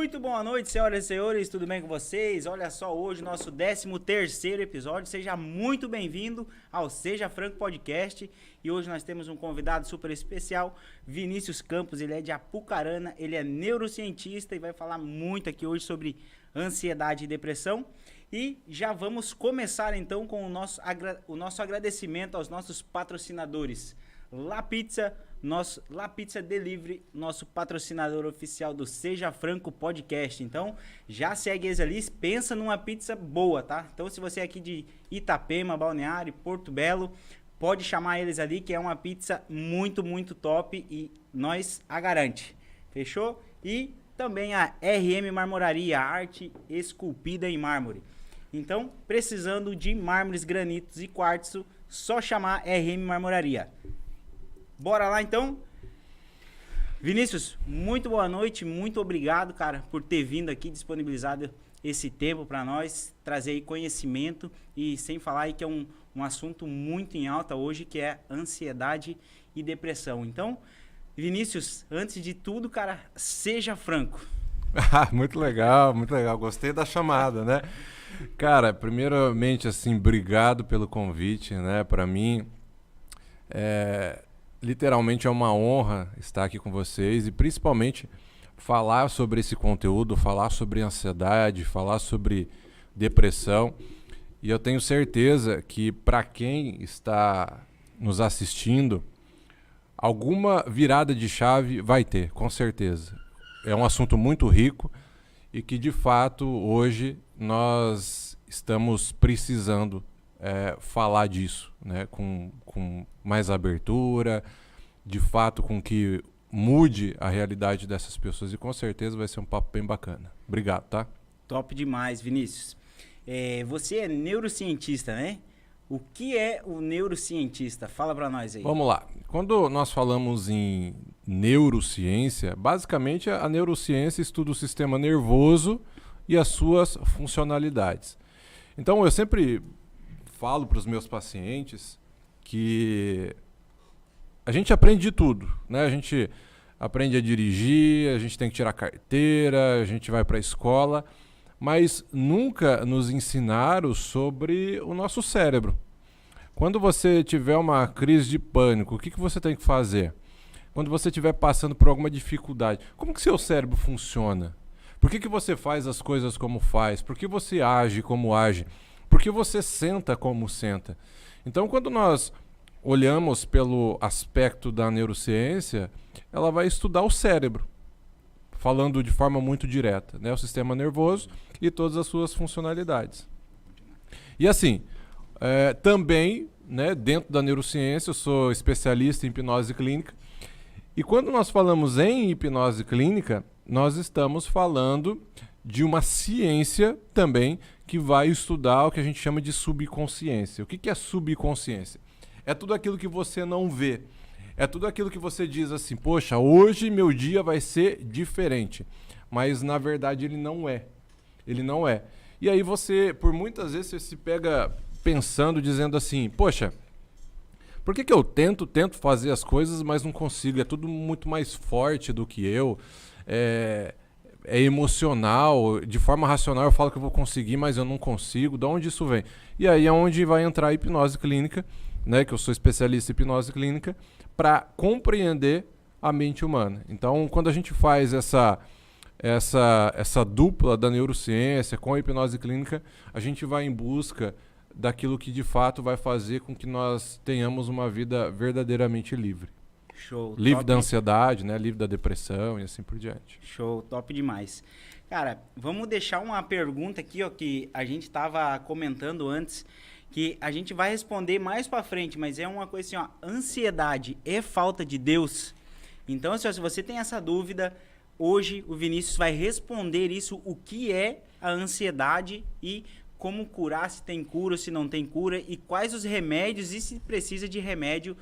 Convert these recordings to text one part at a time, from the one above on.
Muito boa noite, senhoras e senhores, tudo bem com vocês? Olha só, hoje nosso 13º episódio, seja muito bem-vindo ao Seja Franco Podcast. E hoje nós temos um convidado super especial, Vinícius Campos, ele é de Apucarana, ele é neurocientista e vai falar muito aqui hoje sobre ansiedade e depressão. E já vamos começar então com o nosso agradecimento aos nossos patrocinadores. La Pizza Delivery, nosso patrocinador oficial do Seja Franco Podcast. Então, já segue eles ali, pensa numa pizza boa, tá? Então, se você é aqui de Itapema, Balneário, Porto Belo, pode chamar eles ali, que é uma pizza muito, muito top e nós a garante. Fechou? E também a RM Marmoraria, arte esculpida em mármore. Então, precisando de mármores, granitos e quartzo, só chamar RM Marmoraria. Bora lá, então? Vinícius, muito boa noite, muito obrigado, cara, por ter vindo aqui, disponibilizado esse tempo para nós, trazer aí conhecimento e sem falar aí que é um assunto muito em alta hoje, que é ansiedade e depressão. Então, Vinícius, antes de tudo, cara, seja franco. Muito legal, gostei da chamada, né? Cara, primeiramente, assim, obrigado pelo convite, né? Para mim, literalmente é uma honra estar aqui com vocês e principalmente falar sobre esse conteúdo, falar sobre ansiedade, falar sobre depressão. E eu tenho certeza que para quem está nos assistindo, alguma virada de chave vai ter, com certeza. É um assunto muito rico e que de fato hoje nós estamos precisando falar disso, né? Com mais abertura, de fato com que mude a realidade dessas pessoas e com certeza vai ser um papo bem bacana. Obrigado, tá? Top demais, Vinícius. Você é neurocientista, né? O que é o neurocientista? Fala pra nós aí. Vamos lá. Quando nós falamos em neurociência, basicamente a neurociência estuda o sistema nervoso e as suas funcionalidades. Então eu sempre falo para os meus pacientes que a gente aprende de tudo, né? A gente aprende a dirigir, a gente tem que tirar carteira, a gente vai para a escola, mas nunca nos ensinaram sobre o nosso cérebro. Quando você tiver uma crise de pânico, o que você tem que fazer? Quando você estiver passando por alguma dificuldade, como que seu cérebro funciona? Por que você faz as coisas como faz? Por que você age como age? Por que você senta como senta? Então, quando nós olhamos pelo aspecto da neurociência, ela vai estudar o cérebro, falando de forma muito direta, né? O sistema nervoso e todas as suas funcionalidades. E assim, também, né, dentro da neurociência, eu sou especialista em hipnose clínica, e quando nós falamos em hipnose clínica, nós estamos falando de uma ciência também que vai estudar o que a gente chama de subconsciência. O que é subconsciência? É tudo aquilo que você não vê. É tudo aquilo que você diz assim, poxa, hoje meu dia vai ser diferente. Mas na verdade ele não é. Ele não é. E aí você, por muitas vezes, você se pega pensando, dizendo assim, poxa, por que eu tento fazer as coisas, mas não consigo? É tudo muito mais forte do que eu. É emocional, de forma racional eu falo que eu vou conseguir, mas eu não consigo. De onde isso vem? E aí é onde vai entrar a hipnose clínica, né, que eu sou especialista em hipnose clínica, para compreender a mente humana. Então, quando a gente faz essa dupla da neurociência com a hipnose clínica, a gente vai em busca daquilo que de fato vai fazer com que nós tenhamos uma vida verdadeiramente livre. Show. Livre da ansiedade, né? Livre da depressão e assim por diante. Show, top demais. Cara, vamos deixar uma pergunta aqui, ó, que a gente estava comentando antes, que a gente vai responder mais pra frente, mas é uma coisa assim, ó, ansiedade é falta de Deus? Então, se você tem essa dúvida, hoje o Vinícius vai responder isso, o que é a ansiedade e como curar, se tem cura, se não tem cura, e quais os remédios e se precisa de remédio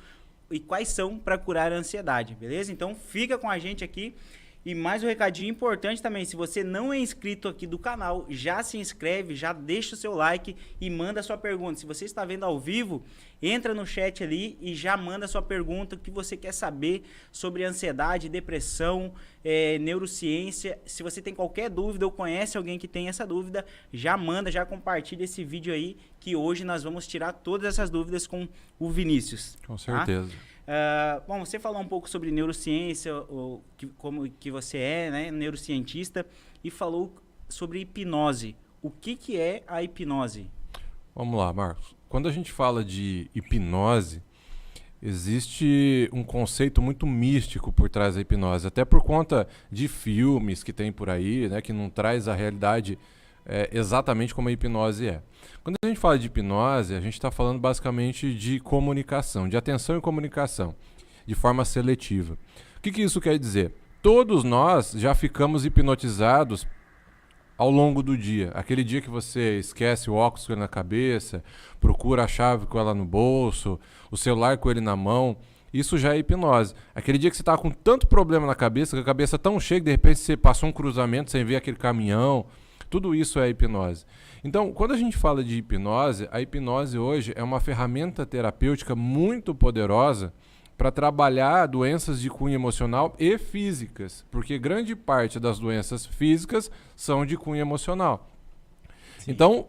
e quais são para curar a ansiedade, beleza? Então fica com a gente aqui E mais um recadinho importante também, se você não é inscrito aqui do canal, já se inscreve, já deixa o seu like e manda a sua pergunta. Se você está vendo ao vivo, entra no chat ali e já manda a sua pergunta, o que você quer saber sobre ansiedade, depressão, neurociência. Se você tem qualquer dúvida ou conhece alguém que tem essa dúvida, já manda, já compartilha esse vídeo aí, que hoje nós vamos tirar todas essas dúvidas com o Vinícius. Com certeza. Bom, você falou um pouco sobre neurociência, como que você é, né, neurocientista, e falou sobre hipnose. O que é a hipnose? Vamos lá, Marcos. Quando a gente fala de hipnose, existe um conceito muito místico por trás da hipnose, até por conta de filmes que tem por aí, né, que não traz a realidade exatamente como a hipnose é. Quando a gente fala de hipnose, a gente está falando basicamente de comunicação, de atenção e comunicação, de forma seletiva. O que isso quer dizer? Todos nós já ficamos hipnotizados ao longo do dia. Aquele dia que você esquece o óculos com ele na cabeça, procura a chave com ela no bolso, o celular com ele na mão, isso já é hipnose. Aquele dia que você está com tanto problema na cabeça, que a cabeça tão cheia que de repente você passou um cruzamento sem ver aquele caminhão, tudo isso é hipnose. Então, quando a gente fala de hipnose, a hipnose hoje é uma ferramenta terapêutica muito poderosa para trabalhar doenças de cunho emocional e físicas, porque grande parte das doenças físicas são de cunho emocional. Sim. Então,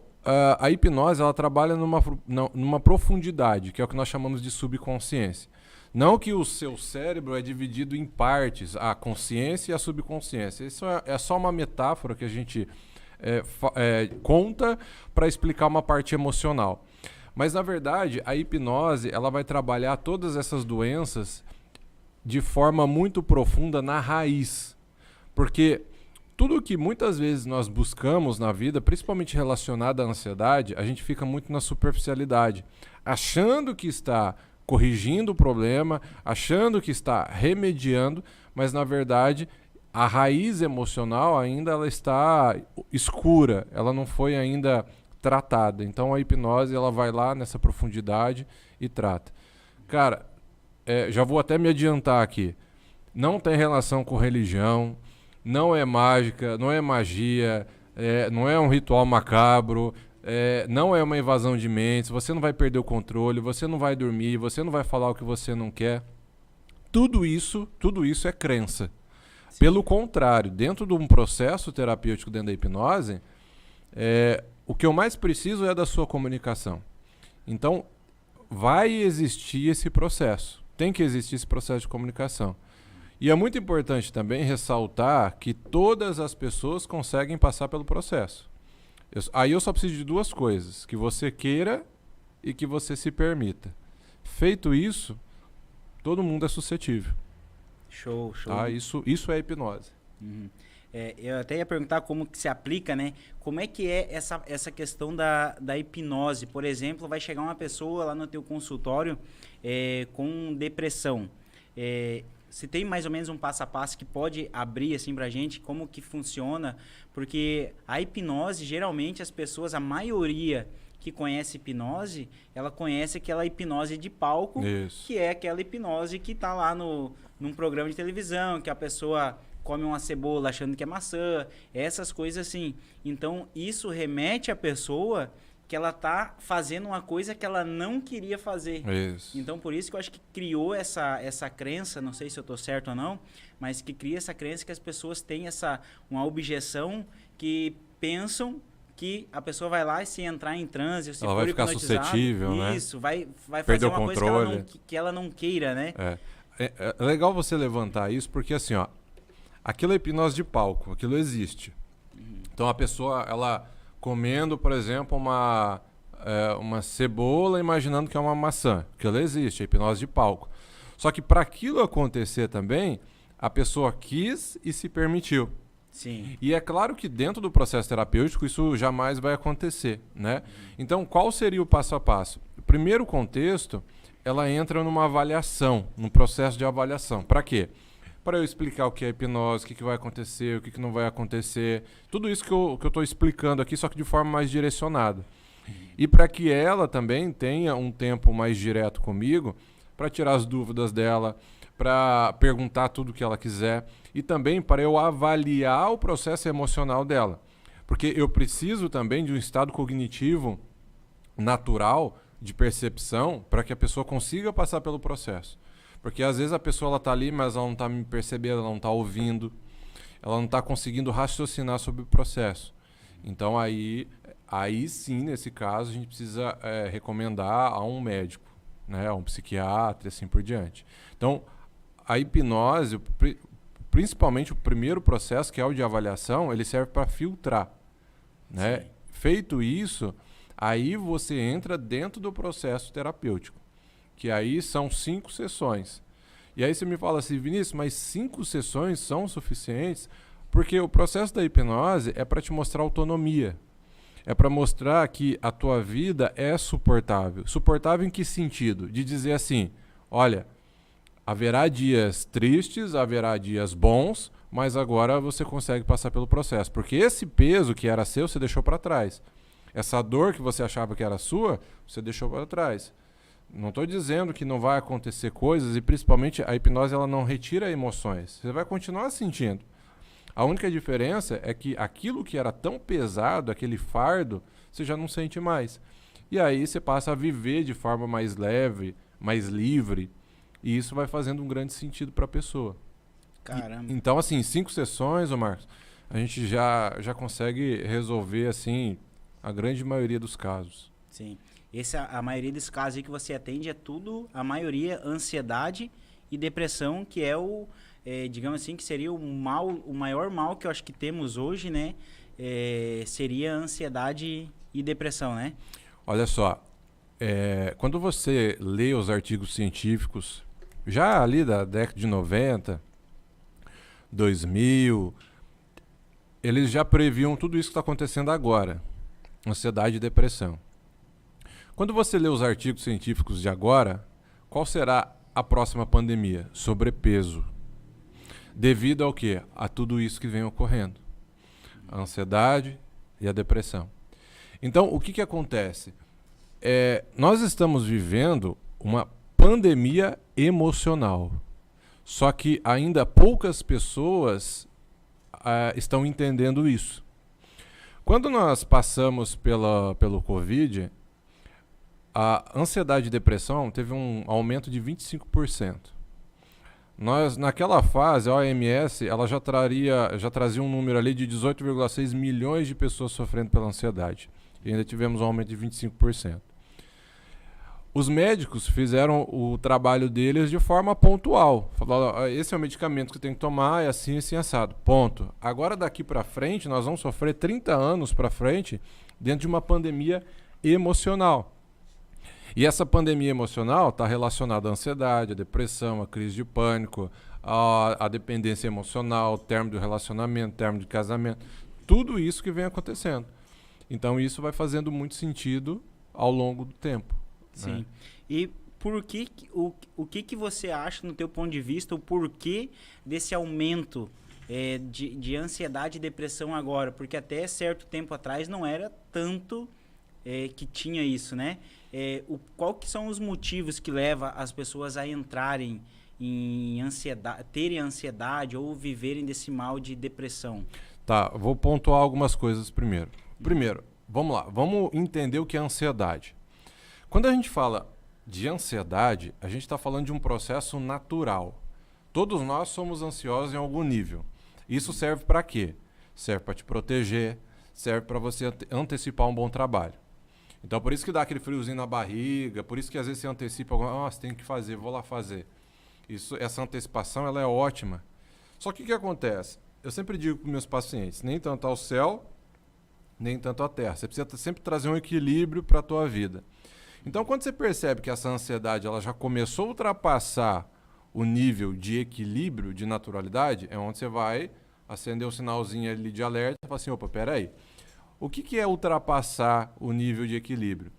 a hipnose ela trabalha numa profundidade, que é o que nós chamamos de subconsciência. Não que o seu cérebro é dividido em partes, a consciência e a subconsciência. Isso é só uma metáfora que a gente conta para explicar uma parte emocional. Mas, na verdade, a hipnose ela vai trabalhar todas essas doenças de forma muito profunda na raiz. Porque tudo que muitas vezes nós buscamos na vida, principalmente relacionado à ansiedade, a gente fica muito na superficialidade, achando que está corrigindo o problema, achando que está remediando, mas, na verdade, a raiz emocional ainda ela está escura, ela não foi ainda tratada. Então a hipnose ela vai lá nessa profundidade e trata. Cara, já vou até me adiantar aqui. Não tem relação com religião, não é mágica, não é magia, não é um ritual macabro, não é uma invasão de mentes, você não vai perder o controle, você não vai dormir, você não vai falar o que você não quer. Tudo isso é crença. Sim. Pelo contrário, dentro de um processo terapêutico dentro da hipnose, o que eu mais preciso é da sua comunicação. Então, vai existir esse processo. Tem que existir esse processo de comunicação. E é muito importante também ressaltar que todas as pessoas conseguem passar pelo processo. Aí eu só preciso de duas coisas. Que você queira e que você se permita. Feito isso, todo mundo é suscetível. Show. Tá? Isso é hipnose. Uhum. Eu até ia perguntar como que se aplica, né? Como é que é essa questão da hipnose? Por exemplo, vai chegar uma pessoa lá no teu consultório com depressão. Você tem mais ou menos um passo a passo que pode abrir assim pra gente como que funciona? Porque a hipnose, geralmente as pessoas, a maioria que conhece hipnose, ela conhece aquela hipnose de palco, Isso. que é aquela hipnose que tá lá num programa de televisão, que a pessoa come uma cebola achando que é maçã, essas coisas assim. Então, isso remete à pessoa que ela tá fazendo uma coisa que ela não queria fazer. Isso. Então, por isso que eu acho que criou essa crença, não sei se eu tô certo ou não, mas que cria essa crença que as pessoas têm uma objeção que pensam que a pessoa vai lá e se entrar em transe, ou se ela vai ficar suscetível, né? Isso, vai perder fazer uma coisa que ela não queira, né? É legal você levantar isso, porque assim, ó, aquilo é hipnose de palco, aquilo existe. Então a pessoa, ela comendo, por exemplo, uma cebola, imaginando que é uma maçã, aquilo existe, é hipnose de palco. Só que para aquilo acontecer também, a pessoa quis e se permitiu. Sim. E é claro que dentro do processo terapêutico isso jamais vai acontecer, né? Então, qual seria o passo a passo? O primeiro contexto, ela entra numa avaliação, num processo de avaliação. Para quê? Para eu explicar o que é hipnose, o que vai acontecer, o que não vai acontecer. Tudo isso que eu estou explicando aqui, só que de forma mais direcionada. E para que ela também tenha um tempo mais direto comigo, para tirar as dúvidas dela, para perguntar tudo o que ela quiser e também para eu avaliar o processo emocional dela. Porque eu preciso também de um estado cognitivo natural de percepção para que a pessoa consiga passar pelo processo. Porque às vezes a pessoa está ali, mas ela não está me percebendo, ela não está ouvindo, ela não está conseguindo raciocinar sobre o processo. Então aí sim, nesse caso, a gente precisa recomendar a um médico, né, a um psiquiatra e assim por diante. Então, a hipnose, principalmente o primeiro processo, que é o de avaliação, ele serve para filtrar, né? Feito isso, aí você entra dentro do processo terapêutico, que aí são 5 sessões. E aí você me fala assim, Vinícius, mas 5 sessões são suficientes? Porque o processo da hipnose é para te mostrar autonomia. É para mostrar que a tua vida é suportável. Suportável em que sentido? De dizer assim, olha, haverá dias tristes, haverá dias bons, mas agora você consegue passar pelo processo. Porque esse peso que era seu, você deixou para trás. Essa dor que você achava que era sua, você deixou para trás. Não estou dizendo que não vai acontecer coisas, e principalmente a hipnose ela não retira emoções. Você vai continuar sentindo. A única diferença é que aquilo que era tão pesado, aquele fardo, você já não sente mais. E aí você passa a viver de forma mais leve, mais livre, e isso vai fazendo um grande sentido para a pessoa. Caramba. Então, assim, 5 sessões, ô Marcos, a gente já consegue resolver, assim, a grande maioria dos casos. Sim. A maioria dos casos aí que você atende é tudo, a maioria, ansiedade e depressão, que é digamos assim, que seria o maior mal que eu acho que temos hoje, né? Seria ansiedade e depressão, né? Olha só, quando você lê os artigos científicos, já ali da década de 90, 2000, eles já previam tudo isso que está acontecendo agora, ansiedade e depressão. Quando você lê os artigos científicos de agora, qual será a próxima pandemia? Sobrepeso. Devido ao quê? A tudo isso que vem ocorrendo. A ansiedade e a depressão. Então, o que acontece? Nós estamos vivendo uma pandemia emocional. Só que ainda poucas pessoas estão entendendo isso. Quando nós passamos pelo Covid, a ansiedade e depressão teve um aumento de 25%. Naquela fase, a OMS ela já trazia um número ali de 18,6 milhões de pessoas sofrendo pela ansiedade. E ainda tivemos um aumento de 25%. Os médicos fizeram o trabalho deles de forma pontual. Falaram, esse é o medicamento que tem que tomar, é assim, assim, assado. Ponto. Agora, daqui para frente, nós vamos sofrer 30 anos para frente dentro de uma pandemia emocional. E essa pandemia emocional está relacionada à ansiedade, à depressão, à crise de pânico, à dependência emocional, término do relacionamento, término de casamento. Tudo isso que vem acontecendo. Então, isso vai fazendo muito sentido ao longo do tempo. Sim. Né? E o que você acha, no teu ponto de vista, o porquê desse aumento de ansiedade e depressão agora? Porque até certo tempo atrás não era tanto que tinha isso, né? Qual que são os motivos que levam as pessoas a entrarem em ansiedade, terem ansiedade ou viverem desse mal de depressão? Tá, vou pontuar algumas coisas primeiro. Primeiro, vamos lá, vamos entender o que é ansiedade. Quando a gente fala de ansiedade, a gente está falando de um processo natural. Todos nós somos ansiosos em algum nível. Isso serve para quê? Serve para te proteger, serve para você antecipar um bom trabalho. Então, por isso que dá aquele friozinho na barriga, por isso que às vezes você antecipa, nossa, tem que fazer, vou lá fazer. Essa antecipação, ela é ótima. Só que o que acontece? Eu sempre digo para os meus pacientes, nem tanto ao céu, nem tanto à terra. Você precisa sempre trazer um equilíbrio para a tua vida. Então, quando você percebe que essa ansiedade ela já começou a ultrapassar o nível de equilíbrio, de naturalidade, é onde você vai acender o sinalzinho ali de alerta e falar assim, opa, peraí. O que é ultrapassar o nível de equilíbrio?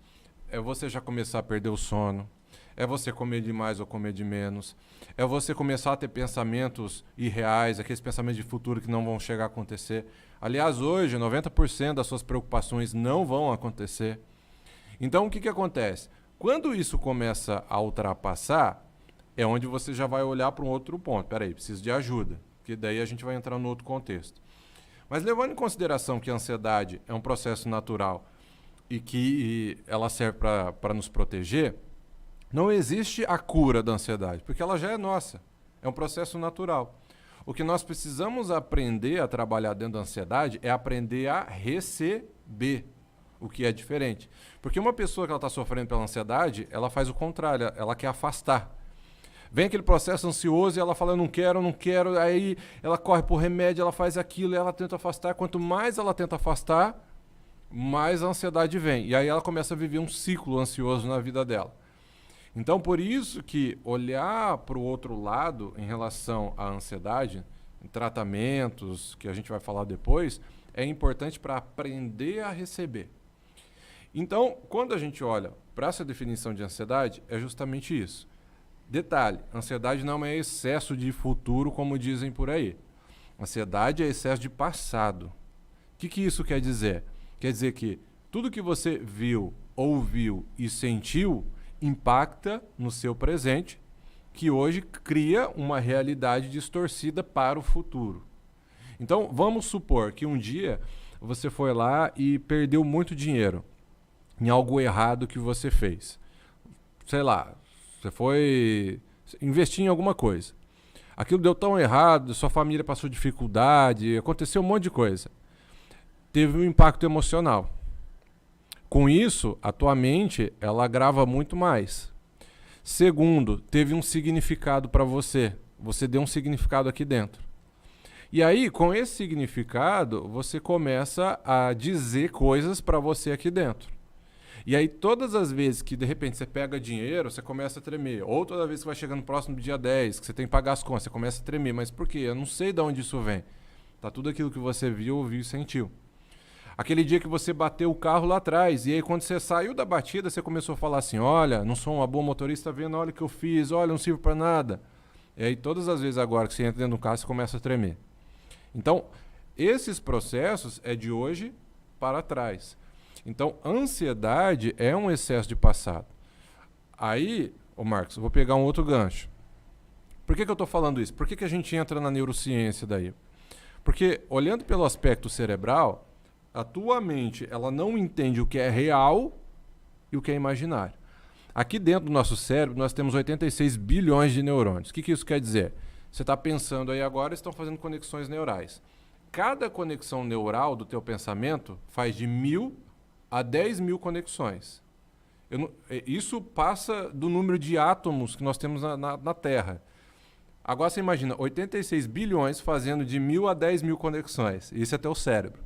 É você já começar a perder o sono, é você comer demais ou comer de menos, é você começar a ter pensamentos irreais, aqueles pensamentos de futuro que não vão chegar a acontecer. Aliás, hoje, 90% das suas preocupações não vão acontecer. Então, o que acontece? Quando isso começa a ultrapassar, é onde você já vai olhar para um outro ponto. Peraí, preciso de ajuda, que daí a gente vai entrar no outro contexto. Mas levando em consideração que a ansiedade é um processo natural e que ela serve para nos proteger, não existe a cura da ansiedade, porque ela já é nossa, é um processo natural. O que nós precisamos aprender a trabalhar dentro da ansiedade é aprender a receber, o que é diferente. Porque uma pessoa que está sofrendo pela ansiedade, ela faz o contrário, ela quer afastar. Vem aquele processo ansioso e ela fala, eu não quero, aí ela corre por remédio, ela faz aquilo, e ela tenta afastar. Quanto mais ela tenta afastar, mais a ansiedade vem. E aí ela começa a viver um ciclo ansioso na vida dela. Então, por isso que olhar para o outro lado em relação à ansiedade, em tratamentos, que a gente vai falar depois, é importante para aprender a receber. Então, quando a gente olha para essa definição de ansiedade, é justamente isso. Detalhe, ansiedade não é excesso de futuro, como dizem por aí. Ansiedade é excesso de passado. O que isso quer dizer? Quer dizer que tudo que você viu, ouviu e sentiu impacta no seu presente, que hoje cria uma realidade distorcida para o futuro. Então, vamos supor que um dia você foi lá e perdeu muito dinheiro em algo errado que você fez. Sei lá, você foi investir em alguma coisa. Aquilo deu tão errado, sua família passou dificuldade, aconteceu um monte de coisa. Teve um impacto emocional. Com isso, a tua mente, ela agrava muito mais. Segundo, teve um significado para você. Você deu um significado aqui dentro. E aí, com esse significado, você começa a dizer coisas para você aqui dentro. E aí, todas as vezes que, de repente, você pega dinheiro, você começa a tremer. Ou toda vez que vai chegando próximo do dia 10, que você tem que pagar as contas, você começa a tremer. Mas por quê? Eu não sei de onde isso vem. Tá tudo aquilo que você viu, ouviu e sentiu. Aquele dia que você bateu o carro lá atrás, e aí quando você saiu da batida, você começou a falar assim, olha, não sou uma boa motorista, tá vendo? Olha o que eu fiz, olha, não sirvo para nada. E aí todas as vezes agora que você entra dentro do carro, você começa a tremer. Então, esses processos é de hoje para trás. Então, ansiedade é um excesso de passado. Aí, Marcos, eu vou pegar um outro gancho. Por que eu estou falando isso? Por que a gente entra na neurociência daí? Porque, olhando pelo aspecto cerebral, a tua mente, ela não entende o que é real e o que é imaginário. Aqui dentro do nosso cérebro, nós temos 86 bilhões de neurônios. O que isso quer dizer? Você está pensando aí agora e estão fazendo conexões neurais. Cada conexão neural do teu pensamento faz de 1.000 a 10.000 conexões. Isso passa do número de átomos que nós temos na Terra. Agora você imagina, 86 bilhões fazendo de 1.000 a 10.000 conexões. Isso é teu cérebro.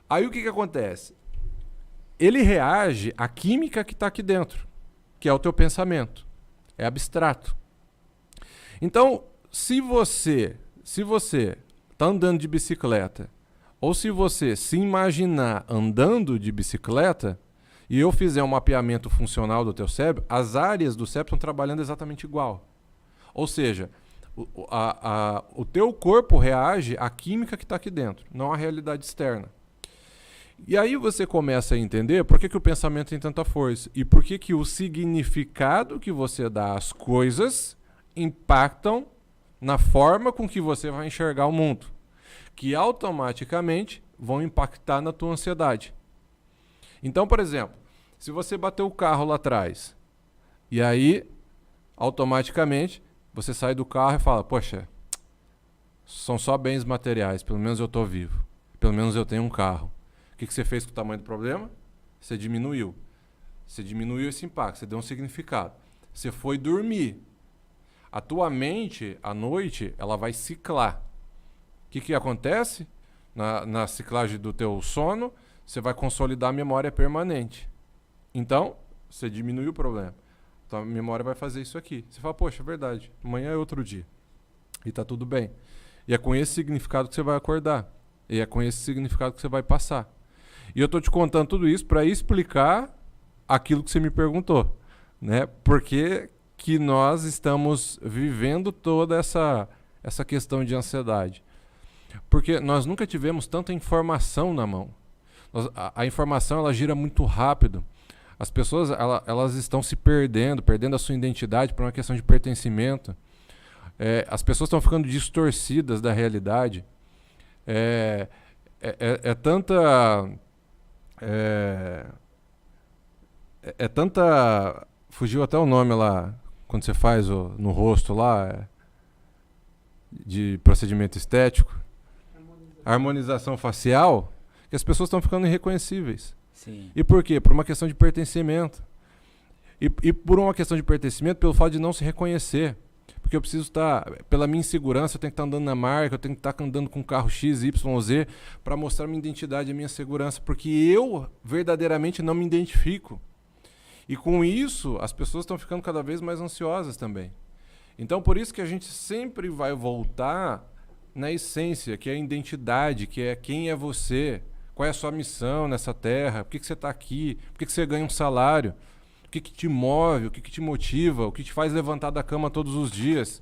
Aí o que acontece? Ele reage à química que está aqui dentro, que é o teu pensamento. É abstrato. Então, se você está andando de bicicleta, ou se você se imaginar andando de bicicleta, e eu fizer um mapeamento funcional do teu cérebro, as áreas do cérebro estão trabalhando exatamente igual. Ou seja, o teu corpo reage à química que está aqui dentro, não à realidade externa. E aí você começa a entender por que o pensamento tem tanta força e por que o significado que você dá às coisas impactam na forma com que você vai enxergar o mundo, que automaticamente vão impactar na tua ansiedade. Então, por exemplo, se você bateu o carro lá atrás e aí automaticamente você sai do carro e fala, poxa, são só bens materiais, pelo menos eu estou vivo, pelo menos eu tenho um carro. O que você fez com o tamanho do problema? Você diminuiu. Você diminuiu esse impacto, você deu um significado. Você foi dormir. A tua mente, à noite, ela vai ciclar. O que acontece? Na ciclagem do teu sono, você vai consolidar a memória permanente. Então, você diminui o problema. Então, a memória vai fazer isso aqui. Você fala, poxa, é verdade, amanhã é outro dia. E tá tudo bem. E é com esse significado que você vai acordar. E é com esse significado que você vai passar. E eu estou te contando tudo isso para explicar aquilo que você me perguntou, né? Porque que nós estamos vivendo toda essa questão de ansiedade. Porque nós nunca tivemos tanta informação na mão. A informação ela gira muito rápido. As pessoas, elas estão se perdendo a sua identidade por uma questão de pertencimento. As pessoas estão ficando distorcidas da realidade. Tanta... Fugiu até o nome lá, quando você faz no rosto lá, de procedimento estético. Harmonização facial, que as pessoas estão ficando irreconhecíveis. Sim. E por quê? Por uma questão de pertencimento. E por uma questão de pertencimento, pelo fato de não se reconhecer. Porque eu preciso estar, pela minha insegurança, eu tenho que estar andando na marca, eu tenho que estar andando com um carro X, Y, Z, para mostrar minha identidade e minha segurança. Porque eu verdadeiramente não me identifico. E com isso, as pessoas estão ficando cada vez mais ansiosas também. Então, por isso que a gente sempre vai voltar na essência, que é a identidade, que é quem é você, qual é a sua missão nessa terra, por que você está aqui, por que você ganha um salário, o que te move, o que te motiva, o que te faz levantar da cama todos os dias.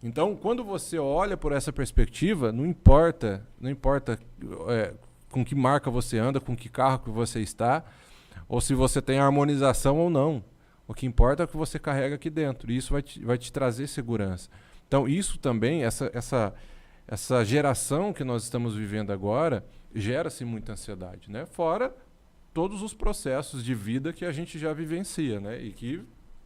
Então, quando você olha por essa perspectiva, não importa com que marca você anda, com que carro que você está, ou se você tem harmonização ou não. O que importa é o que você carrega aqui dentro, e isso vai te trazer segurança. Então, isso também, essa geração que nós estamos vivendo agora, gera-se muita ansiedade, né? Fora todos os processos de vida que a gente já vivencia, né? E que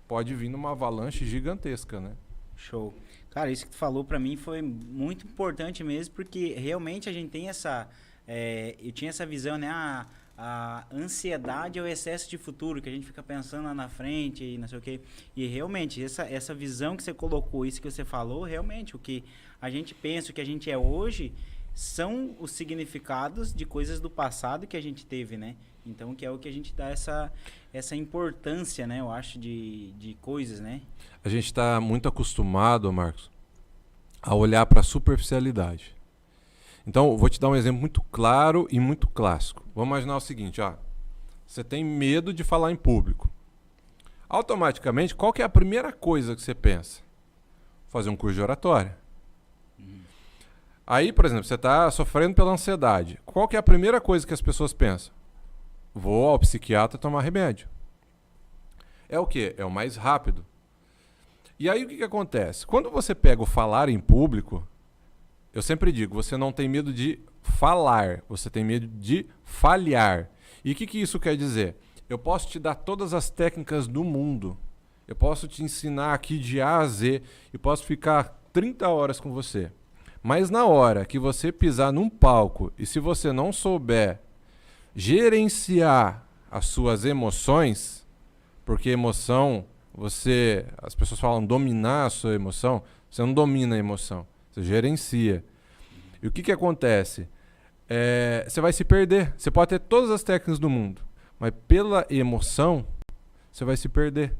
pode vir numa avalanche gigantesca, né? Show. Cara, isso que tu falou pra mim foi muito importante mesmo, porque realmente a gente tem eu tinha essa visão, né? A ansiedade é o excesso de futuro, que a gente fica pensando lá na frente e não sei o quê. E realmente, essa visão que você colocou, isso que você falou, realmente, o que a gente pensa, o que a gente é hoje, são os significados de coisas do passado que a gente teve, né? Então, que é o que a gente dá essa importância, né? Eu acho, de coisas, né? A gente está muito acostumado, Marcos, a olhar para a superficialidade. Então, eu vou te dar um exemplo muito claro e muito clássico. Vamos imaginar o seguinte, ó. Você tem medo de falar em público. Automaticamente, qual que é a primeira coisa que você pensa? Fazer um curso de oratória. Aí, por exemplo, você está sofrendo pela ansiedade. Qual que é a primeira coisa que as pessoas pensam? Vou ao psiquiatra tomar remédio. É o quê? É o mais rápido. E aí, o que acontece? Quando você pega o falar em público, eu sempre digo, você não tem medo de falar, você tem medo de falhar. E o que isso quer dizer? Eu posso te dar todas as técnicas do mundo. Eu posso te ensinar aqui de A a Z e posso ficar 30 horas com você. Mas na hora que você pisar num palco e se você não souber gerenciar as suas emoções, porque emoção, as pessoas falam dominar a sua emoção, você não domina a emoção. Você gerencia. E o que acontece? Você vai se perder. Você pode ter todas as técnicas do mundo, mas pela emoção, você vai se perder.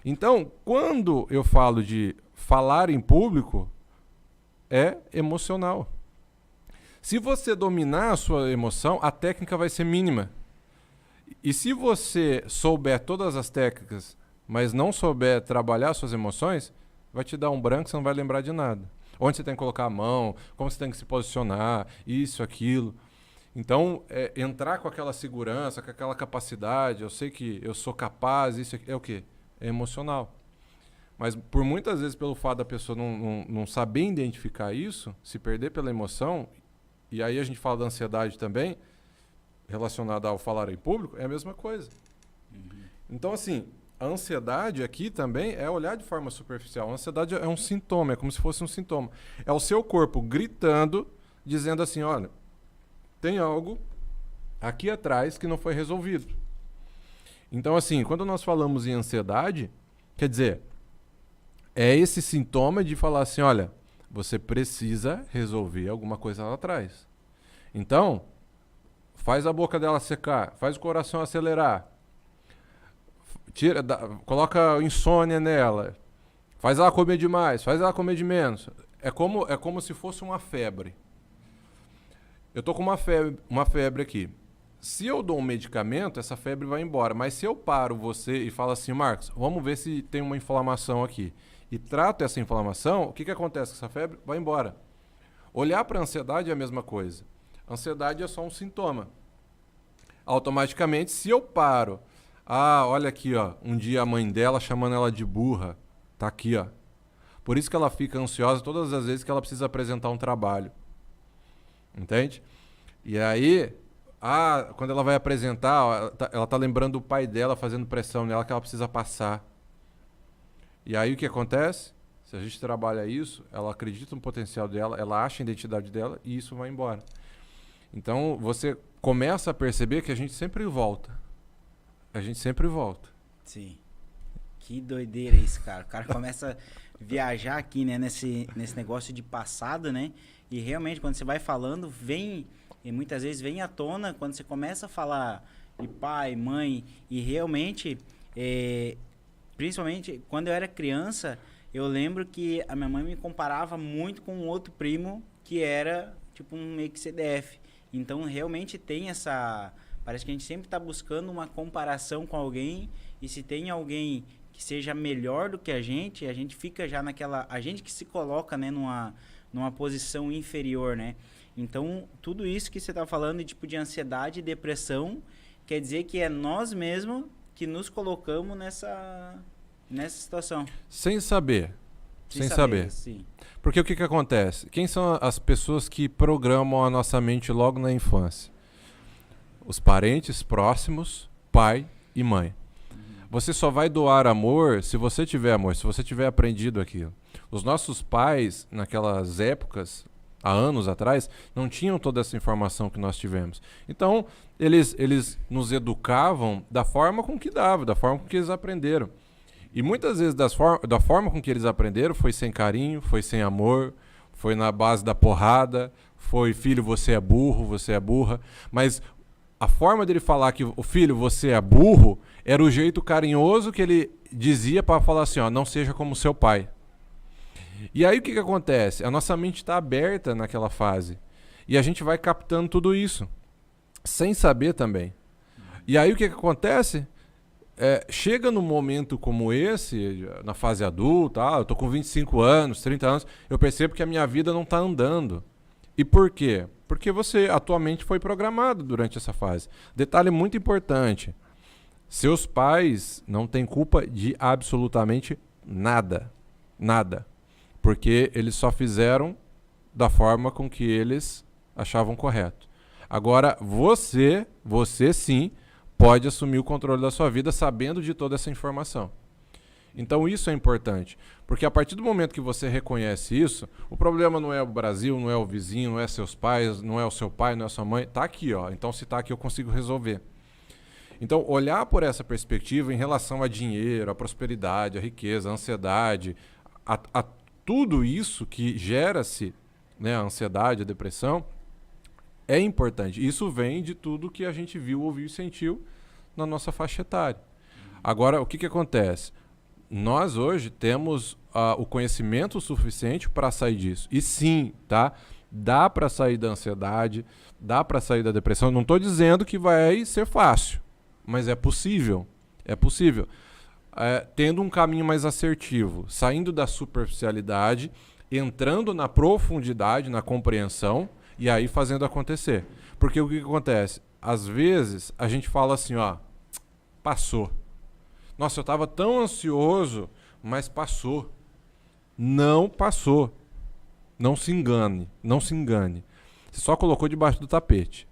Então, quando eu falo de falar em público, é emocional. Se você dominar a sua emoção, a técnica vai ser mínima. E se você souber todas as técnicas, mas não souber trabalhar suas emoções, vai te dar um branco, você não vai lembrar de nada. Onde você tem que colocar a mão, como você tem que se posicionar, isso, aquilo. Então, entrar com aquela segurança, com aquela capacidade, eu sei que eu sou capaz, isso é o quê? É emocional. Mas por muitas vezes, pelo fato da pessoa não saber identificar isso, se perder pela emoção, e aí a gente fala da ansiedade também, relacionada ao falar em público, é a mesma coisa. Então, assim, a ansiedade aqui também é olhar de forma superficial. A ansiedade é um sintoma, é como se fosse um sintoma. É o seu corpo gritando, dizendo assim, olha, tem algo aqui atrás que não foi resolvido. Então, assim, quando nós falamos em ansiedade, quer dizer, é esse sintoma de falar assim, olha, você precisa resolver alguma coisa lá atrás. Então, faz a boca dela secar, faz o coração acelerar, coloca insônia nela, faz ela comer demais, faz ela comer de menos. É como se fosse uma febre. Eu tô com uma febre aqui. Se eu dou um medicamento, essa febre vai embora. Mas se eu paro você e falo assim, Marcos, vamos ver se tem uma inflamação aqui, e trato essa inflamação, o que acontece com essa febre? Vai embora. Olhar para a ansiedade é a mesma coisa. A ansiedade é só um sintoma. Automaticamente, se eu paro Ah, olha aqui, ó. Um dia a mãe dela chamando ela de burra. Tá aqui, ó. Por isso que ela fica ansiosa todas as vezes que ela precisa apresentar um trabalho. Entende? E aí, quando ela vai apresentar, ó, ela tá lembrando do pai dela fazendo pressão nela que ela precisa passar. E aí o que acontece? Se a gente trabalha isso, ela acredita no potencial dela, ela acha a identidade dela e isso vai embora. Então você começa a perceber que a gente sempre volta. A gente sempre volta. Sim. Que doideira isso, cara. O cara começa a viajar aqui, né, nesse negócio de passado, né? E realmente, quando você vai falando, e muitas vezes vem à tona, quando você começa a falar de pai, mãe, e realmente, principalmente quando eu era criança, eu lembro que a minha mãe me comparava muito com um outro primo que era, tipo, um meio que CDF. Então, realmente tem essa... Parece que a gente sempre está buscando uma comparação com alguém, e se tem alguém que seja melhor do que a gente fica já naquela... A gente que se coloca, né, numa posição inferior, né? Então, tudo isso que você está falando, tipo, de ansiedade e depressão, quer dizer que é nós mesmos que nos colocamos nessa situação. Sem saber. Sem saber. saber. Sim. Porque o que acontece? Quem são as pessoas que programam a nossa mente logo na infância? Os parentes próximos, pai e mãe. Você só vai doar amor se você tiver amor, se você tiver aprendido aquilo. Os nossos pais, naquelas épocas, há anos atrás, não tinham toda essa informação que nós tivemos. Então, eles nos educavam da forma com que dava, da forma com que eles aprenderam. E muitas vezes da forma com que eles aprenderam foi sem carinho, foi sem amor, foi na base da porrada, foi filho, você é burro, você é burra. Mas a forma dele falar que o filho, você é burro, era o jeito carinhoso que ele dizia para falar assim, ó, não seja como seu pai. E aí o que acontece? A nossa mente está aberta naquela fase. E a gente vai captando tudo isso, sem saber também. E aí o que acontece? Chega num momento como esse, na fase adulta, eu tô com 25 anos, 30 anos, eu percebo que a minha vida não está andando. E por quê? Porque você atualmente foi programado durante essa fase. Detalhe muito importante, seus pais não têm culpa de absolutamente nada. Nada. Porque eles só fizeram da forma com que eles achavam correto. Agora, você sim, pode assumir o controle da sua vida sabendo de toda essa informação. Então isso é importante, porque a partir do momento que você reconhece isso, o problema não é o Brasil, não é o vizinho, não é seus pais, não é o seu pai, não é a sua mãe, está aqui, ó. Então se está aqui eu consigo resolver. Então olhar por essa perspectiva em relação a dinheiro, a prosperidade, a riqueza, a ansiedade, a tudo isso que gera-se, né, a ansiedade, a depressão, é importante. Isso vem de tudo que a gente viu, ouviu e sentiu na nossa faixa etária. Agora, o que acontece? Nós hoje temos o conhecimento suficiente para sair disso. E sim, tá? Dá para sair da ansiedade, dá para sair da depressão. Não estou dizendo que vai ser fácil, mas é possível. É possível. Tendo um caminho mais assertivo, saindo da superficialidade, entrando na profundidade, na compreensão, e aí fazendo acontecer. Porque o que acontece? Às vezes a gente fala assim, ó, passou. Nossa, eu estava tão ansioso, mas passou. Não passou. Não se engane, não se engane. Você só colocou debaixo do tapete.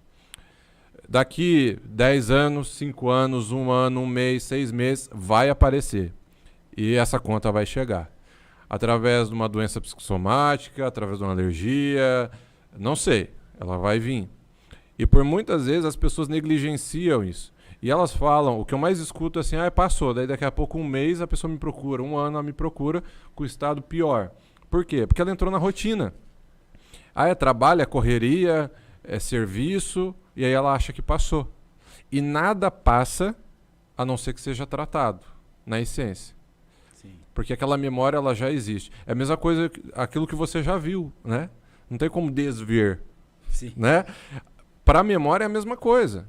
Daqui 10 anos, 5 anos, 1 ano, 1 mês, 6 meses, vai aparecer. E essa conta vai chegar. Através de uma doença psicossomática, através de uma alergia, não sei, ela vai vir. E por muitas vezes as pessoas negligenciam isso. E elas falam, o que eu mais escuto é assim, passou, daí daqui a pouco 1 mês a pessoa me procura, 1 ano ela me procura com o estado pior. Por quê? Porque ela entrou na rotina. É trabalho, é correria, é serviço, e aí ela acha que passou. E nada passa a não ser que seja tratado, na essência. Sim. Porque aquela memória ela já existe. É a mesma coisa, aquilo que você já viu, né? Não tem como desver. Sim. Né? Para a memória é a mesma coisa.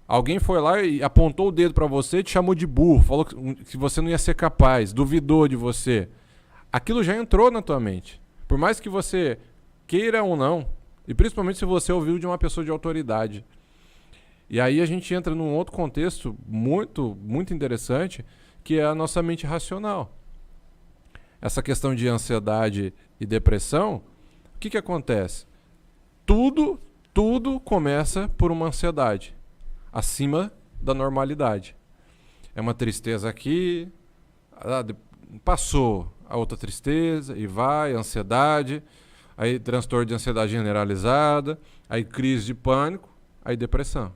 Alguém foi lá e apontou o dedo para você, te chamou de burro, falou que você não ia ser capaz, duvidou de você. Aquilo já entrou na tua mente. Por mais que você queira ou não, e principalmente se você ouviu de uma pessoa de autoridade. E aí a gente entra num outro contexto muito, muito interessante, que é a nossa mente racional. Essa questão de ansiedade e depressão, o que acontece? Tudo começa por uma ansiedade, acima da normalidade. É uma tristeza aqui, passou a outra tristeza e vai, ansiedade, aí transtorno de ansiedade generalizada, aí crise de pânico, aí depressão.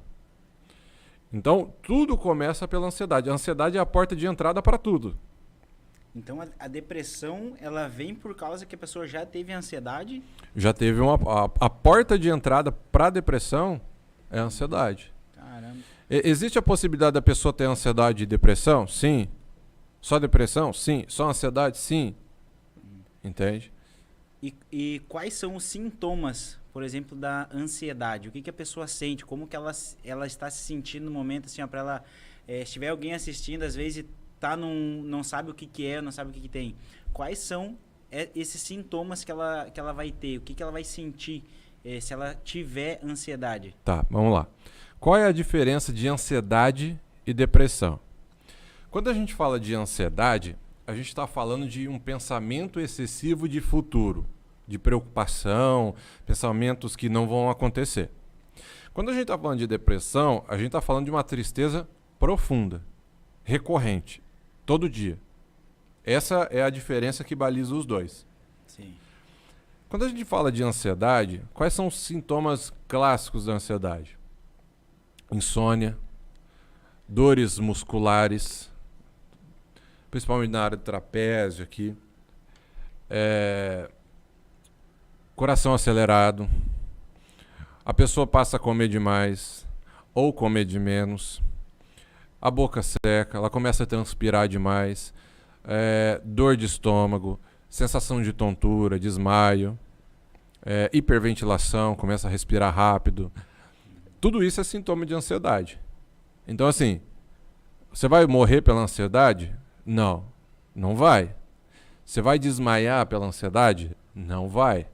Então, tudo começa pela ansiedade. A ansiedade é a porta de entrada para tudo. Então, a depressão, ela vem por causa que a pessoa já teve ansiedade? Já teve a porta de entrada para a depressão é a ansiedade. Caramba. Existe a possibilidade da pessoa ter ansiedade e depressão? Sim. Só depressão? Sim. Só ansiedade? Sim. Entende? E quais são os sintomas, por exemplo, da ansiedade? O que a pessoa sente? Como que ela está se sentindo no momento, assim, para ela... se tiver alguém assistindo, às vezes não sabe o que é, não sabe o que tem. Quais são esses sintomas que ela vai ter? O que ela vai sentir se ela tiver ansiedade? Tá, vamos lá. Qual é a diferença de ansiedade e depressão? Quando a gente fala de ansiedade, a gente está falando de um pensamento excessivo de futuro, de preocupação, pensamentos que não vão acontecer. Quando a gente está falando de depressão, a gente está falando de uma tristeza profunda, recorrente, todo dia. Essa é a diferença que baliza os dois. Sim. Quando a gente fala de ansiedade, quais são os sintomas clássicos da ansiedade? Insônia, dores musculares, principalmente na área do trapézio aqui, coração acelerado, a pessoa passa a comer demais ou comer de menos, a boca seca, ela começa a transpirar demais, dor de estômago, sensação de tontura, desmaio, hiperventilação, começa a respirar rápido. Tudo isso é sintoma de ansiedade. Então, assim, você vai morrer pela ansiedade? Não, não vai. Você vai desmaiar pela ansiedade? Não vai.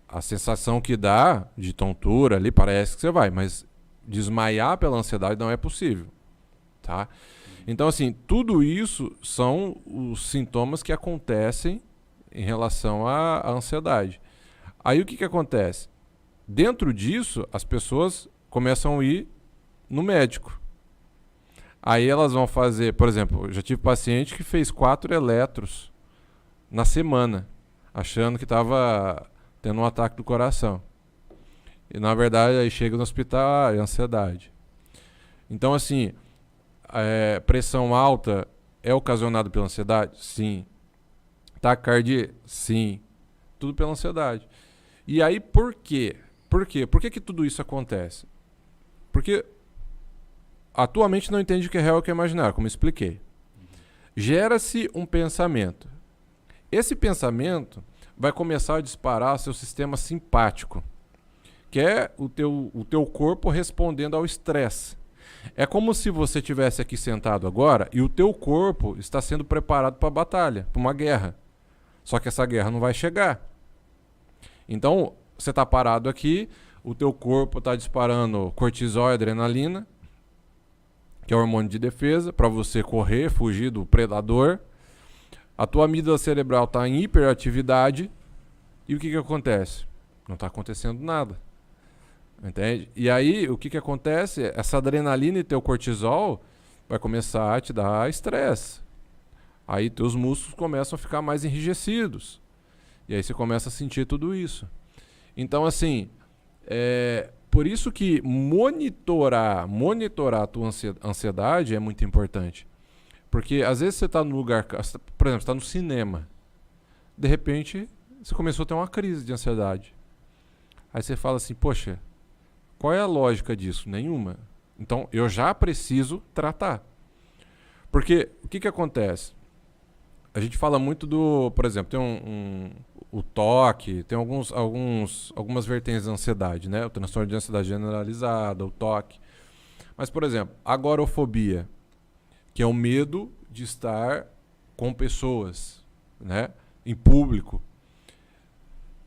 A sensação que dá de tontura ali parece que você vai, mas desmaiar pela ansiedade não é possível, tá? Então, assim, tudo isso são os sintomas que acontecem em relação à ansiedade. Aí o que acontece? Dentro disso, as pessoas começam a ir no médico. Aí elas vão fazer, por exemplo, eu já tive paciente que fez 4 eletros na semana, achando que estava tendo um ataque do coração. E na verdade aí chega no hospital, é ansiedade. Então assim, pressão alta é ocasionada pela ansiedade? Sim. Taquicardia? Sim. Tudo pela ansiedade. E aí por quê? Por quê? Por que tudo isso acontece? Porque a tua mente não entende o que é real e o que é imaginário, como eu expliquei. Gera-se um pensamento. Esse pensamento vai começar a disparar seu sistema simpático, que é o teu corpo respondendo ao estresse. É como se você estivesse aqui sentado agora e o teu corpo está sendo preparado para a batalha, para uma guerra. Só que essa guerra não vai chegar. Então, você está parado aqui, o teu corpo está disparando cortisol e adrenalina, que é o hormônio de defesa, para você correr, fugir do predador. A tua amígdala cerebral está em hiperatividade. E o que acontece? Não está acontecendo nada. Entende? E aí, o que acontece? Essa adrenalina e teu cortisol vai começar a te dar estresse. Aí teus músculos começam a ficar mais enrijecidos. E aí você começa a sentir tudo isso. Então, assim, por isso que monitorar a tua ansiedade é muito importante. Porque às vezes você está no lugar, por exemplo, você está no cinema. De repente, você começou a ter uma crise de ansiedade. Aí você fala assim, poxa, qual é a lógica disso? Nenhuma. Então, eu já preciso tratar. Porque o que acontece? A gente fala muito por exemplo, tem o TOC, tem algumas vertentes da ansiedade, né? O transtorno de ansiedade generalizada, o TOC. Mas, por exemplo, a agorafobia, que é o medo de estar com pessoas, né? Em público.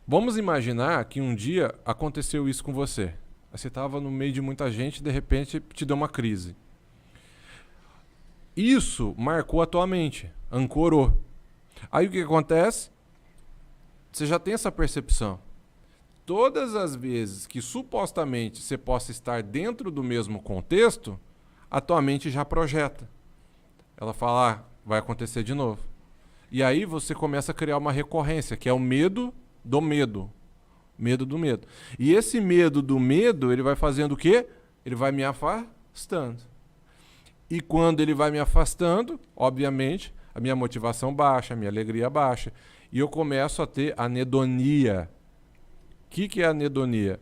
Vamos imaginar que um dia aconteceu isso com você. Aí você estava no meio de muita gente e de repente te deu uma crise. Isso marcou a tua mente, ancorou. Aí o que acontece? Você já tem essa percepção. Todas as vezes que supostamente você possa estar dentro do mesmo contexto, a tua mente já projeta. Ela fala, vai acontecer de novo. E aí você começa a criar uma recorrência, que é o medo do medo. Medo do medo. E esse medo do medo, ele vai fazendo o quê? Ele vai me afastando. E quando ele vai me afastando, obviamente, a minha motivação baixa, a minha alegria baixa. E eu começo a ter anedonia. O que é anedonia?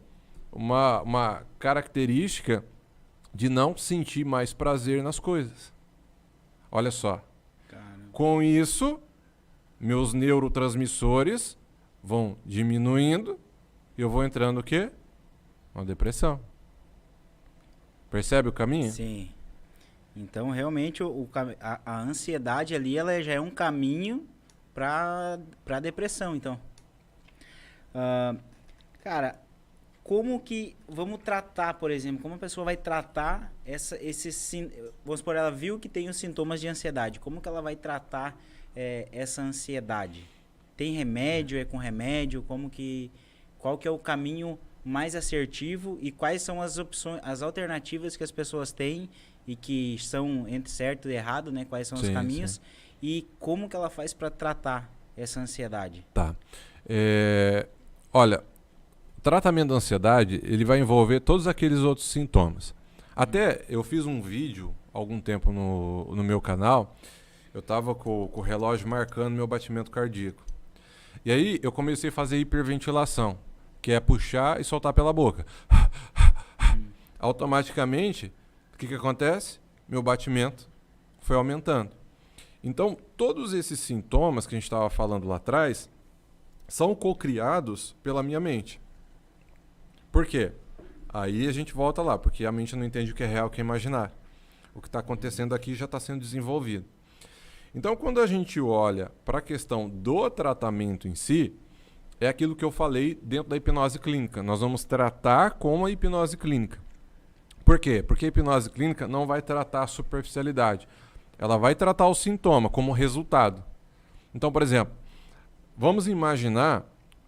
Uma característica de não sentir mais prazer nas coisas. Olha só. Caramba. Com isso, meus neurotransmissores vão diminuindo e eu vou entrando o quê? Uma depressão. Percebe o caminho? Sim. Então, realmente, a ansiedade ali, ela já é um caminho para a depressão, então. Cara, como que... Vamos tratar, por exemplo, como a pessoa vai tratar vamos supor, ela viu que tem os sintomas de ansiedade. Como que ela vai tratar essa ansiedade? Tem remédio? É com remédio? Qual que é o caminho mais assertivo e quais são as opções, as alternativas que as pessoas têm e que são entre certo e errado, né? Quais são os caminhos? Sim. E como que ela faz para tratar essa ansiedade? Tá. Olha, o tratamento da ansiedade, ele vai envolver todos aqueles outros sintomas. Até eu fiz um vídeo há algum tempo no meu canal, eu estava com o relógio marcando meu batimento cardíaco. E aí eu comecei a fazer hiperventilação, que é puxar e soltar pela boca. Automaticamente, o que acontece? Meu batimento foi aumentando. Então, todos esses sintomas que a gente estava falando lá atrás são cocriados pela minha mente. Por quê? Aí a gente volta lá, porque a mente não entende o que é real e o que é imaginário. O que está acontecendo aqui já está sendo desenvolvido. Então, quando a gente olha para a questão do tratamento em si, é aquilo que eu falei dentro da hipnose clínica. Nós vamos tratar com a hipnose clínica. Por quê? Porque a hipnose clínica não vai tratar a superficialidade. Ela vai tratar o sintoma como resultado. Então, por exemplo, vamos imaginar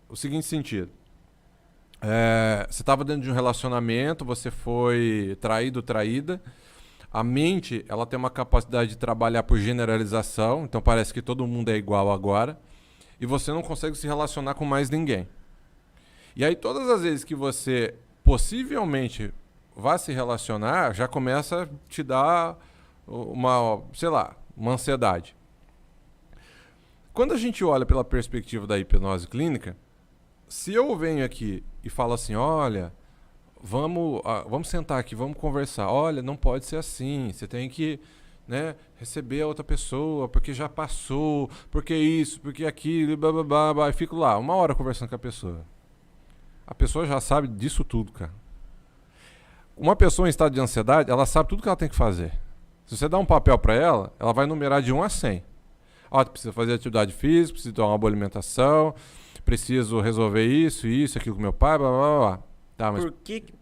o seguinte sentido. Você estava dentro de um relacionamento, você foi traído, traída. A mente, ela tem uma capacidade de trabalhar por generalização, então parece que todo mundo é igual agora, e você não consegue se relacionar com mais ninguém. E aí todas as vezes que você possivelmente vai se relacionar, já começa a te dar uma ansiedade. Quando a gente olha pela perspectiva da hipnose clínica, se eu venho aqui e falo assim, olha, vamos sentar aqui, vamos conversar. Olha, não pode ser assim. Você tem que, receber a outra pessoa, porque já passou, porque isso, porque aquilo, blá, blá, blá, blá. E fico lá, 1 hora conversando com a pessoa. A pessoa já sabe disso tudo, cara. Uma pessoa em estado de ansiedade, ela sabe tudo que ela tem que fazer. Se você dá um papel para ela, ela vai numerar de 1 a 100. Ó, precisa fazer atividade física, precisa tomar uma boa alimentação, preciso resolver isso, aquilo com meu pai, blá, blá, blá. Tá, mas...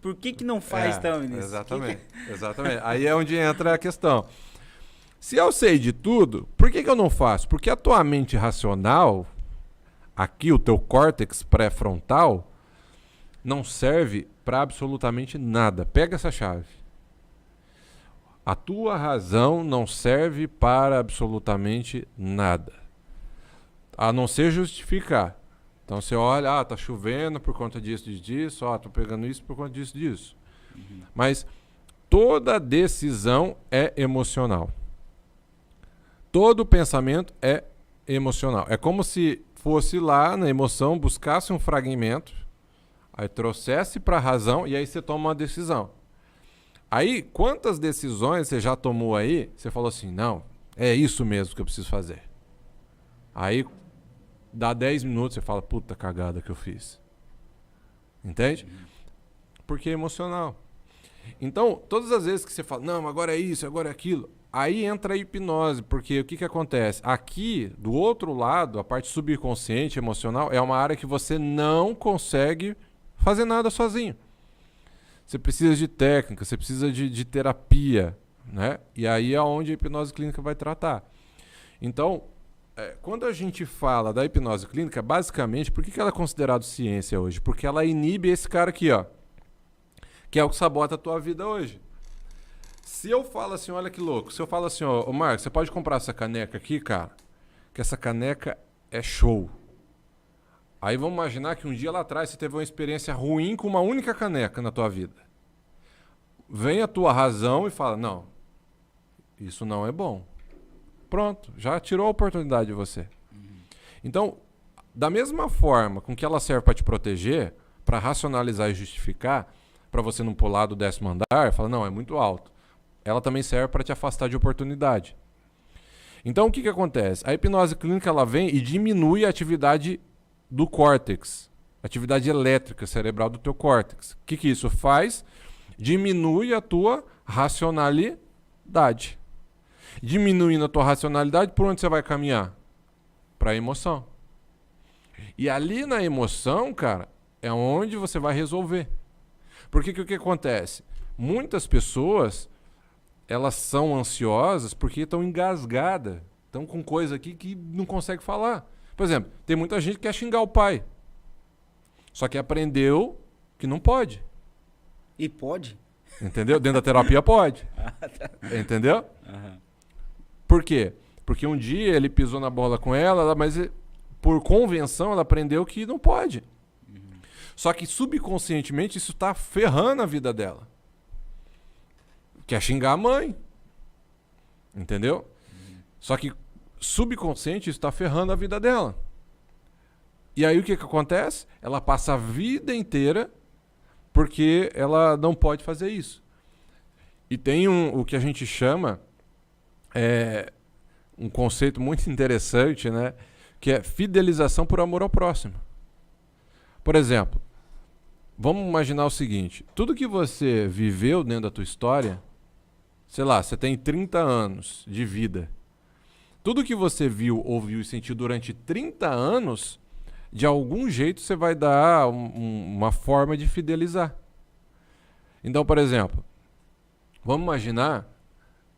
Por que não faz, então, Vinícius? Exatamente, exatamente. Aí é onde entra a questão. Se eu sei de tudo, por que eu não faço? Porque a tua mente racional, aqui o teu córtex pré-frontal, não serve para absolutamente nada. Pega essa chave. A tua razão não serve para absolutamente nada. A não ser justificar. Então você olha, tá chovendo por conta disso, tô pegando isso por conta disso. Uhum. Mas toda decisão é emocional. Todo pensamento é emocional. É como se fosse lá na emoção, buscasse um fragmento, aí trouxesse para a razão e aí você toma uma decisão. Aí, quantas decisões você já tomou aí, você falou assim, não, é isso mesmo que eu preciso fazer. Aí, dá 10 minutos, você fala, puta cagada que eu fiz. Entende? Porque é emocional. Então, todas as vezes que você fala, não, agora é isso, agora é aquilo, aí entra a hipnose, porque o que acontece? Aqui, do outro lado, a parte subconsciente, emocional, é uma área que você não consegue fazer nada sozinho. você precisa de técnica, você precisa de terapia, né? E aí é onde a hipnose clínica vai tratar. Então, quando a gente fala da hipnose clínica, basicamente, por que ela é considerada ciência hoje? Porque ela inibe esse cara aqui, ó, que é o que sabota a tua vida hoje. Se eu falo assim, olha que louco, se eu falo assim, ó, Marcos, você pode comprar essa caneca aqui, cara, que essa caneca é show. Aí vamos imaginar que um dia lá atrás você teve uma experiência ruim com uma única caneca na tua vida. Vem a tua razão e fala, não, isso não é bom. Pronto, já tirou a oportunidade de você. Então, da mesma forma com que ela serve para te proteger, para racionalizar e justificar, para você não pular do 10º andar, fala, não, é muito alto. Ela também serve para te afastar de oportunidade. Então, o que acontece? A hipnose clínica ela vem e diminui a atividade do córtex, atividade elétrica cerebral do teu córtex. O que isso faz? Diminui a tua racionalidade. Diminuindo a tua racionalidade, por onde você vai caminhar? Para a emoção. E ali na emoção, cara, é onde você vai resolver. Porque o que acontece? Muitas pessoas, elas são ansiosas porque estão engasgadas. Estão com coisa aqui que não consegue falar. Por exemplo, tem muita gente que quer xingar o pai. Só que aprendeu que não pode. E pode? Entendeu? Dentro da terapia pode. Entendeu? Uhum. Por quê? Porque um dia ele pisou na bola com ela, mas por convenção ela aprendeu que não pode. Uhum. Só que subconscientemente isso está ferrando a vida dela. Quer xingar a mãe. Entendeu? Uhum. Só que subconsciente isso está ferrando a vida dela. E aí o que acontece? Ela passa a vida inteira porque ela não pode fazer isso. E tem o que a gente chama um conceito muito interessante, né? Que é fidelização por amor ao próximo. Por exemplo, vamos imaginar o seguinte, tudo que você viveu dentro da tua história, sei lá, você tem 30 anos de vida. Tudo que você viu, ouviu e sentiu durante 30 anos, de algum jeito você vai dar uma forma de fidelizar. Então, por exemplo, vamos imaginar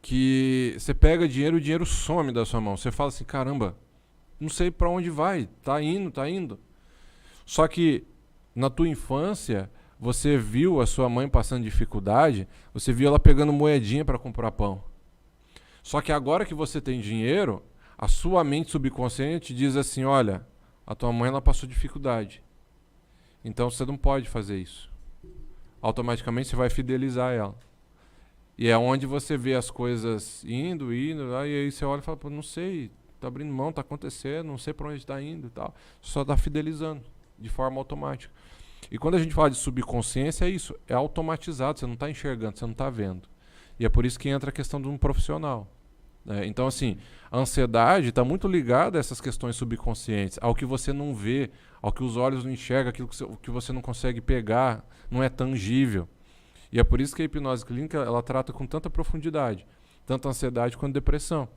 que você pega dinheiro e o dinheiro some da sua mão. Você fala assim, caramba, não sei para onde vai, tá indo. Só que na tua infância, você viu a sua mãe passando dificuldade, você viu ela pegando moedinha para comprar pão. Só que agora que você tem dinheiro, a sua mente subconsciente diz assim, olha, a tua mãe ela passou dificuldade. Então você não pode fazer isso. Automaticamente você vai fidelizar ela. E é onde você vê as coisas indo, e aí você olha e fala, pô, não sei, tá abrindo mão, tá acontecendo, não sei para onde está indo e tal. Só tá fidelizando de forma automática. E quando a gente fala de subconsciência, é isso, é automatizado, você não está enxergando, você não está vendo. E é por isso que entra a questão de um profissional. Então, assim, a ansiedade está muito ligada a essas questões subconscientes, ao que você não vê, ao que os olhos não enxergam, aquilo que você não consegue pegar, não é tangível. E é por isso que a hipnose clínica ela trata com tanta profundidade, tanto ansiedade quanto depressão.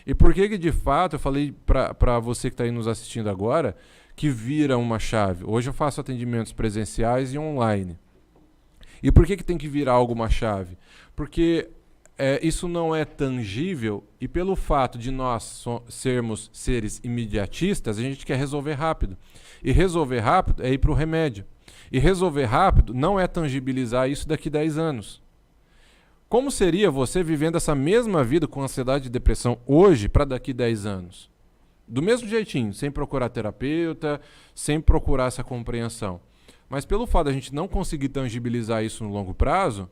E por que de fato, eu falei para você que está aí nos assistindo agora, que vira uma chave. Hoje eu faço atendimentos presenciais e online. E por que tem que virar alguma chave? Porque isso não é tangível e pelo fato de nós sermos seres imediatistas, a gente quer resolver rápido. E resolver rápido é ir para o remédio. E resolver rápido não é tangibilizar isso daqui 10 anos. Como seria você vivendo essa mesma vida com ansiedade e depressão hoje para daqui 10 anos? Do mesmo jeitinho, sem procurar terapeuta, sem procurar essa compreensão. Mas pelo fato de a gente não conseguir tangibilizar isso no longo prazo,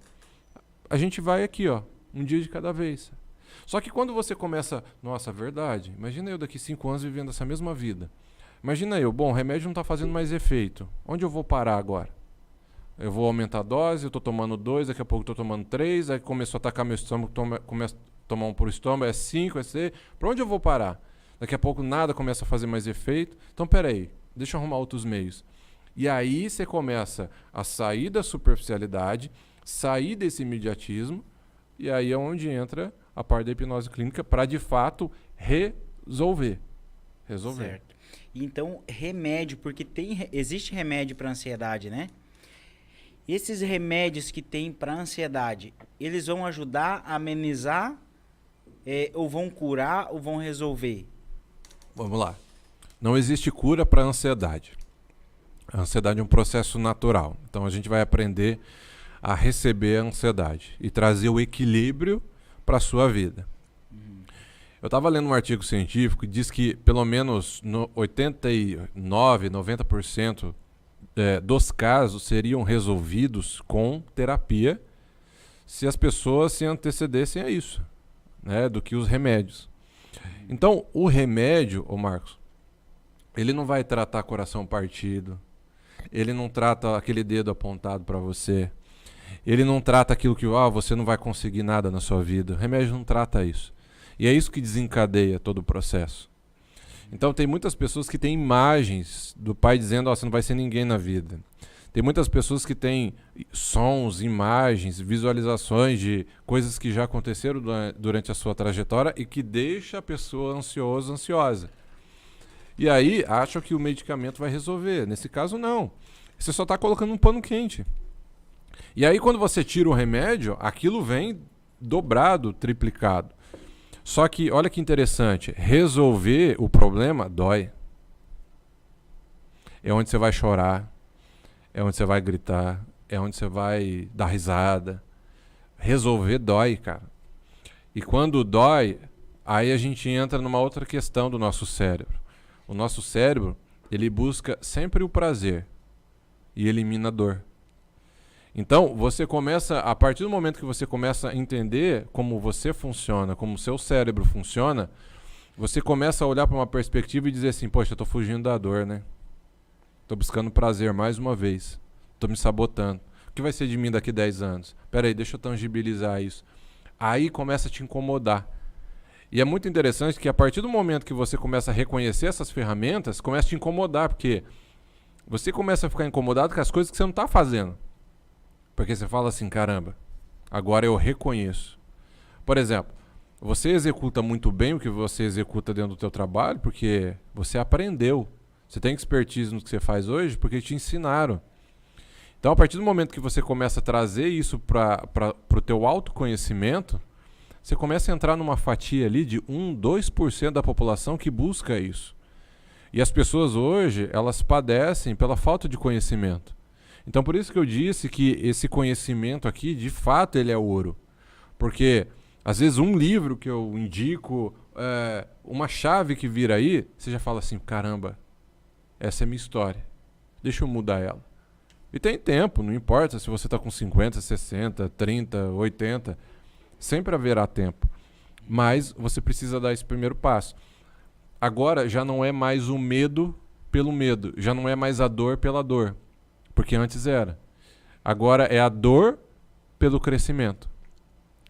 a gente vai aqui, ó, um dia de cada vez. Só que quando você começa, nossa, verdade, imagina eu daqui 5 anos vivendo essa mesma vida. Imagina eu, bom, o remédio não está fazendo mais efeito. Onde eu vou parar agora? Eu vou aumentar a dose, eu estou tomando 2, daqui a pouco estou tomando 3, aí começou a atacar meu estômago, começo a tomar um por estômago, é 5, é 6. Para onde eu vou parar? Daqui a pouco nada começa a fazer mais efeito. Então, peraí, deixa eu arrumar outros meios. E aí você começa a sair da superficialidade, sair desse imediatismo, e aí é onde entra a parte da hipnose clínica para, de fato, resolver. Certo. Então, remédio, porque existe remédio para ansiedade, né? esses remédios que tem para ansiedade, eles vão ajudar a amenizar, ou vão curar, ou vão resolver? Vamos lá. Não existe cura para a ansiedade. A ansiedade é um processo natural. Então a gente vai aprender a receber a ansiedade e trazer o equilíbrio para a sua vida. Eu estava lendo um artigo científico que diz que pelo menos 89, 90% dos casos seriam resolvidos com terapia se as pessoas se antecedessem a isso, né, do que os remédios. Então, o remédio, ô Marcos, ele não vai tratar coração partido, ele não trata aquele dedo apontado para você, ele não trata aquilo que você não vai conseguir nada na sua vida. O remédio não trata isso. E é isso que desencadeia todo o processo. Então tem muitas pessoas que têm imagens do pai dizendo, você não vai ser ninguém na vida. Tem muitas pessoas que têm sons, imagens, visualizações de coisas que já aconteceram durante a sua trajetória e que deixa a pessoa ansiosa. E aí acham que o medicamento vai resolver. Nesse caso, não. Você só está colocando um pano quente. E aí quando você tira o remédio, aquilo vem dobrado, triplicado. Só que, olha que interessante, resolver o problema dói. É onde você vai chorar, é onde você vai gritar, é onde você vai dar risada. Resolver dói, cara. E quando dói, aí a gente entra numa outra questão do nosso cérebro. O nosso cérebro, ele busca sempre o prazer e elimina a dor. Então, você começa, a partir do momento que você começa a entender como você funciona, como o seu cérebro funciona, você começa a olhar para uma perspectiva e dizer assim, poxa, eu estou fugindo da dor, né? Estou buscando prazer mais uma vez. Estou me sabotando. O que vai ser de mim daqui 10 anos? Espera aí, deixa eu tangibilizar isso. Aí começa a te incomodar. E é muito interessante que a partir do momento que você começa a reconhecer essas ferramentas, começa a te incomodar, porque você começa a ficar incomodado com as coisas que você não está fazendo. Porque você fala assim, caramba, agora eu reconheço. Por exemplo, você executa muito bem o que você executa dentro do teu trabalho porque você aprendeu. Você tem expertise no que você faz hoje porque te ensinaram. Então, a partir do momento que você começa a trazer isso para o teu autoconhecimento, você começa a entrar numa fatia ali de 1, 2% da população que busca isso. E as pessoas hoje, elas padecem pela falta de conhecimento. Então, por isso que eu disse que esse conhecimento aqui, de fato, ele é ouro. Porque, às vezes, um livro que eu indico, uma chave que vira aí, você já fala assim, caramba, essa é a minha história. Deixa eu mudar ela. E tem tempo, não importa se você está com 50, 60, 30, 80, sempre haverá tempo. Mas você precisa dar esse primeiro passo. Agora, já não é mais o medo pelo medo, já não é mais a dor pela dor. Porque antes era. Agora é a dor pelo crescimento.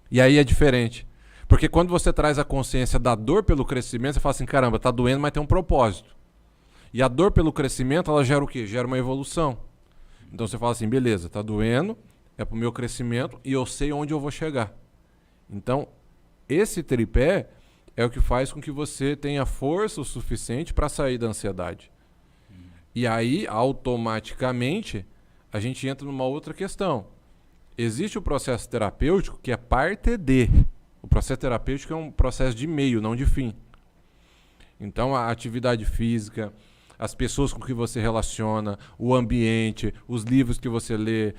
E aí é diferente. Porque quando você traz a consciência da dor pelo crescimento, você fala assim, caramba, tá doendo, mas tem um propósito. E a dor pelo crescimento, ela gera o quê? Gera uma evolução. Então você fala assim, beleza, tá doendo, é pro meu crescimento e eu sei onde eu vou chegar. Então, esse tripé é o que faz com que você tenha força o suficiente para sair da ansiedade. E aí, automaticamente, a gente entra numa outra questão. Existe o processo terapêutico que é parte de. O processo terapêutico é um processo de meio, não de fim. Então, a atividade física, as pessoas com que você relaciona, o ambiente, os livros que você lê,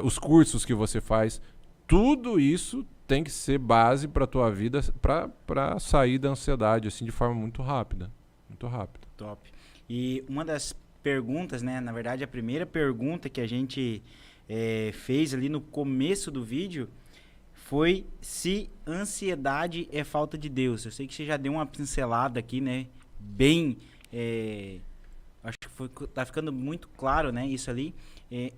os cursos que você faz, tudo isso tem que ser base para a tua vida para sair da ansiedade assim, de forma muito rápida. Muito rápido. Top. E uma das perguntas, né? Na verdade, a primeira pergunta que a gente fez ali no começo do vídeo foi se ansiedade é falta de Deus. Eu sei que você já deu uma pincelada aqui, né? Bem... acho que tá ficando muito claro, né? Isso ali.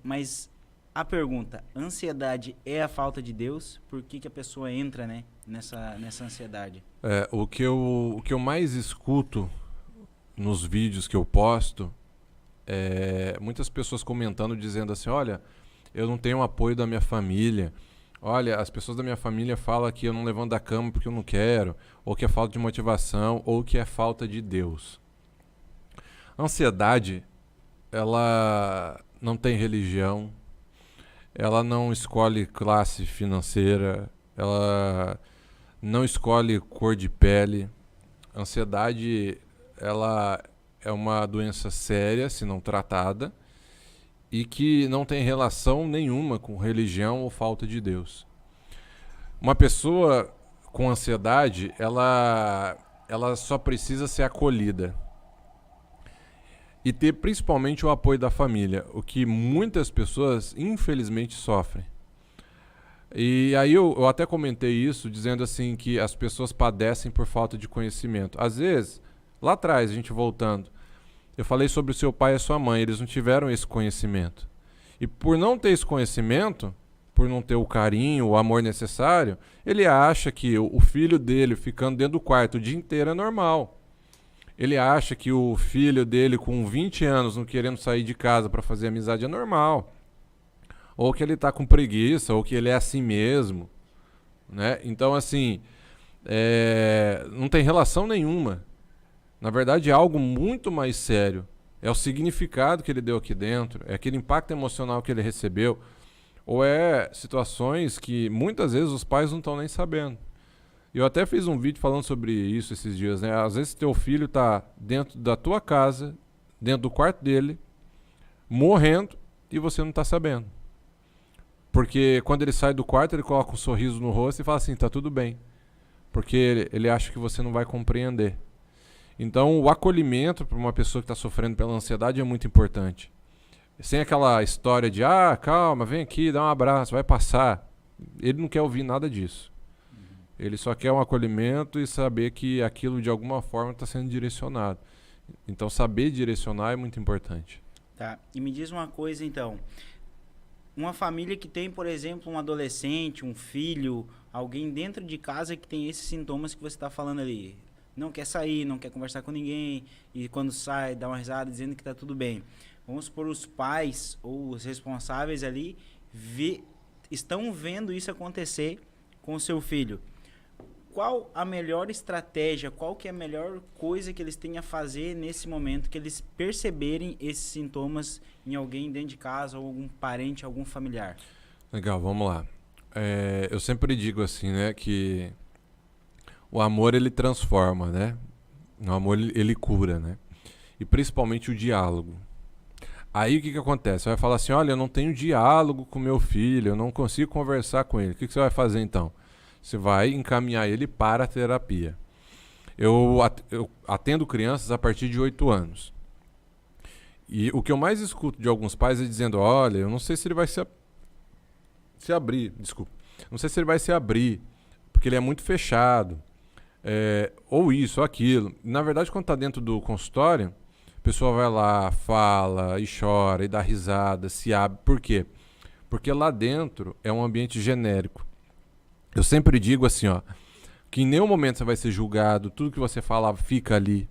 Mas a pergunta, ansiedade é a falta de Deus? Por que a pessoa entra, né? Nessa ansiedade? O que eu mais escuto nos vídeos que eu posto, muitas pessoas comentando, dizendo assim, olha, eu não tenho apoio da minha família, olha, as pessoas da minha família falam que eu não levanto da cama porque eu não quero, ou que é falta de motivação, ou que é falta de Deus. A ansiedade, ela não tem religião, ela não escolhe classe financeira, ela não escolhe cor de pele. A ansiedade, ela é uma doença séria, se não tratada, e que não tem relação nenhuma com religião ou falta de Deus. Uma pessoa com ansiedade, ela só precisa ser acolhida. E ter principalmente o apoio da família, o que muitas pessoas, infelizmente, sofrem. E aí eu até comentei isso, dizendo assim que as pessoas padecem por falta de conhecimento. Às vezes, lá atrás, a gente voltando, eu falei sobre o seu pai e a sua mãe, eles não tiveram esse conhecimento. E por não ter esse conhecimento, por não ter o carinho, o amor necessário, ele acha que o filho dele ficando dentro do quarto o dia inteiro é normal. Ele acha que o filho dele com 20 anos não querendo sair de casa para fazer amizade é normal. Ou que ele está com preguiça, ou que ele é assim mesmo. Né? Então, assim, não tem relação nenhuma. Na verdade, é algo muito mais sério. É o significado que ele deu aqui dentro, é aquele impacto emocional que ele recebeu, ou é situações que muitas vezes os pais não estão nem sabendo. Eu até fiz um vídeo falando sobre isso esses dias, né? Às vezes teu filho está dentro da tua casa, dentro do quarto dele, morrendo, e você não está sabendo. Porque quando ele sai do quarto, ele coloca um sorriso no rosto e fala assim, tá tudo bem. Porque ele acha que você não vai compreender. Então, o acolhimento para uma pessoa que está sofrendo pela ansiedade é muito importante. Sem aquela história de, calma, vem aqui, dá um abraço, vai passar. Ele não quer ouvir nada disso. Ele só quer um acolhimento e saber que aquilo de alguma forma está sendo direcionado. Então, saber direcionar é muito importante. Tá. E me diz uma coisa, então. Uma família que tem, por exemplo, um adolescente, um filho, alguém dentro de casa que tem esses sintomas que você está falando ali. Não quer sair, não quer conversar com ninguém, e quando sai, dá uma risada dizendo que está tudo bem. Vamos supor, os pais ou os responsáveis ali estão vendo isso acontecer com o seu filho. Qual a melhor estratégia, qual que é a melhor coisa que eles têm a fazer nesse momento que eles perceberem esses sintomas em alguém dentro de casa, ou algum parente, algum familiar? Legal, vamos lá. Eu sempre digo assim, né, que o amor ele transforma, né? O amor ele cura, né? E principalmente o diálogo. Aí o que acontece? Você vai falar assim, olha, eu não tenho diálogo com meu filho, eu não consigo conversar com ele. O que você vai fazer então? Você vai encaminhar ele para a terapia. Eu atendo crianças a partir de 8 anos. E o que eu mais escuto de alguns pais é dizendo, olha, eu não sei se ele vai se abrir, desculpa. Não sei se ele vai se abrir, porque ele é muito fechado. Ou isso, ou aquilo. Na verdade, quando está dentro do consultório, a pessoa vai lá, fala, e chora, e dá risada, se abre. Por quê? Porque lá dentro é um ambiente genérico. Eu sempre digo assim, ó, que em nenhum momento você vai ser julgado, tudo que você fala fica ali.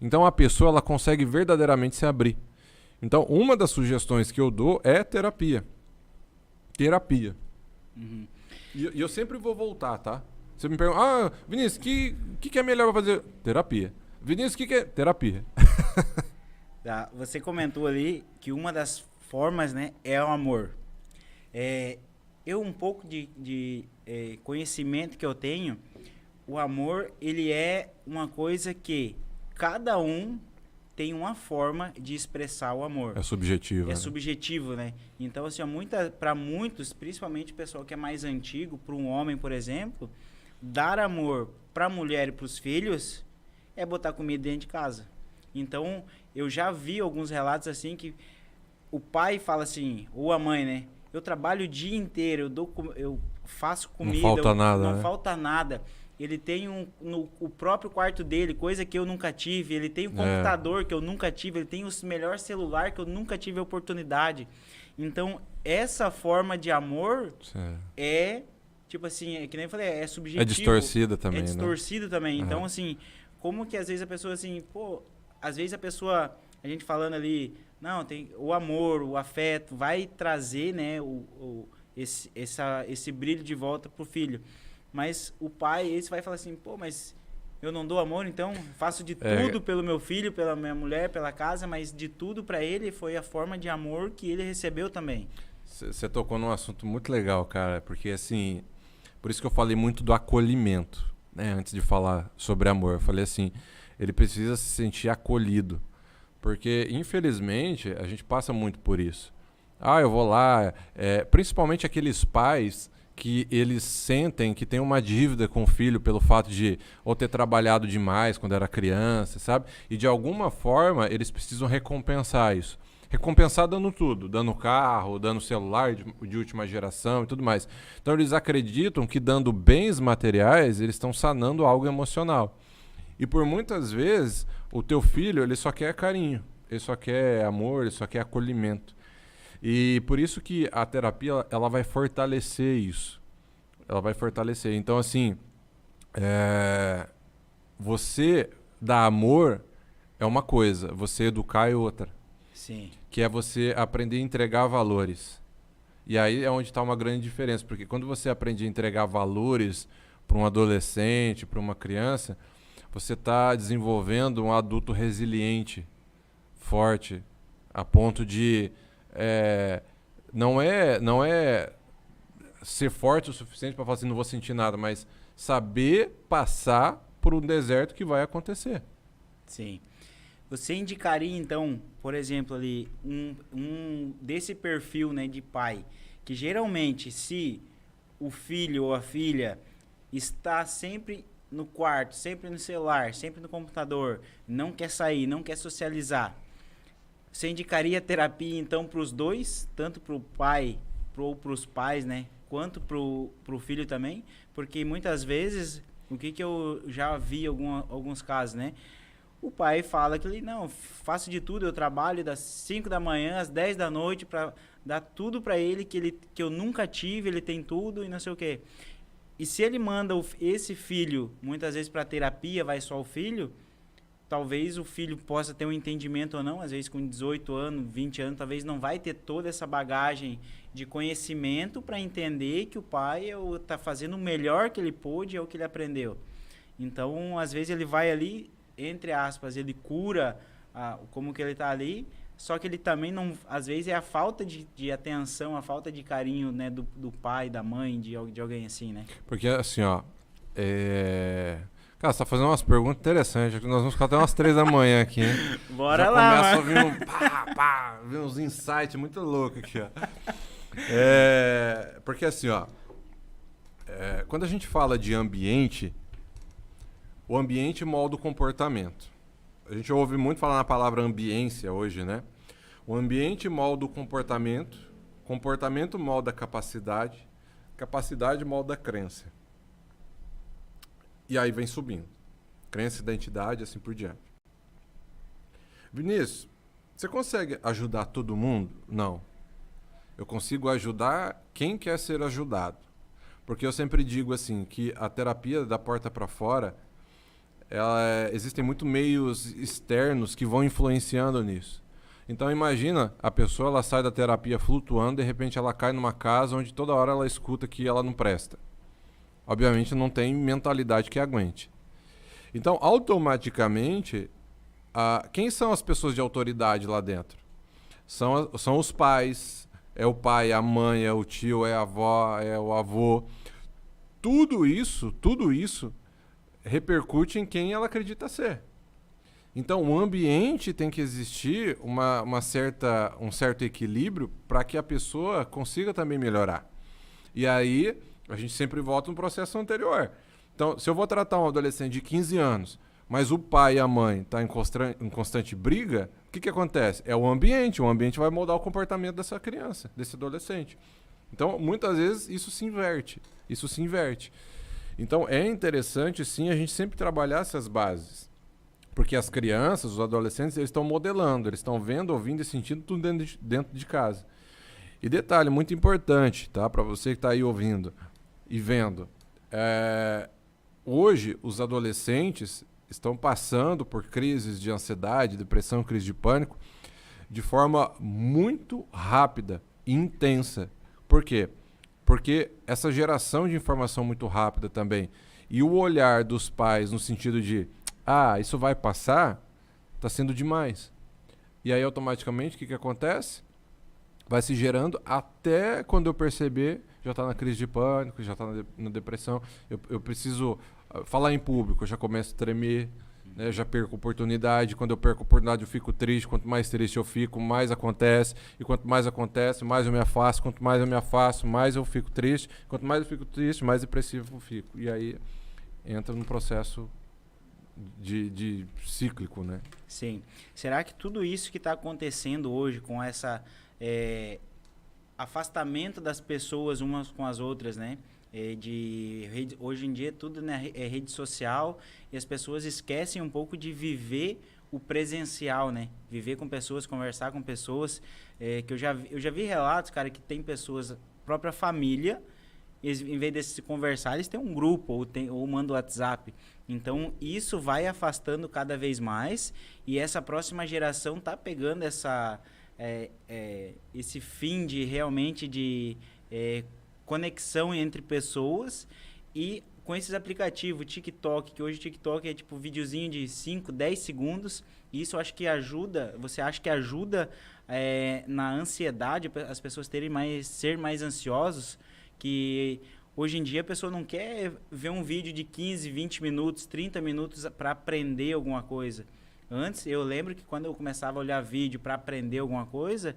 Então a pessoa ela consegue verdadeiramente se abrir. Então uma das sugestões que eu dou é terapia. Terapia. Uhum. E eu sempre vou voltar, tá? Você me pergunta, Vinícius, o que é melhor pra fazer? Terapia. Vinícius, o que é? Terapia. Tá. Você comentou ali que uma das formas, né, é o amor. Um pouco de conhecimento que eu tenho, o amor, ele é uma coisa que cada um tem uma forma de expressar o amor. É subjetivo. É subjetivo, né? Então, assim, para muitos, principalmente o pessoal que é mais antigo, para um homem, por exemplo, dar amor para a mulher e para os filhos é botar comida dentro de casa. Então, eu já vi alguns relatos assim que o pai fala assim, ou a mãe, né? Eu trabalho o dia inteiro, eu faço comida, não falta nada, não né? falta nada. Ele tem o próprio quarto dele, coisa que eu nunca tive. Ele tem o computador que eu nunca tive. Ele tem o melhor celular que eu nunca tive a oportunidade. Então, essa forma de amor é, tipo assim, que nem eu falei, é subjetivo. É distorcida também, É distorcida também. Uhum. Então, assim, como que às vezes a pessoa, assim, às vezes a gente falando ali, não, tem o amor, o afeto, vai trazer, né, esse brilho de volta pro filho. Mas o pai, esse vai falar assim, mas eu não dou amor, então faço de tudo pelo meu filho, pela minha mulher, pela casa, mas de tudo para ele foi a forma de amor que ele recebeu também. Você tocou num assunto muito legal, cara, porque assim, por isso que eu falei muito do acolhimento, né? Antes de falar sobre amor, eu falei assim, ele precisa se sentir acolhido, porque infelizmente a gente passa muito por isso. Eu vou lá, principalmente aqueles pais que eles sentem que tem uma dívida com o filho pelo fato de ou ter trabalhado demais quando era criança, sabe? E de alguma forma eles precisam recompensar isso. Recompensar dando tudo, dando carro, dando celular de última geração e tudo mais. Então eles acreditam que dando bens materiais, eles estão sanando algo emocional. E por muitas vezes, o teu filho, ele só quer carinho, ele só quer amor, ele só quer acolhimento. E por isso que a terapia, ela vai fortalecer isso. Ela vai fortalecer. Então assim, você dar amor é uma coisa, você educar é outra. Sim. Que é você aprender a entregar valores. E aí é onde está uma grande diferença, porque quando você aprende a entregar valores para um adolescente, para uma criança, você está desenvolvendo um adulto resiliente, forte, a ponto de não é ser forte o suficiente para falar assim, não vou sentir nada, mas saber passar por um deserto que vai acontecer. Sim. Você indicaria, então, por exemplo, ali, um desse perfil, né, de pai, que geralmente, se o filho ou a filha está sempre no quarto, sempre no celular, sempre no computador, não quer sair, não quer socializar, você indicaria terapia, então, para os dois, tanto para o pai ou para os pais, né, quanto para o filho também? Porque muitas vezes, o que eu já vi alguns casos, né? O pai fala que ele, não, faço de tudo, eu trabalho das 5 da manhã às 10 da noite para dar tudo para ele que eu nunca tive, ele tem tudo e não sei o quê. E se ele manda esse filho, muitas vezes para terapia, vai só o filho, talvez o filho possa ter um entendimento ou não, às vezes com 18 anos, 20 anos, talvez não vai ter toda essa bagagem de conhecimento para entender que o pai está fazendo o melhor que ele pôde, é o que ele aprendeu. Então, às vezes ele vai ali, entre aspas, ele cura como que ele está ali, só que ele também não, às vezes é a falta de atenção, a falta de carinho, né, do pai, da mãe, de alguém assim, né? Porque assim, ó, cara, você tá fazendo umas perguntas interessantes, nós vamos ficar até umas 3 da manhã aqui, hein? Bora já lá, começa a vir uns insights muito loucos aqui, ó. Porque assim, ó, quando a gente fala de ambiente, o ambiente molda o comportamento. A gente ouve muito falar na palavra ambiência hoje, né? O ambiente molda o comportamento molda a capacidade molda a crença. E aí vem subindo. Crença, identidade, assim por diante. Vinícius, você consegue ajudar todo mundo? Não. Eu consigo ajudar quem quer ser ajudado. Porque eu sempre digo assim, que a terapia da porta para fora, existem muitos meios externos que vão influenciando nisso. Então imagina, a pessoa ela sai da terapia flutuando, de repente ela cai numa casa onde toda hora ela escuta que ela não presta. Obviamente não tem mentalidade que aguente. Então automaticamente, quem são as pessoas de autoridade lá dentro? São os pais, é o pai, a mãe, é o tio, é a avó, é o avô. Tudo isso repercute em quem ela acredita ser. Então, o ambiente tem que existir um certo equilíbrio para que a pessoa consiga também melhorar. E aí, a gente sempre volta no processo anterior. Então, se eu vou tratar um adolescente de 15 anos, mas o pai e a mãe estão em constante briga, o que acontece? É o ambiente vai moldar o comportamento dessa criança, desse adolescente. Então, muitas vezes, isso se inverte. Então, é interessante, sim, a gente sempre trabalhar essas bases. Porque as crianças, os adolescentes, eles estão modelando, eles estão vendo, ouvindo e sentindo tudo dentro de casa. E detalhe muito importante, tá? Para você que está aí ouvindo e vendo. Hoje, os adolescentes estão passando por crises de ansiedade, depressão, crise de pânico, de forma muito rápida e intensa. Por quê? Porque essa geração de informação muito rápida também E o olhar dos pais no sentido de, isso vai passar, está sendo demais. E aí, automaticamente, o que acontece? Vai se gerando até quando eu perceber, já está na crise de pânico, já está na depressão. Eu preciso falar em público, eu já começo a tremer, né? Já perco oportunidade. Quando eu perco oportunidade, eu fico triste. Quanto mais triste eu fico, mais acontece. E quanto mais acontece, mais eu me afasto. Quanto mais eu me afasto, mais eu fico triste. Quanto mais eu fico triste, mais depressivo eu fico. E aí entra num processo de cíclico, né? Sim. Será que tudo isso que está acontecendo hoje com essa afastamento das pessoas umas com as outras, né? Hoje em dia tudo, né, é rede social e as pessoas esquecem um pouco de viver o presencial, né? Viver com pessoas, conversar com pessoas. Que eu já vi relatos, cara, que tem pessoas, própria família, em vez de se conversar, eles têm um grupo ou mandam WhatsApp. Então, isso vai afastando cada vez mais e essa próxima geração tá pegando esse fim de realmente de conexão entre pessoas e com esses aplicativos, TikTok, que hoje o TikTok é tipo videozinho de 5, 10 segundos, e isso eu acho que ajuda, você acha que ajuda na ansiedade, as pessoas ser mais ansiosos, que hoje em dia a pessoa não quer ver um vídeo de 15, 20 minutos, 30 minutos para aprender alguma coisa. Antes, eu lembro que quando eu começava a olhar vídeo para aprender alguma coisa,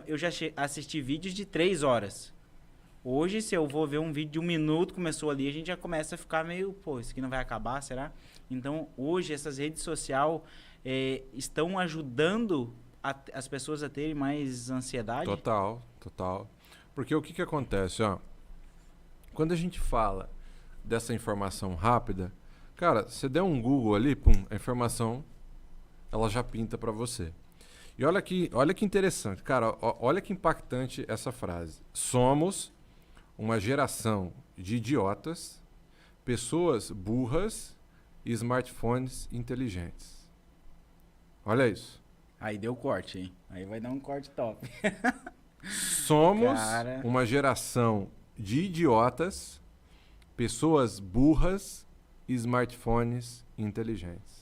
eu já assisti vídeos de 3 horas. Hoje, se eu vou ver um vídeo de 1 minuto, começou ali, a gente já começa a ficar meio, isso aqui não vai acabar, será? Então, hoje, essas redes sociais estão ajudando as pessoas a terem mais ansiedade? Total. Porque o que acontece, ó? Quando a gente fala dessa informação rápida, cara, você der um Google ali, a informação, ela já pinta para você. E olha que interessante, cara, olha que impactante essa frase. Somos uma geração de idiotas, pessoas burras e smartphones inteligentes. Olha isso. Aí deu corte, hein? Aí vai dar um corte top. Somos uma geração de idiotas, pessoas burras e smartphones inteligentes.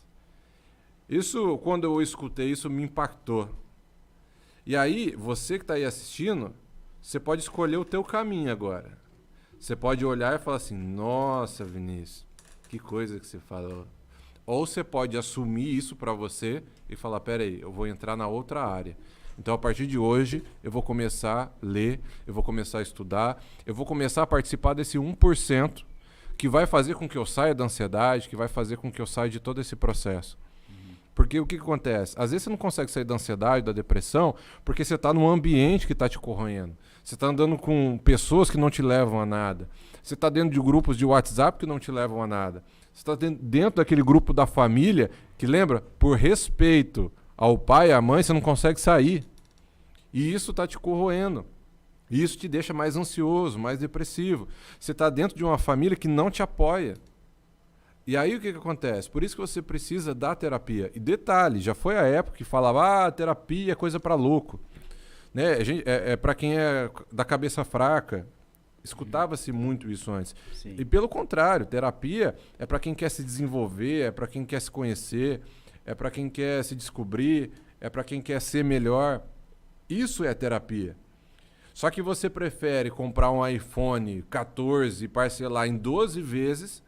Isso, quando eu escutei isso, me impactou. E aí, você que está aí assistindo, você pode escolher o teu caminho agora. Você pode olhar e falar assim, nossa, Vinícius, que coisa que você falou. Ou você pode assumir isso para você e falar, peraí, eu vou entrar na outra área. Então, a partir de hoje, eu vou começar a ler, eu vou começar a estudar, eu vou começar a participar desse 1% que vai fazer com que eu saia da ansiedade, que vai fazer com que eu saia de todo esse processo. Porque o que acontece? Às vezes você não consegue sair da ansiedade, da depressão, porque você está num ambiente que está te corroendo. Você está andando com pessoas que não te levam a nada. Você está dentro de grupos de WhatsApp que não te levam a nada. Você está dentro daquele grupo da família que, lembra, por respeito ao pai e à mãe, você não consegue sair. E isso está te corroendo. E isso te deixa mais ansioso, mais depressivo. Você está dentro de uma família que não te apoia. E aí o que acontece? Por isso que você precisa da terapia. E detalhe, já foi a época que falava, terapia é coisa para louco. Né? É para quem é da cabeça fraca. Escutava-se muito isso antes. Sim. E pelo contrário, terapia é para quem quer se desenvolver, é para quem quer se conhecer, é para quem quer se descobrir, é para quem quer ser melhor. Isso é terapia. Só que você prefere comprar um iPhone 14 e parcelar em 12 vezes,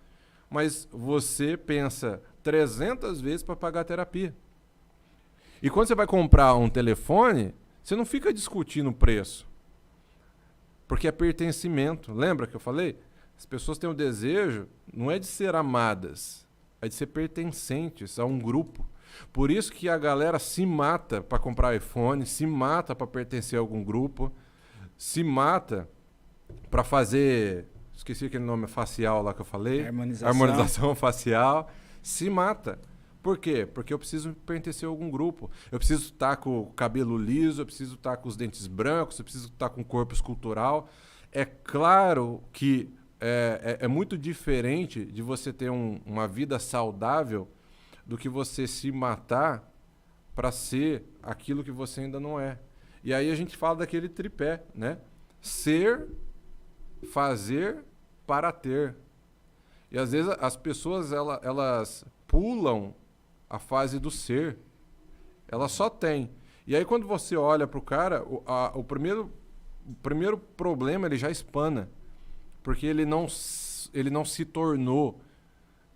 mas você pensa 300 vezes para pagar a terapia. E quando você vai comprar um telefone, você não fica discutindo o preço. Porque é pertencimento. Lembra que eu falei? As pessoas têm o desejo, não é de ser amadas, é de ser pertencentes a um grupo. Por isso que a galera se mata para comprar iPhone, se mata para pertencer a algum grupo, se mata para fazer... Esqueci aquele nome facial lá que eu falei. Harmonização facial. Se mata. Por quê? Porque eu preciso pertencer a algum grupo. Eu preciso estar com o cabelo liso, eu preciso estar com os dentes brancos, eu preciso estar com o corpo escultural. É claro que é muito diferente de você ter uma vida saudável do que você se matar para ser aquilo que você ainda não é. E aí a gente fala daquele tripé, né? Ser, fazer, para ter. E às vezes as pessoas elas pulam a fase do ser. Elas só têm. E aí quando você olha pro cara, o primeiro problema ele já espana. Porque ele não se tornou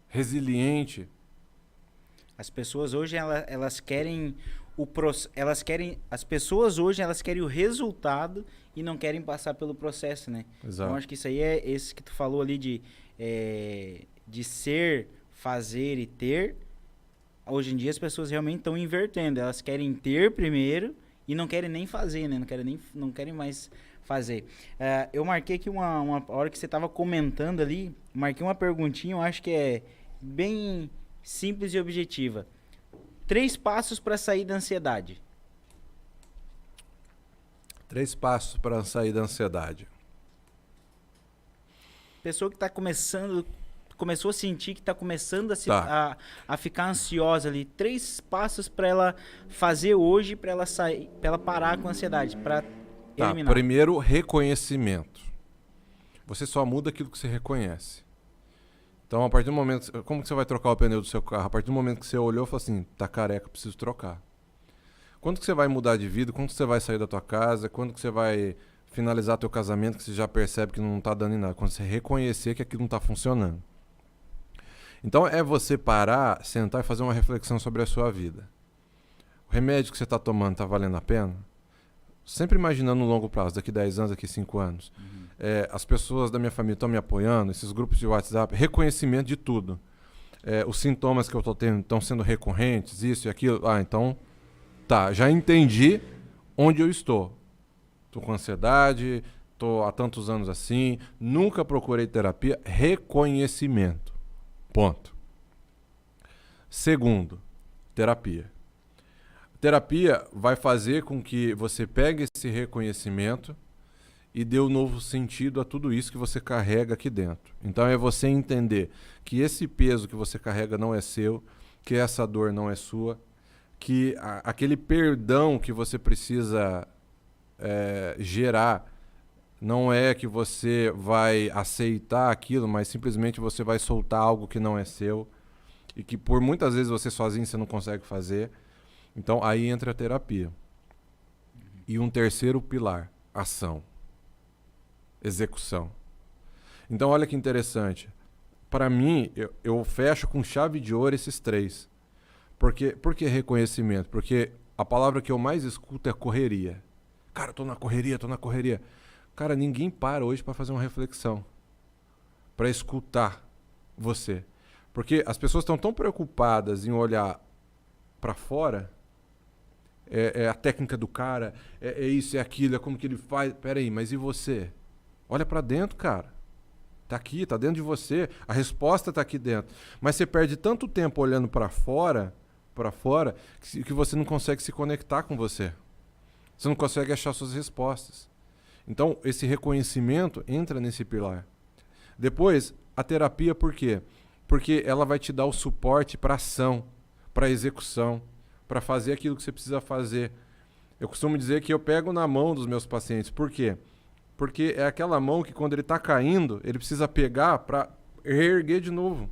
resiliente. As pessoas hoje elas querem as pessoas hoje elas querem o resultado e não querem passar pelo processo, né? Exato. Então acho que isso aí é esse que tu falou ali de ser, fazer e ter. Hoje em dia as pessoas realmente estão invertendo, elas querem ter primeiro e não querem nem fazer, né? Não querem mais fazer. Eu marquei aqui uma hora que você estava comentando ali, marquei uma perguntinha, eu acho que é bem simples e objetiva. 3 passos para sair da ansiedade. 3 passos para sair da ansiedade. Pessoa que está começou a sentir que está começando a ficar ansiosa ali. 3 passos para ela fazer hoje, para ela sair, para ela parar com a ansiedade, para eliminar. Primeiro, reconhecimento. Você só muda aquilo que você reconhece. Então, a partir do momento... Como que você vai trocar o pneu do seu carro? A partir do momento que você olhou e falou assim, tá careca, preciso trocar. Quando que você vai mudar de vida? Quando que você vai sair da tua casa? Quando que você vai finalizar teu casamento que você já percebe que não tá dando em nada? Quando você reconhecer que aquilo não tá funcionando. Então, é você parar, sentar e fazer uma reflexão sobre a sua vida. O remédio que você tá tomando tá valendo a pena? Sempre imaginando no longo prazo, daqui 10 anos, daqui 5 anos. As pessoas da minha família estão me apoiando, esses grupos de WhatsApp, reconhecimento de tudo. Os sintomas que eu estou tendo estão sendo recorrentes, isso e aquilo. Então, tá, já entendi onde eu estou. Estou com ansiedade, estou há tantos anos assim, nunca procurei terapia. Reconhecimento. Ponto. Segundo, terapia. Terapia vai fazer com que você pegue esse reconhecimento e dê um novo sentido a tudo isso que você carrega aqui dentro. Então é você entender que esse peso que você carrega não é seu, que essa dor não é sua, que aquele perdão que você precisa gerar não é que você vai aceitar aquilo, mas simplesmente você vai soltar algo que não é seu e que por muitas vezes você sozinho você não consegue fazer. Então aí entra a terapia. E um terceiro pilar, ação. Execução. Então olha que interessante. Para mim, eu fecho com chave de ouro esses 3. Por que reconhecimento? Porque a palavra que eu mais escuto é correria. Cara, tô na correria. Cara, ninguém para hoje para fazer uma reflexão. Para escutar você. Porque as pessoas estão tão preocupadas em olhar para fora. É a técnica do cara, é isso, é aquilo, é como que ele faz. Peraí, mas e você? Olha pra dentro, cara. Tá aqui, tá dentro de você. A resposta tá aqui dentro. Mas você perde tanto tempo olhando pra fora, que você não consegue se conectar com você. Você não consegue achar suas respostas. Então, esse reconhecimento entra nesse pilar. Depois, a terapia, por quê? Porque ela vai te dar o suporte para ação, para execução, para fazer aquilo que você precisa fazer. Eu costumo dizer que eu pego na mão dos meus pacientes. Por quê? Porque é aquela mão que quando ele está caindo, ele precisa pegar para reerguer de novo.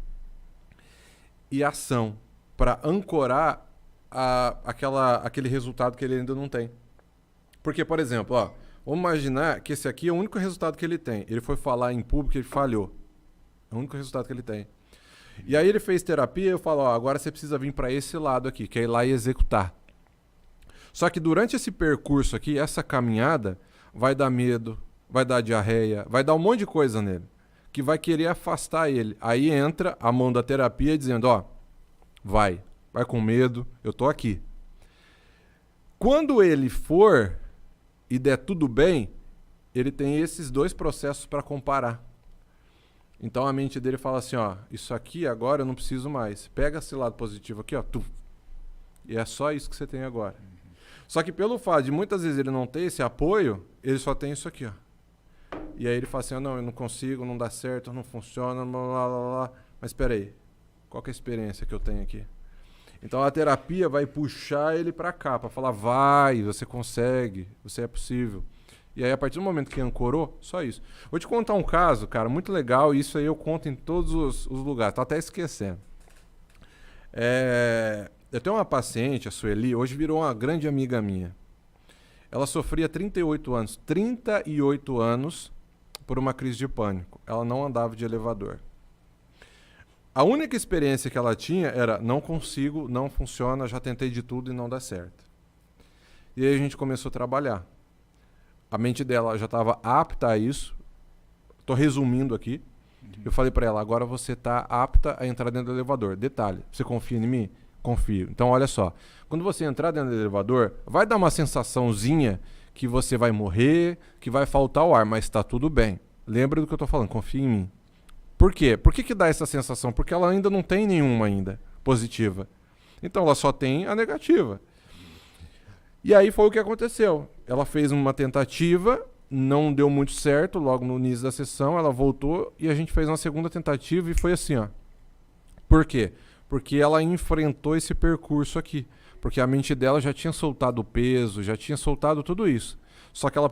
E ação, para ancorar aquele resultado que ele ainda não tem. Porque, por exemplo, vamos imaginar que esse aqui é o único resultado que ele tem. Ele foi falar em público e ele falhou. É o único resultado que ele tem. E aí ele fez terapia e eu falo, agora você precisa vir para esse lado aqui, que é ir lá e executar. Só que durante esse percurso aqui, essa caminhada, vai dar medo, vai dar diarreia, vai dar um monte de coisa nele, que vai querer afastar ele. Aí entra a mão da terapia dizendo, vai com medo, eu tô aqui. Quando ele for e der tudo bem, ele tem esses 2 processos para comparar. Então a mente dele fala assim, isso aqui agora eu não preciso mais. Pega esse lado positivo aqui, e é só isso que você tem agora. Só que pelo fato de muitas vezes ele não ter esse apoio, ele só tem isso aqui, E aí ele fala assim, não, eu não consigo, não dá certo, não funciona, blá, blá, blá, blá. Mas espera aí, qual que é a experiência que eu tenho aqui? Então a terapia vai puxar ele para cá, para falar, vai, você consegue, você é possível. E aí, a partir do momento que ancorou, só isso. Vou te contar um caso, cara, muito legal. Isso aí eu conto em todos os lugares. Tô até esquecendo. Eu tenho uma paciente, a Sueli, hoje virou uma grande amiga minha. Ela sofria 38 anos por uma crise de pânico. Ela não andava de elevador. A única experiência que ela tinha era: não consigo, não funciona, já tentei de tudo e não dá certo. E aí a gente começou a trabalhar. A mente dela já estava apta a isso. Estou resumindo aqui. Eu falei para ela: agora você está apta a entrar dentro do elevador. Detalhe, você confia em mim? Confio. Então olha só, quando você entrar dentro do elevador, vai dar uma sensaçãozinha que você vai morrer, que vai faltar o ar, mas está tudo bem. Lembra do que eu estou falando, confia em mim. Por quê? Por que dá essa sensação? Porque ela ainda não tem nenhuma ainda positiva. Então ela só tem a negativa. E aí foi o que aconteceu. Ela fez uma tentativa, não deu muito certo logo no início da sessão, ela voltou e a gente fez uma segunda tentativa e foi assim, ó. Por quê? Porque ela enfrentou esse percurso aqui. Porque a mente dela já tinha soltado o peso, já tinha soltado tudo isso. Só que ela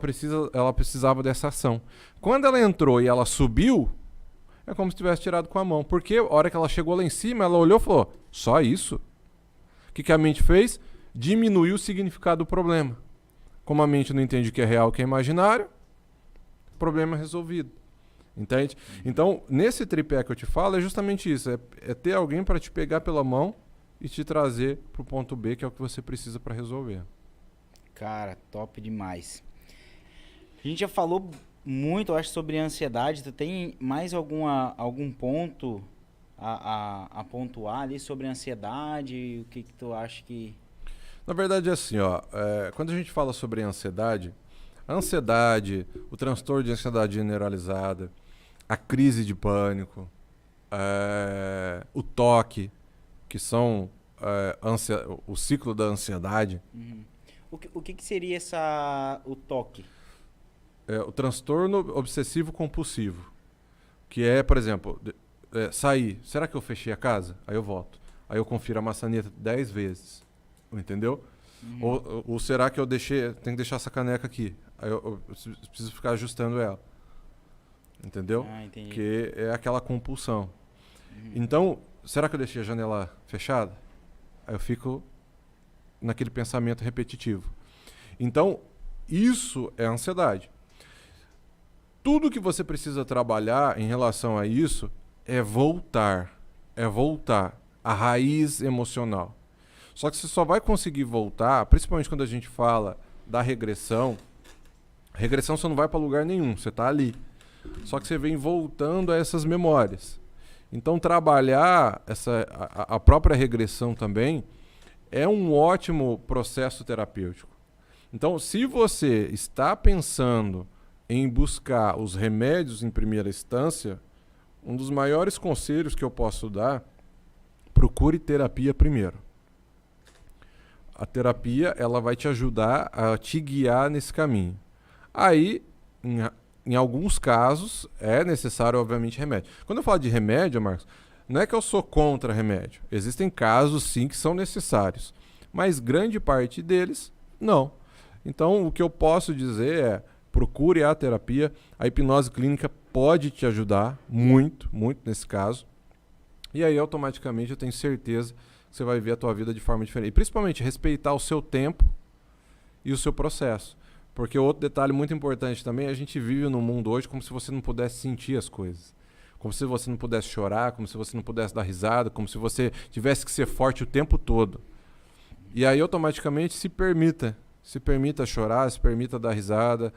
precisava dessa ação. Quando ela entrou e ela subiu, é como se tivesse tirado com a mão. Porque a hora que ela chegou lá em cima, ela olhou e falou: só isso? O que a mente fez? Diminuiu o significado do problema. Como a mente não entende o que é real e o que é imaginário, problema resolvido. Entende? Então, nesse tripé que eu te falo, é justamente isso. É ter alguém para te pegar pela mão e te trazer para o ponto B, que é o que você precisa para resolver. Cara, top demais. A gente já falou muito, eu acho, sobre ansiedade. Tu tem mais algum ponto a pontuar ali sobre ansiedade? O que tu acha que... Na verdade é assim, ó, quando a gente fala sobre a ansiedade, o transtorno de ansiedade generalizada, a crise de pânico, o toque, que são o ciclo da ansiedade. Uhum. O que seria o toque? O transtorno obsessivo compulsivo, que é, por exemplo, sair. Será que eu fechei a casa? Aí eu volto. Aí eu confiro a maçaneta 10 vezes. Entendeu? Uhum. Ou será que eu tenho que deixar essa caneca aqui? Aí eu preciso ficar ajustando ela. Entendeu? Entendi. Que é aquela compulsão. Uhum. Então, será que eu deixei a janela fechada? Aí eu fico naquele pensamento repetitivo. Então, isso é ansiedade. Tudo que você precisa trabalhar em relação a isso é voltar à raiz emocional. Só que você só vai conseguir voltar, principalmente quando a gente fala da regressão. Regressão você não vai para lugar nenhum, você está ali. Só que você vem voltando a essas memórias. Então trabalhar a própria regressão também é um ótimo processo terapêutico. Então, se você está pensando em buscar os remédios em primeira instância, um dos maiores conselhos que eu posso dar: procure terapia primeiro. A terapia, ela vai te ajudar a te guiar nesse caminho. Aí, em alguns casos, é necessário, obviamente, remédio. Quando eu falo de remédio, Marcos, não é que eu sou contra remédio. Existem casos, sim, que são necessários. Mas grande parte deles, não. Então, o que eu posso dizer é: procure a terapia. A hipnose clínica pode te ajudar muito, muito nesse caso. E aí, automaticamente, eu tenho certeza que você vai ver a tua vida de forma diferente. E principalmente respeitar o seu tempo e o seu processo. Porque outro detalhe muito importante também: a gente vive no mundo hoje como se você não pudesse sentir as coisas. Como se você não pudesse chorar, como se você não pudesse dar risada, como se você tivesse que ser forte o tempo todo. E aí, automaticamente, se permita chorar, se permita dar risada.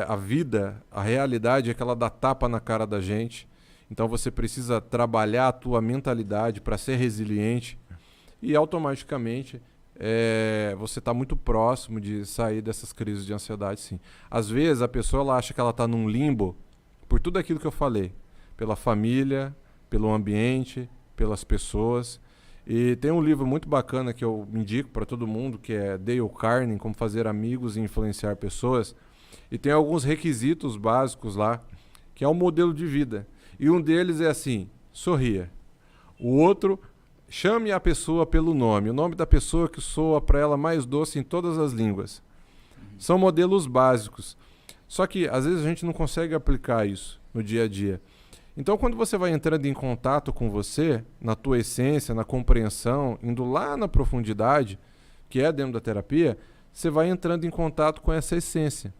A vida, a realidade é que ela dá tapa na cara da gente. Então você precisa trabalhar a tua mentalidade para ser resiliente e automaticamente você está muito próximo de sair dessas crises de ansiedade, sim. Às vezes a pessoa ela acha que ela está num limbo por tudo aquilo que eu falei, pela família, pelo ambiente, pelas pessoas. E tem um livro muito bacana que eu indico para todo mundo, que é Dale Carnegie, Como Fazer Amigos e Influenciar Pessoas. E tem alguns requisitos básicos lá, que é um modelo de vida. E um deles é assim: sorria. O outro, chame a pessoa pelo nome. O nome da pessoa que soa para ela mais doce em todas as línguas. São modelos básicos. Só que, às vezes, a gente não consegue aplicar isso no dia a dia. Então, quando você vai entrando em contato com você, na tua essência, na compreensão, indo lá na profundidade, que é dentro da terapia, você vai entrando em contato com essa essência.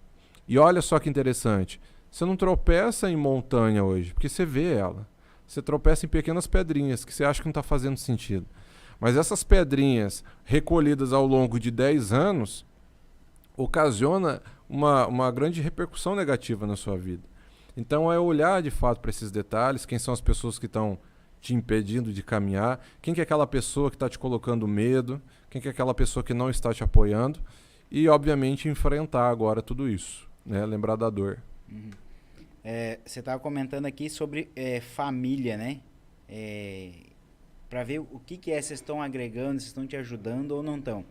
E olha só que interessante, você não tropeça em montanha hoje, porque você vê ela. Você tropeça em pequenas pedrinhas, que você acha que não está fazendo sentido. Mas essas pedrinhas, recolhidas ao longo de 10 anos, ocasiona uma grande repercussão negativa na sua vida. Então é olhar de fato para esses detalhes, quem são as pessoas que estão te impedindo de caminhar, quem que é aquela pessoa que está te colocando medo, quem que é aquela pessoa que não está te apoiando e, obviamente, enfrentar agora tudo isso, né? Lembrar da dor. Uhum. Você estava comentando aqui sobre família, né? Para ver o que vocês estão agregando, se estão te ajudando ou não estão.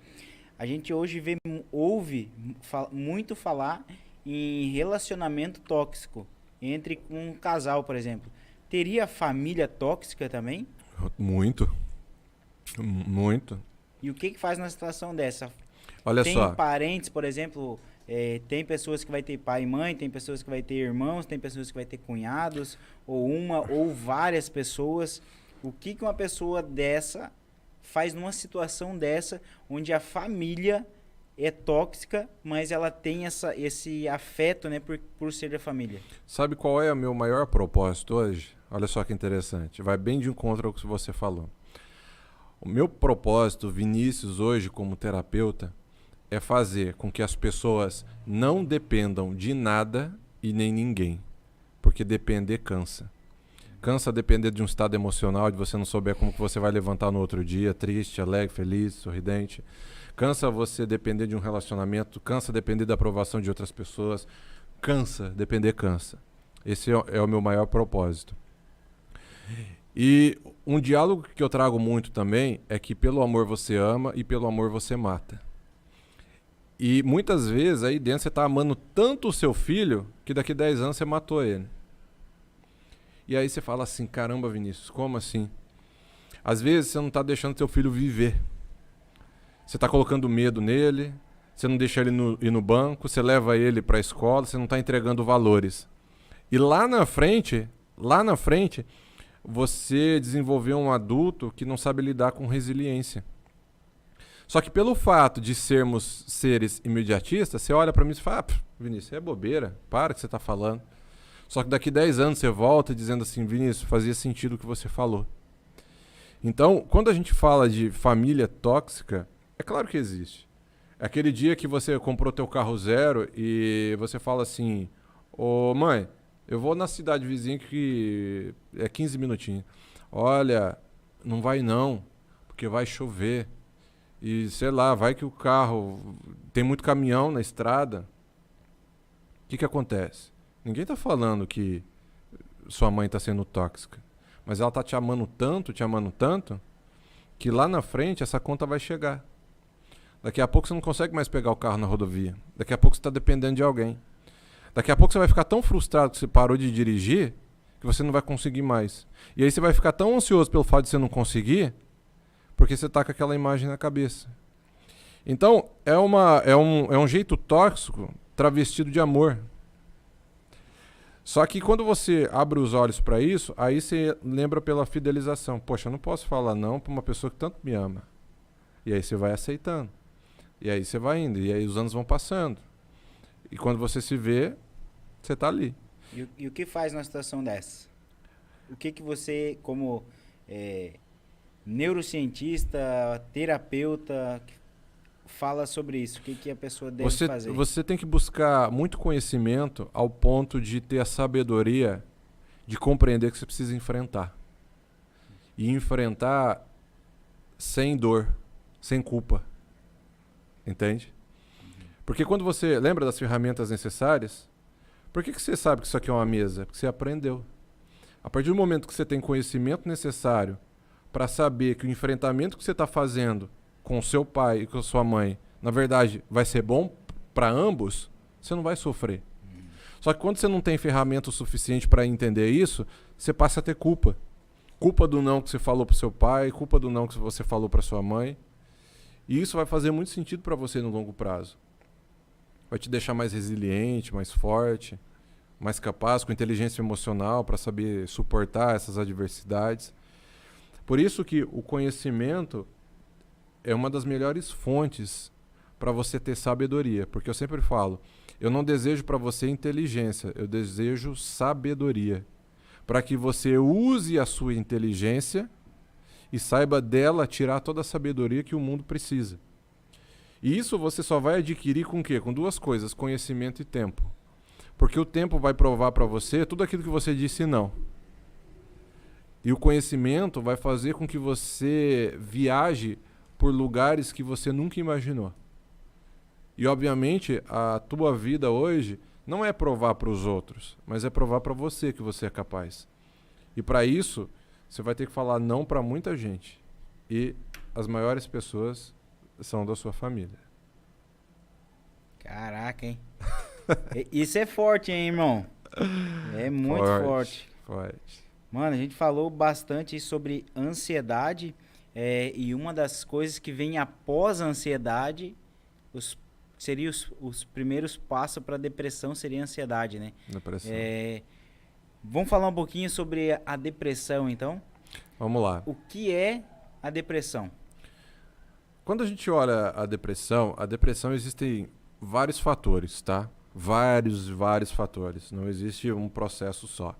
A gente hoje ouve muito falar em relacionamento tóxico entre um casal, por exemplo. Teria família tóxica também? Muito. Muito. E o que faz numa situação dessa? Olha tem só. Parentes, por exemplo, tem pessoas que vai ter pai e mãe, tem pessoas que vai ter irmãos, tem pessoas que vai ter cunhados, ou uma ou várias pessoas. O que uma pessoa dessa faz numa situação dessa, onde a família é tóxica, mas ela tem esse afeto, né, por ser da família? Sabe qual é o meu maior propósito hoje? Olha só que interessante. Vai bem de encontro ao que você falou. O meu propósito, Vinícius, hoje como terapeuta, é fazer com que as pessoas não dependam de nada e nem ninguém. Porque depender cansa. Cansa depender de um estado emocional, de você não souber como que você vai levantar no outro dia, triste, alegre, feliz, sorridente. Cansa você depender de um relacionamento, cansa depender da aprovação de outras pessoas. Cansa, depender cansa. Esse é o meu maior propósito. E um diálogo que eu trago muito também é que pelo amor você ama e pelo amor você mata. E muitas vezes aí dentro você está amando tanto o seu filho que daqui 10 anos você matou ele. E aí você fala assim, caramba, Vinícius, como assim? Às vezes você não está deixando seu filho viver. Você está colocando medo nele, você não deixa ele ir no banco, você leva ele para a escola, você não está entregando valores. E lá na frente, você desenvolveu um adulto que não sabe lidar com resiliência. Só que pelo fato de sermos seres imediatistas, você olha para mim e fala, Vinícius, é bobeira, para que você está falando. Só que daqui 10 anos você volta dizendo assim, Vinícius, fazia sentido o que você falou. Então, quando a gente fala de família tóxica, é claro que existe. É aquele dia que você comprou teu carro zero e você fala assim, ô mãe, eu vou na cidade vizinha que é 15 minutinhos. Olha, não vai não, porque vai chover. E sei lá, vai que o carro, tem muito caminhão na estrada. O que acontece? Ninguém tá falando que sua mãe tá sendo tóxica. Mas ela tá te amando tanto, que lá na frente essa conta vai chegar. Daqui a pouco você não consegue mais pegar o carro na rodovia. Daqui a pouco você tá dependendo de alguém. Daqui a pouco você vai ficar tão frustrado que você parou de dirigir que você não vai conseguir mais. E aí você vai ficar tão ansioso pelo fato de você não conseguir porque você tá com aquela imagem na cabeça. Então, é um jeito tóxico travestido de amor. Só que quando você abre os olhos para isso, aí você lembra pela fidelização. Poxa, eu não posso falar não para uma pessoa que tanto me ama. E aí você vai aceitando. E aí você vai indo. E aí os anos vão passando. E quando você se vê, você tá ali. E o que faz numa situação dessa? O que você, como neurocientista, terapeuta, fala sobre isso? O que a pessoa deve fazer? Você tem que buscar muito conhecimento ao ponto de ter a sabedoria de compreender que você precisa enfrentar. E enfrentar sem dor, sem culpa. Entende? Porque quando você lembra das ferramentas necessárias, por que você sabe que isso aqui é uma mesa? Porque você aprendeu. A partir do momento que você tem conhecimento necessário para saber que o enfrentamento que você está fazendo com o seu pai e com a sua mãe, na verdade, vai ser bom para ambos, você não vai sofrer. Só que quando você não tem ferramenta o suficiente para entender isso, você passa a ter culpa. Culpa do não que você falou para o seu pai, culpa do não que você falou para sua mãe. E isso vai fazer muito sentido para você no longo prazo. vai te deixar mais resiliente, mais forte, mais capaz, com inteligência emocional para saber suportar essas adversidades. Por isso que o conhecimento é uma das melhores fontes para você ter sabedoria. Porque eu sempre falo, eu não desejo para você inteligência, eu desejo sabedoria. Para que você use a sua inteligência e saiba dela tirar toda a sabedoria que o mundo precisa. E isso você só vai adquirir com o quê? Com duas coisas, conhecimento e tempo. Porque o tempo vai provar para você tudo aquilo que você disse não. E o conhecimento vai fazer com que você viaje por lugares que você nunca imaginou. E, obviamente, a tua vida hoje não é provar para os outros, mas é provar para você que você é capaz. E para isso, você vai ter que falar não para muita gente. E as maiores pessoas são da sua família. Caraca, hein? Isso é forte, hein, irmão? É muito forte. Mano, a gente falou bastante sobre ansiedade. E uma das coisas que vem após a ansiedade, seria os primeiros passos para a depressão, seria a ansiedade, né? Depressão. Vamos falar um pouquinho sobre a depressão, então? Vamos lá. O que é a depressão? Quando a gente olha a depressão existem vários fatores, tá? Vários fatores. Não existe um processo só.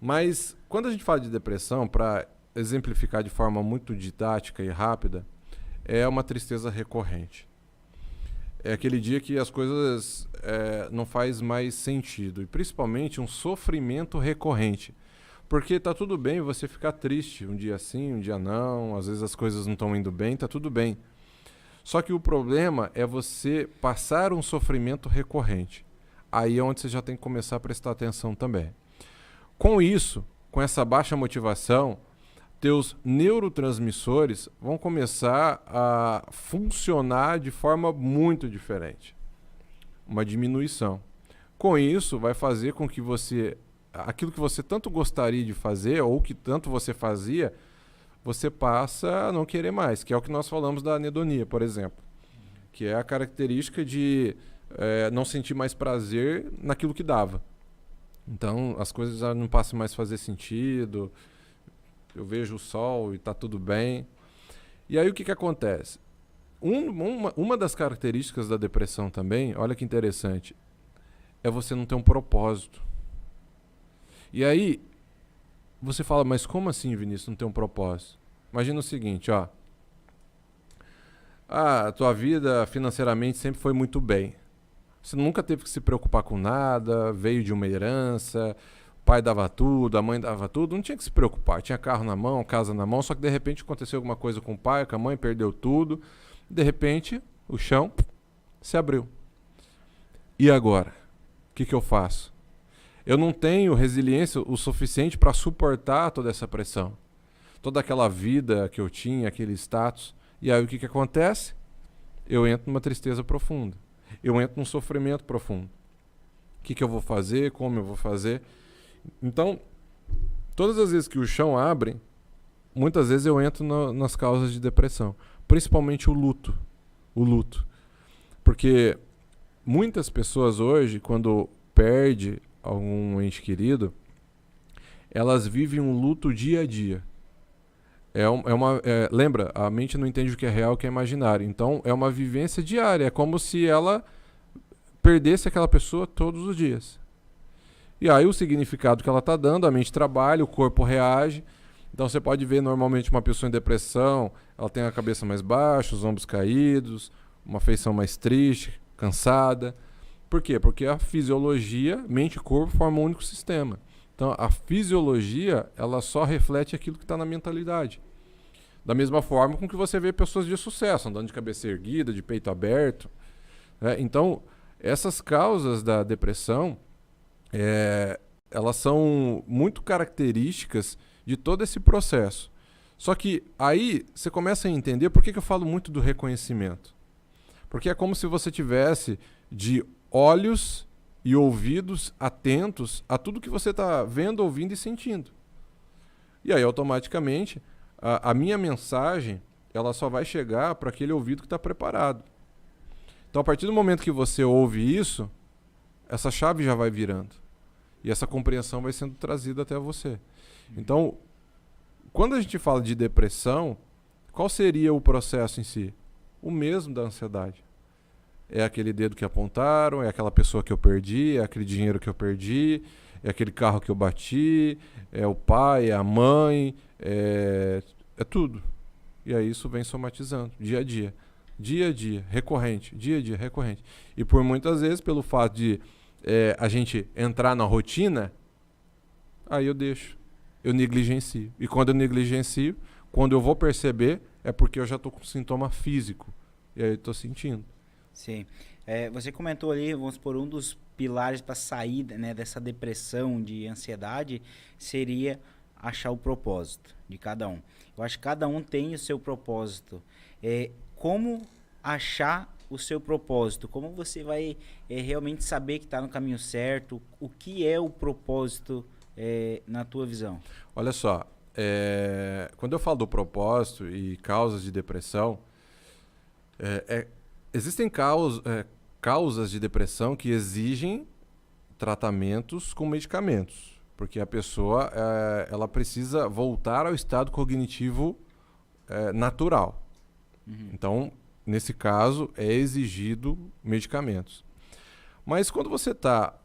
Mas quando a gente fala de depressão, para exemplificar de forma muito didática e rápida, é uma tristeza recorrente. É aquele dia que as coisas não faz mais sentido. E principalmente um sofrimento recorrente. Porque tá tudo bem você ficar triste um dia sim, um dia não. Às vezes as coisas não estão indo bem, tá tudo bem. Só que o problema é você passar um sofrimento recorrente. Aí é onde você já tem que começar a prestar atenção também. Com isso, com essa baixa motivação, teus neurotransmissores vão começar a funcionar de forma muito diferente. Uma diminuição. Com isso, vai fazer com que aquilo que você tanto gostaria de fazer, ou que tanto você fazia, você passa a não querer mais, que é o que nós falamos da anedonia, por exemplo. Que é a característica de não sentir mais prazer naquilo que dava. Então, as coisas já não passam mais a fazer sentido, eu vejo o sol e está tudo bem. E aí o que acontece? Uma das características da depressão também, olha que interessante, é você não ter um propósito. E aí, você fala, mas como assim, Vinícius, não ter um propósito? Imagina o seguinte, ó. A tua vida financeiramente sempre foi muito bem. Você nunca teve que se preocupar com nada, veio de uma herança, o pai dava tudo, a mãe dava tudo, não tinha que se preocupar. Tinha carro na mão, casa na mão, só que de repente aconteceu alguma coisa com o pai, com a mãe, perdeu tudo. De repente, o chão se abriu. E agora? O que eu faço? Eu não tenho resiliência o suficiente para suportar toda essa pressão. Toda aquela vida que eu tinha, aquele status. E aí o que acontece? Eu entro numa tristeza profunda. Eu entro num sofrimento profundo. O que eu vou fazer? Como eu vou fazer? Então, todas as vezes que o chão abre, muitas vezes eu entro nas causas de depressão. Principalmente o luto. O luto. Porque muitas pessoas hoje, quando perde algum ente querido, elas vivem um luto dia a dia. Lembra, a mente não entende o que é real e o que é imaginário. Então, é uma vivência diária. É como se ela perdesse aquela pessoa todos os dias. E aí, o significado que ela está dando, a mente trabalha, o corpo reage. Então, você pode ver normalmente uma pessoa em depressão, ela tem a cabeça mais baixa, os ombros caídos, uma feição mais triste, cansada. Por quê? Porque a fisiologia, mente e corpo, formam um único sistema. Então, a fisiologia, ela só reflete aquilo que está na mentalidade. Da mesma forma com que você vê pessoas de sucesso, andando de cabeça erguida, de peito aberto. Né? Então, essas causas da depressão, elas são muito características de todo esse processo. Só que aí você começa a entender por que eu falo muito do reconhecimento. Porque é como se você tivesse de olhos e ouvidos atentos a tudo que você está vendo, ouvindo e sentindo. E aí, automaticamente, a minha mensagem ela só vai chegar para aquele ouvido que está preparado. Então, a partir do momento que você ouve isso, essa chave já vai virando. E essa compreensão vai sendo trazida até você. Então, quando a gente fala de depressão, qual seria o processo em si? O mesmo da ansiedade. É aquele dedo que apontaram, é aquela pessoa que eu perdi, é aquele dinheiro que eu perdi, é aquele carro que eu bati, é o pai, é a mãe, é tudo. E aí isso vem somatizando, dia a dia. Dia a dia, recorrente, dia a dia, recorrente. E por muitas vezes, pelo fato de a gente entrar na rotina, aí eu deixo, eu negligencio. E quando eu negligencio, quando eu vou perceber, é porque eu já estou com sintoma físico. E aí eu estou sentindo. Sim. Você comentou ali, vamos supor, um dos pilares para sair, né, dessa depressão de ansiedade seria achar o propósito de cada um. Eu acho que cada um tem o seu propósito. Como achar o seu propósito? Como você vai realmente saber que está no caminho certo? O que é o propósito na tua visão? Olha só, quando eu falo do propósito e causas de depressão, existem causas de depressão que exigem tratamentos com medicamentos, porque a pessoa ela precisa voltar ao estado cognitivo natural. Uhum. Então, nesse caso, é exigido medicamentos. Mas quando você está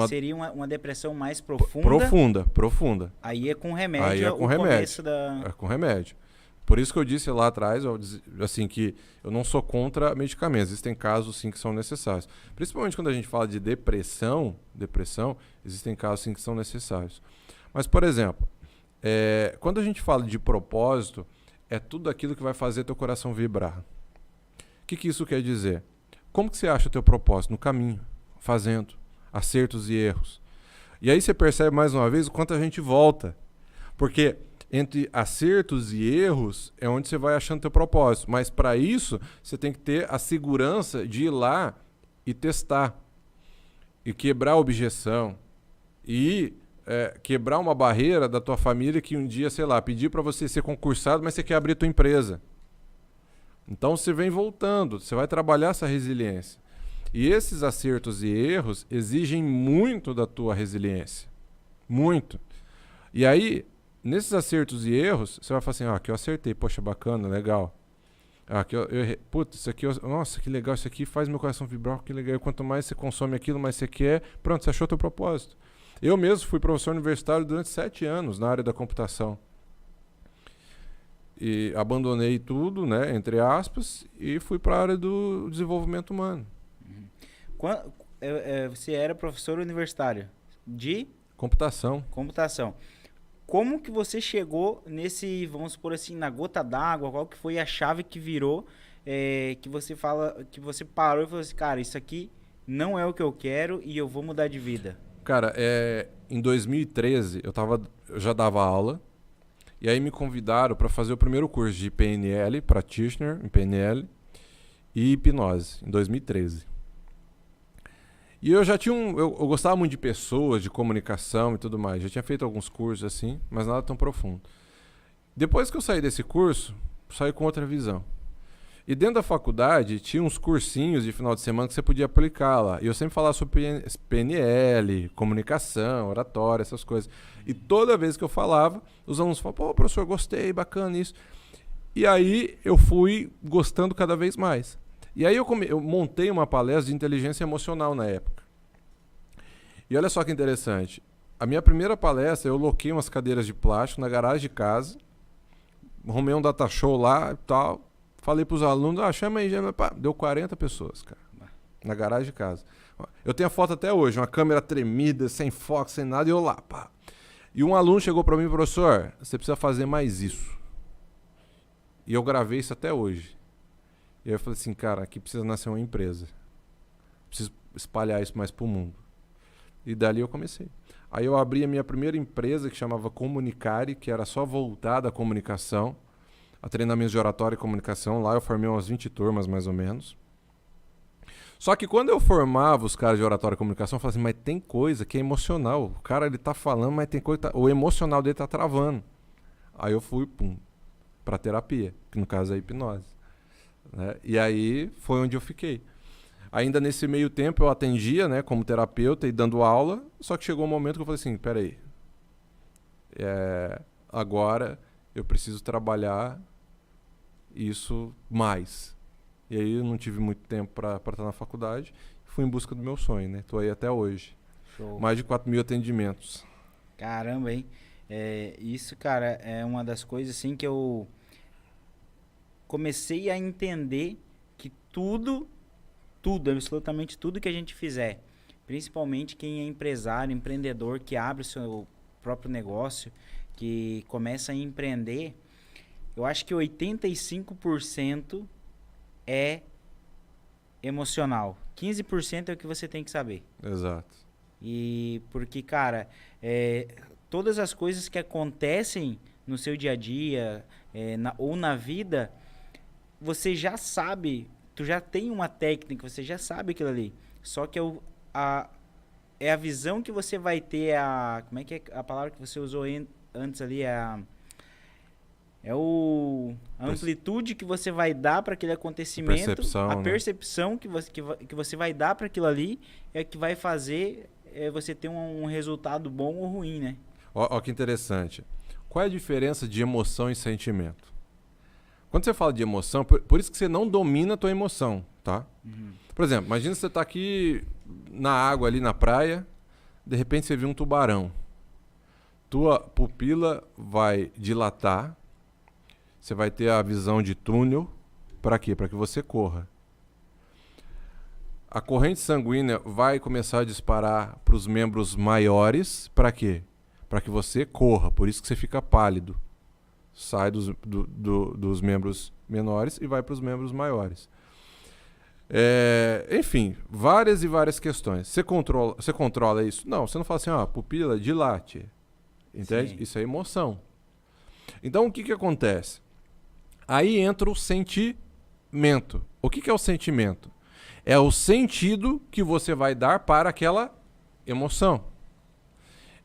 Seria uma depressão mais profunda? Profunda. Aí é com remédio. Aí é com remédio. É com remédio. Por isso que eu disse lá atrás, assim, que eu não sou contra medicamentos. Existem casos, sim, que são necessários. Principalmente quando a gente fala de depressão, existem casos, sim, que são necessários. Mas, por exemplo, quando a gente fala de propósito, é tudo aquilo que vai fazer teu coração vibrar. O que isso quer dizer? Como que você acha o teu propósito? No caminho, fazendo, acertos e erros. E aí você percebe mais uma vez o quanto a gente volta. Porque entre acertos e erros é onde você vai achando teu propósito. Mas para isso, você tem que ter a segurança de ir lá e testar. E quebrar a objeção. E quebrar uma barreira da tua família que um dia, sei lá, pedir para você ser concursado, mas você quer abrir tua empresa. Então você vem voltando, você vai trabalhar essa resiliência. E esses acertos e erros exigem muito da tua resiliência. Muito. E aí, nesses acertos e erros, você vai falar assim, aqui eu acertei, poxa, bacana, legal. Aqui putz, isso aqui, nossa, que legal, isso aqui faz meu coração vibrar, que legal. E quanto mais você consome aquilo, mais você quer, pronto, você achou teu propósito. Eu mesmo fui professor universitário durante 7 anos na área da computação. E abandonei tudo, né, entre aspas, e fui para a área do desenvolvimento humano. Você era professor universitário de? Computação. Como que você chegou nesse, vamos supor assim, na gota d'água? Qual que foi a chave que virou, que você parou e falou assim, cara, isso aqui não é o que eu quero e eu vou mudar de vida? Cara, em 2013 eu já dava aula e aí me convidaram para fazer o primeiro curso de PNL, Practitioner em PNL e hipnose em 2013. E eu já tinha eu gostava muito de pessoas, de comunicação e tudo mais. Já tinha feito alguns cursos assim, mas nada tão profundo. Depois que eu saí desse curso, saí com outra visão. E dentro da faculdade tinha uns cursinhos de final de semana que você podia aplicar lá. E eu sempre falava sobre PNL, comunicação, oratória, essas coisas. E toda vez que eu falava, os alunos falavam, pô, professor, gostei, bacana isso. E aí eu fui gostando cada vez mais. E aí eu montei uma palestra de inteligência emocional na época. E olha só que interessante. A minha primeira palestra, eu loquei umas cadeiras de plástico na garagem de casa, arrumei um data show lá e tal. Falei pros alunos, chama aí, pá, deu 40 pessoas, cara, na garagem de casa. Eu tenho a foto até hoje, uma câmera tremida, sem foco, sem nada, e eu lá, pá. E um aluno chegou para mim, professor, você precisa fazer mais isso. E eu gravei isso até hoje. E aí eu falei assim, cara, aqui precisa nascer uma empresa. Preciso espalhar isso mais pro mundo. E dali eu comecei. Aí eu abri a minha primeira empresa, que chamava Comunicare, que era só voltada à comunicação, a treinamentos de oratória e comunicação. Lá eu formei umas 20 turmas, mais ou menos. Só que quando eu formava os caras de oratória e comunicação, eu falava assim, mas tem coisa que é emocional. O cara, ele tá falando, mas tem coisa que o emocional dele tá travando. Aí eu fui, pra terapia, que no caso é a hipnose. né? E aí foi onde eu fiquei. Ainda nesse meio tempo eu atendia, né, como terapeuta e dando aula, só que chegou um momento que eu falei assim, peraí, agora eu preciso trabalhar isso mais. E aí eu não tive muito tempo para estar na faculdade, fui em busca do meu sonho, né? Tô aí até hoje. Show. Mais de 4.000 atendimentos. Caramba, hein? Isso, cara, é uma das coisas assim que eu comecei a entender que tudo, absolutamente tudo que a gente fizer, principalmente quem é empresário, empreendedor, que abre o seu próprio negócio, que começa a empreender, eu acho que 85% é emocional. 15% é o que você tem que saber. Exato. E porque, cara, todas as coisas que acontecem no seu dia a dia ou na vida, você já sabe, tu já tem uma técnica, você já sabe aquilo ali. Só que é a visão que você vai ter, como é que é a palavra que você usou antes ali? A amplitude que você vai dar para aquele acontecimento, Percepção, a né? percepção que você vai dar para aquilo ali é que vai fazer você ter um resultado bom ou ruim, né? Ó que interessante. Qual é a diferença de emoção e sentimento? Quando você fala de emoção, por isso que você não domina a tua emoção, tá? Uhum. Por exemplo, imagina você tá aqui na água ali na praia, de repente você viu um tubarão. Tua pupila vai dilatar, você vai ter a visão de túnel, para quê? Para que você corra. A corrente sanguínea vai começar a disparar para os membros maiores, para quê? Para que você corra, por isso que você fica pálido. Sai dos membros menores e vai para os membros maiores. Enfim, várias e várias questões. Você controla isso? Não, você não fala assim, pupila dilate. Entende? Sim. Isso é emoção. Então, o que acontece? Aí entra o sentimento. O que é o sentimento? É o sentido que você vai dar para aquela emoção.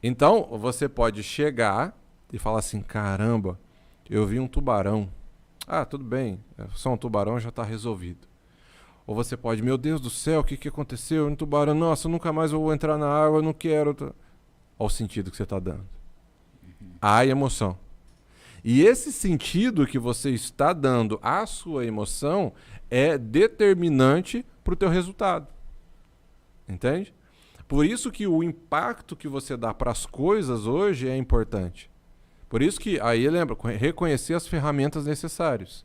Então, você pode chegar e falar assim, caramba, eu vi um tubarão. Tudo bem, só um tubarão já está resolvido. Ou você pode, meu Deus do céu, o que aconteceu? Um tubarão, nossa, nunca mais eu vou entrar na água, eu não quero. Olha o sentido que você está dando. A emoção. E esse sentido que você está dando à sua emoção é determinante para o teu resultado. Entende? Por isso que o impacto que você dá para as coisas hoje é importante. Por isso que, aí lembra, reconhecer as ferramentas necessárias.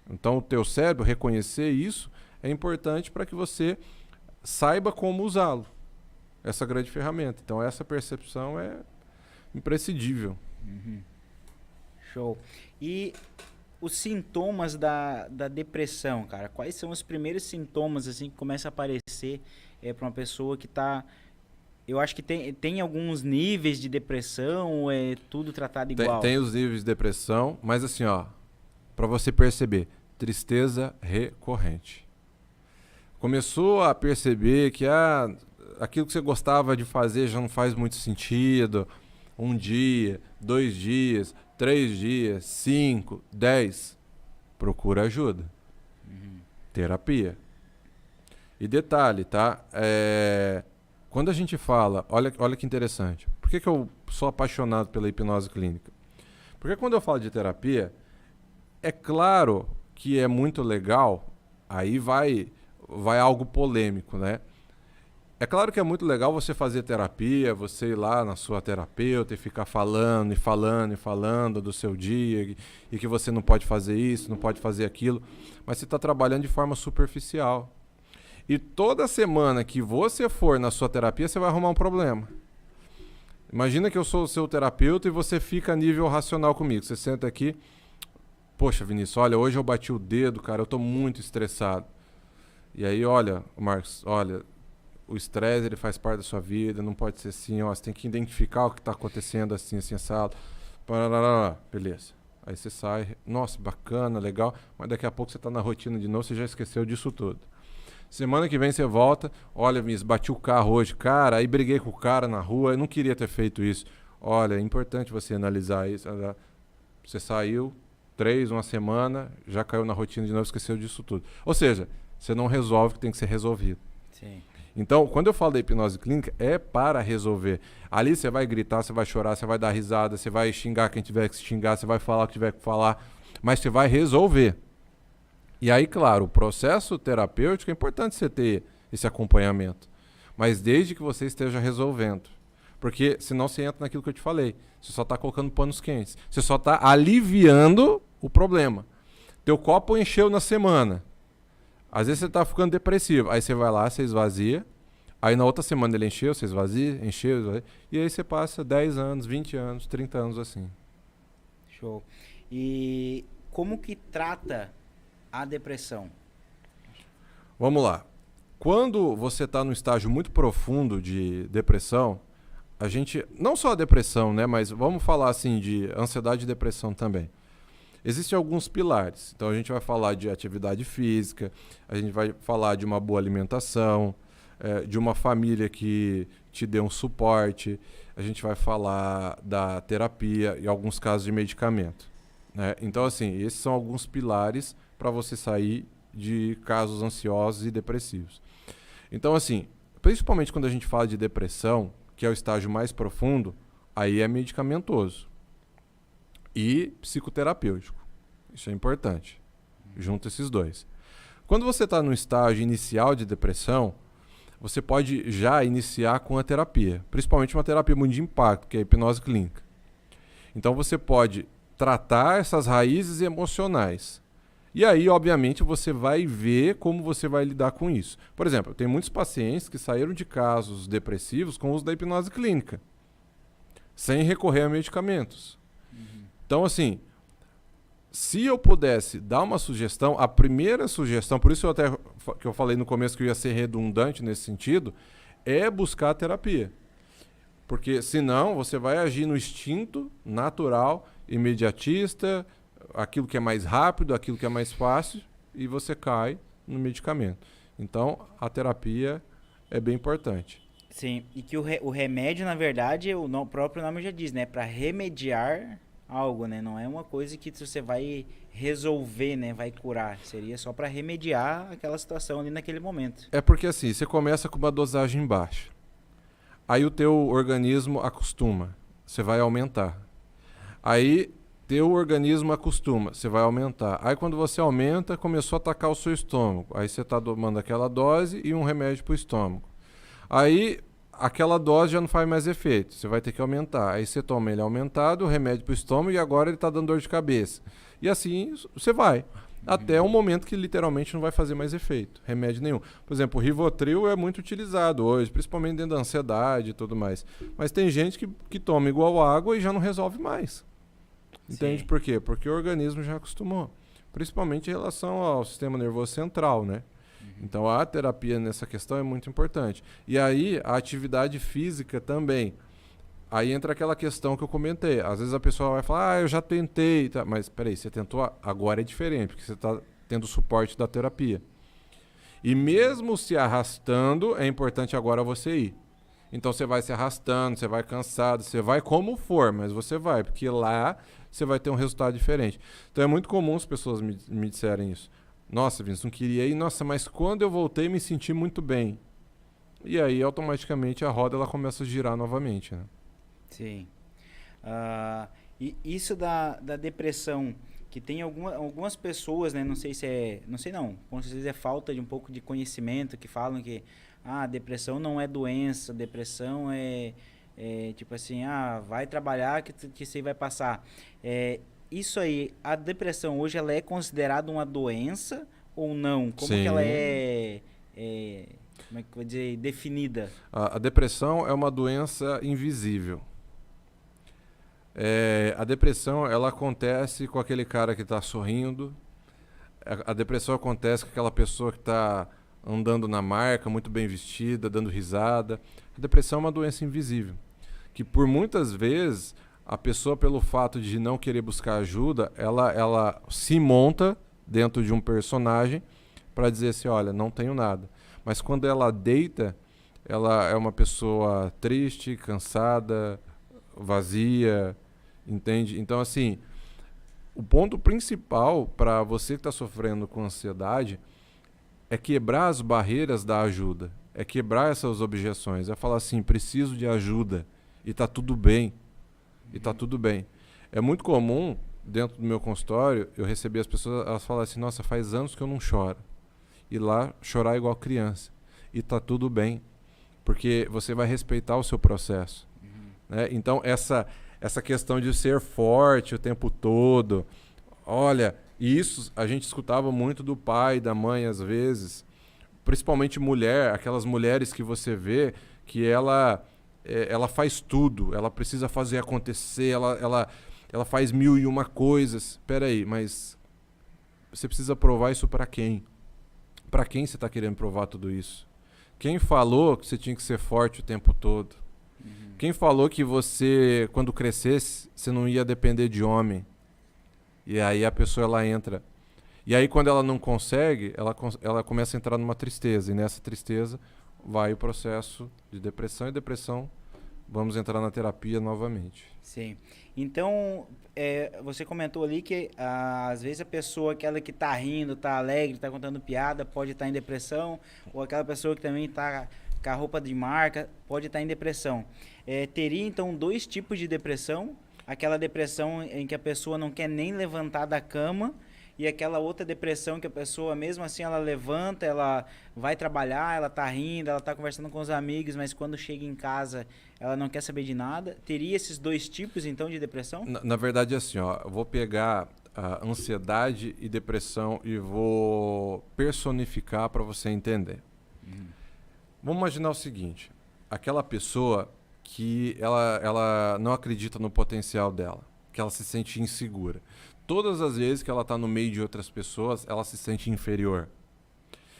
Então o teu cérebro reconhecer isso é importante para que você saiba como usá-lo. Essa grande ferramenta. Então essa percepção é imprescindível. Uhum. Show. E os sintomas da depressão, cara, quais são os primeiros sintomas assim que começam a aparecer para uma pessoa que tá... Eu acho que tem alguns níveis de depressão ou é tudo tratado igual? Tem os níveis de depressão, mas assim, para você perceber, tristeza recorrente. Começou a perceber que aquilo que você gostava de fazer já não faz muito sentido. 1 dia, 2 dias, 3 dias, 5, 10. Procura ajuda. Uhum. Terapia. E detalhe, tá? Quando a gente fala, olha que interessante. Por que eu sou apaixonado pela hipnose clínica? Porque quando eu falo de terapia, é claro que é muito legal, aí vai algo polêmico, né? É claro que é muito legal você fazer terapia, você ir lá na sua terapeuta e ficar falando e falando e falando do seu dia e que você não pode fazer isso, não pode fazer aquilo, mas você está trabalhando de forma superficial. E toda semana que você for na sua terapia, você vai arrumar um problema. Imagina que eu sou o seu terapeuta e você fica a nível racional comigo. Você senta aqui, poxa, Vinícius, olha, hoje eu bati o dedo, cara, eu estou muito estressado. E aí, olha, Marcos, olha, o estresse ele faz parte da sua vida, não pode ser assim, você tem que identificar o que está acontecendo assim, assado. Beleza. Aí você sai, nossa, bacana, legal, mas daqui a pouco você está na rotina de novo, você já esqueceu disso tudo. Semana que vem você volta, olha, Vinícius, bati o carro hoje, cara, aí briguei com o cara na rua, eu não queria ter feito isso. Olha, é importante você analisar isso. Você saiu, 3, uma semana, já caiu na rotina de novo, esqueceu disso tudo. Ou seja, você não resolve o que tem que ser resolvido. Sim. Então, quando eu falo da hipnose clínica, é para resolver. Ali você vai gritar, você vai chorar, você vai dar risada, você vai xingar quem tiver que xingar, você vai falar o que tiver que falar, mas você vai resolver. E aí, claro, o processo terapêutico é importante você ter esse acompanhamento, mas desde que você esteja resolvendo. Porque senão você entra naquilo que eu te falei. Você só está colocando panos quentes. Você só está aliviando o problema. Teu copo encheu na semana. Às vezes você está ficando depressivo. Aí você vai lá, você esvazia. Aí na outra semana ele encheu, você esvazia, encheu, esvazia. E aí você passa 10 anos, 20 anos, 30 anos assim. Show. E como que trata a depressão? Vamos lá. Quando você está num estágio muito profundo de depressão, a gente, não só a depressão, né, mas vamos falar assim de ansiedade e depressão também. Existem alguns pilares. Então a gente vai falar de atividade física, a gente vai falar de uma boa alimentação, de uma família que te dê um suporte, a gente vai falar da terapia e alguns casos de medicamento, né? Então assim, esses são alguns pilares para você sair de casos ansiosos e depressivos. Então assim, principalmente quando a gente fala de depressão, que é o estágio mais profundo, aí é medicamentoso e psicoterapêutico. Isso é importante. Junta esses dois. Quando você está no estágio inicial de depressão, você pode já iniciar com a terapia, principalmente uma terapia muito de impacto, que é a hipnose clínica. Então você pode tratar essas raízes emocionais. E aí, obviamente, você vai ver como você vai lidar com isso. Por exemplo, eu tenho muitos pacientes que saíram de casos depressivos com o uso da hipnose clínica, sem recorrer a medicamentos. Então, assim, se eu pudesse dar uma sugestão, a primeira sugestão, por isso que eu falei no começo que eu ia ser redundante nesse sentido, é buscar a terapia. Porque senão você vai agir no instinto natural, imediatista, aquilo que é mais rápido, aquilo que é mais fácil, e você cai no medicamento. Então, a terapia é bem importante. Sim, e que o remédio, na verdade, o próprio nome já diz, né? Para remediar algo, né? Não é uma coisa que você vai resolver, né? Vai curar. Seria só para remediar aquela situação ali naquele momento. É porque assim, você começa com uma dosagem baixa. Aí o teu organismo acostuma. Você vai aumentar. Aí teu organismo acostuma, você vai aumentar. Aí quando você aumenta, começou a atacar o seu estômago. Aí você está tomando aquela dose e um remédio para o estômago. Aí aquela dose já não faz mais efeito, você vai ter que aumentar. Aí você toma ele aumentado, o remédio para o estômago e agora ele está dando dor de cabeça. E assim você vai. Até um momento que literalmente não vai fazer mais efeito, remédio nenhum. Por exemplo, o Rivotril é muito utilizado hoje, principalmente dentro da ansiedade e tudo mais. Mas tem gente que toma igual água e já não resolve mais. Entende? Sim. Por quê? Porque o organismo já acostumou. Principalmente em relação ao sistema nervoso central, né? Então a terapia nessa questão é muito importante. E aí a atividade física também. Aí entra aquela questão que eu comentei. Às vezes a pessoa vai falar, eu já tentei. Tá. Mas peraí, você tentou, agora é diferente, porque você está tendo o suporte da terapia. E mesmo se arrastando, é importante agora você ir. Então você vai se arrastando, você vai cansado, você vai como for, mas você vai, porque lá você vai ter um resultado diferente. Então é muito comum as pessoas me disserem isso. Nossa, Vinícius, não queria ir. Nossa, mas quando eu voltei me senti muito bem. E aí automaticamente a roda ela começa a girar novamente, né? Sim. E isso da depressão, que tem algumas pessoas, né? Não sei se é... Não sei não. Com certeza é falta de um pouco de conhecimento, que falam que depressão não é doença, depressão é tipo assim, vai trabalhar que você vai passar. Isso aí, a depressão hoje ela é considerada uma doença ou não? Como Sim. que ela como é que eu vou dizer, definida? A depressão é uma doença invisível. A depressão ela acontece com aquele cara que está sorrindo. A depressão acontece com aquela pessoa que está andando na marca, muito bem vestida, dando risada. A depressão é uma doença invisível, que por muitas vezes a pessoa, pelo fato de não querer buscar ajuda, ela se monta dentro de um personagem para dizer assim, olha, não tenho nada. Mas quando ela deita, ela é uma pessoa triste, cansada, vazia, entende? Então, assim, o ponto principal para você que está sofrendo com ansiedade é quebrar as barreiras da ajuda, é quebrar essas objeções, é falar assim, preciso de ajuda e tá tudo bem, e tá tudo bem. É muito comum, dentro do meu consultório, eu receber as pessoas, elas falam assim, nossa, faz anos que eu não choro. E lá, chorar igual criança. E tá tudo bem, porque você vai respeitar o seu processo. Né? Então, essa questão de ser forte o tempo todo, olha, isso a gente escutava muito do pai, da mãe, às vezes, principalmente mulher, aquelas mulheres que você vê que ela faz tudo, ela precisa fazer acontecer, ela faz 1001 coisas. Espera aí, mas você precisa provar isso para quem? Para quem você está querendo provar tudo isso? Quem falou que você tinha que ser forte o tempo todo? Quem falou que você, quando crescesse, você não ia depender de homem? E aí a pessoa ela entra. E aí quando ela não consegue, ela começa a entrar numa tristeza. E nessa tristeza vai o processo de depressão. E depressão, vamos entrar na terapia novamente. Sim. Então, você comentou ali que às vezes a pessoa, aquela que tá rindo, tá alegre, tá contando piada, pode estar em depressão. Ou aquela pessoa que também tá com a roupa de marca, pode estar em depressão. Teria, então, 2 tipos de depressão. Aquela depressão em que a pessoa não quer nem levantar da cama e aquela outra depressão que a pessoa, mesmo assim, ela levanta, ela vai trabalhar, ela tá rindo, ela tá conversando com os amigos, mas quando chega em casa, ela não quer saber de nada. Teria esses 2 tipos, então, de depressão? Na verdade, assim, ó, eu vou pegar a ansiedade e depressão e vou personificar para você entender. Vamos imaginar o seguinte, aquela pessoa que ela não acredita no potencial dela, que ela se sente insegura. Todas as vezes que ela está no meio de outras pessoas, ela se sente inferior.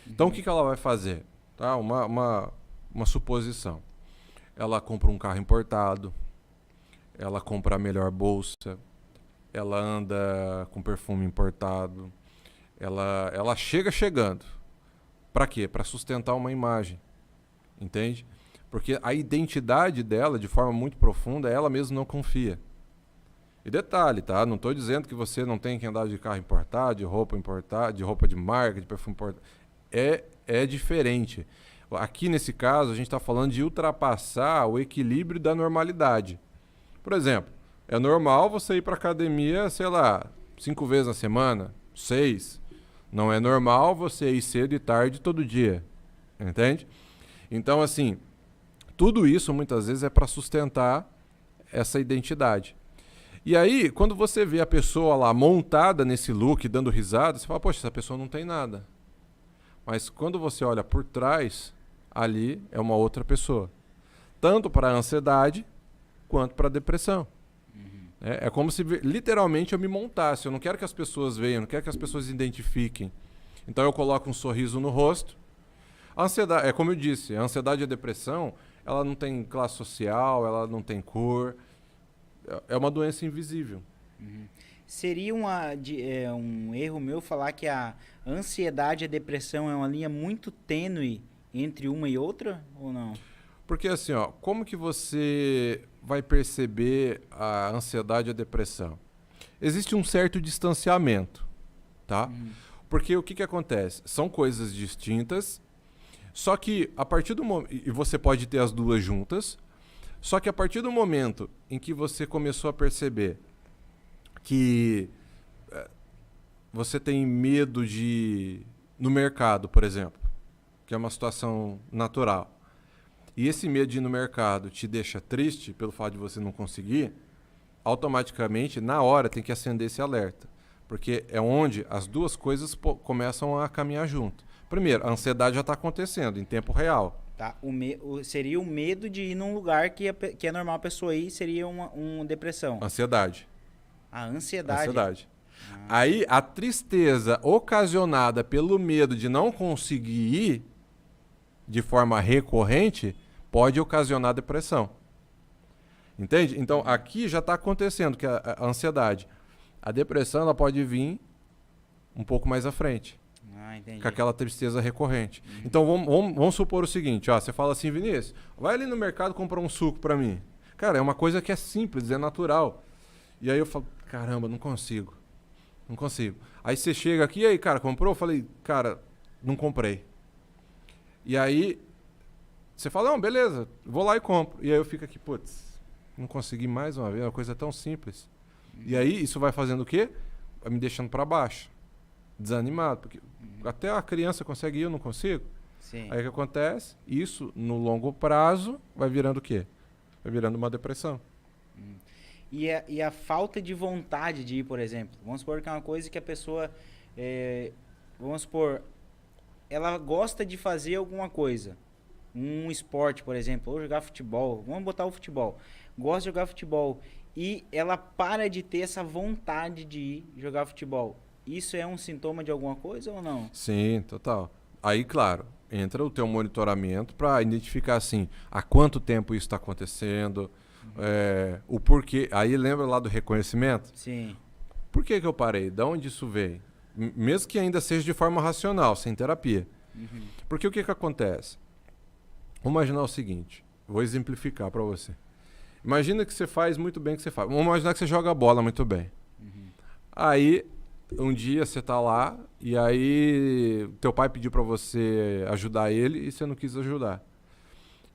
Então, o que ela vai fazer? Tá? Uma suposição. Ela compra um carro importado, ela compra a melhor bolsa, ela anda com perfume importado, ela chega chegando. Para quê? Para sustentar uma imagem. Entende? Porque a identidade dela, de forma muito profunda, ela mesma não confia. E detalhe, tá? Não estou dizendo que você não tem que andar de carro importado, de roupa importada, de roupa de marca, de perfume importado. É diferente. Aqui, nesse caso, a gente está falando de ultrapassar o equilíbrio da normalidade. Por exemplo, é normal você ir para academia, sei lá, 5 vezes na semana, 6. Não é normal você ir cedo e tarde todo dia. Entende? Então, assim, tudo isso muitas vezes é para sustentar essa identidade. E aí, quando você vê a pessoa lá montada nesse look, dando risada, você fala, poxa, essa pessoa não tem nada. Mas quando você olha por trás, ali é uma outra pessoa. Tanto para a ansiedade, quanto para a depressão. É como se literalmente eu me montasse. Eu não quero que as pessoas vejam, eu não quero que as pessoas identifiquem. Então eu coloco um sorriso no rosto. A ansiedade, como eu disse, a ansiedade e a depressão, ela não tem classe social, ela não tem cor. É uma doença invisível. Seria um erro meu falar que a ansiedade e a depressão é uma linha muito tênue entre uma e outra, ou não? Porque assim, ó, como que você vai perceber a ansiedade e a depressão? Existe um certo distanciamento, tá? Porque o que acontece? São coisas distintas, só que a partir do momento... E você pode ter as duas juntas, só que a partir do momento em que você começou a perceber que você tem medo de... No mercado, por exemplo, que é uma situação natural, e esse medo de ir no mercado te deixa triste pelo fato de você não conseguir, automaticamente, na hora, tem que acender esse alerta. Porque é onde as duas coisas começam a caminhar junto. Primeiro, a ansiedade já está acontecendo em tempo real. Tá? Seria o medo de ir num lugar que é normal a pessoa ir, seria uma depressão. Ansiedade. A ansiedade. Ansiedade. Aí, a tristeza ocasionada pelo medo de não conseguir ir de forma recorrente pode ocasionar depressão. Entende? Então, aqui já está acontecendo que a ansiedade. A depressão ela pode vir um pouco mais à frente. Entendi. Com aquela tristeza recorrente. Então, vamos supor o seguinte. Ó, você fala assim, Vinícius, vai ali no mercado comprar um suco para mim. Cara, é uma coisa que é simples, é natural. E aí eu falo, caramba, não consigo. Não consigo. Aí você chega aqui, e aí, cara, comprou? Eu falei, cara, não comprei. E aí, você fala, não, beleza, vou lá e compro. E aí eu fico aqui, putz, não consegui mais uma vez, é uma coisa tão simples. E aí, isso vai fazendo o quê? Vai me deixando para baixo, desanimado. Porque até a criança consegue ir, eu não consigo. Sim. Aí o que acontece? Isso, no longo prazo, vai virando o quê? Vai virando uma depressão. E a falta de vontade de ir, por exemplo. Vamos supor que é uma coisa que a pessoa... vamos supor, ela gosta de fazer alguma coisa. Um esporte, por exemplo, ou jogar futebol. Vamos botar o futebol. Gosta de jogar futebol. E ela para de ter essa vontade de ir jogar futebol. Isso é um sintoma de alguma coisa ou não? Sim, total. Aí, claro, entra o teu monitoramento para identificar, assim, há quanto tempo isso está acontecendo, o porquê. Aí lembra lá do reconhecimento? Sim. Por que eu parei? De onde isso veio? Mesmo que ainda seja de forma racional, sem terapia. Porque o que acontece? Vamos imaginar o seguinte, vou exemplificar para você. Imagina que você faz muito bem o que você faz. Vamos imaginar que você joga bola muito bem. Aí, um dia você tá lá e aí teu pai pediu para você ajudar ele e você não quis ajudar.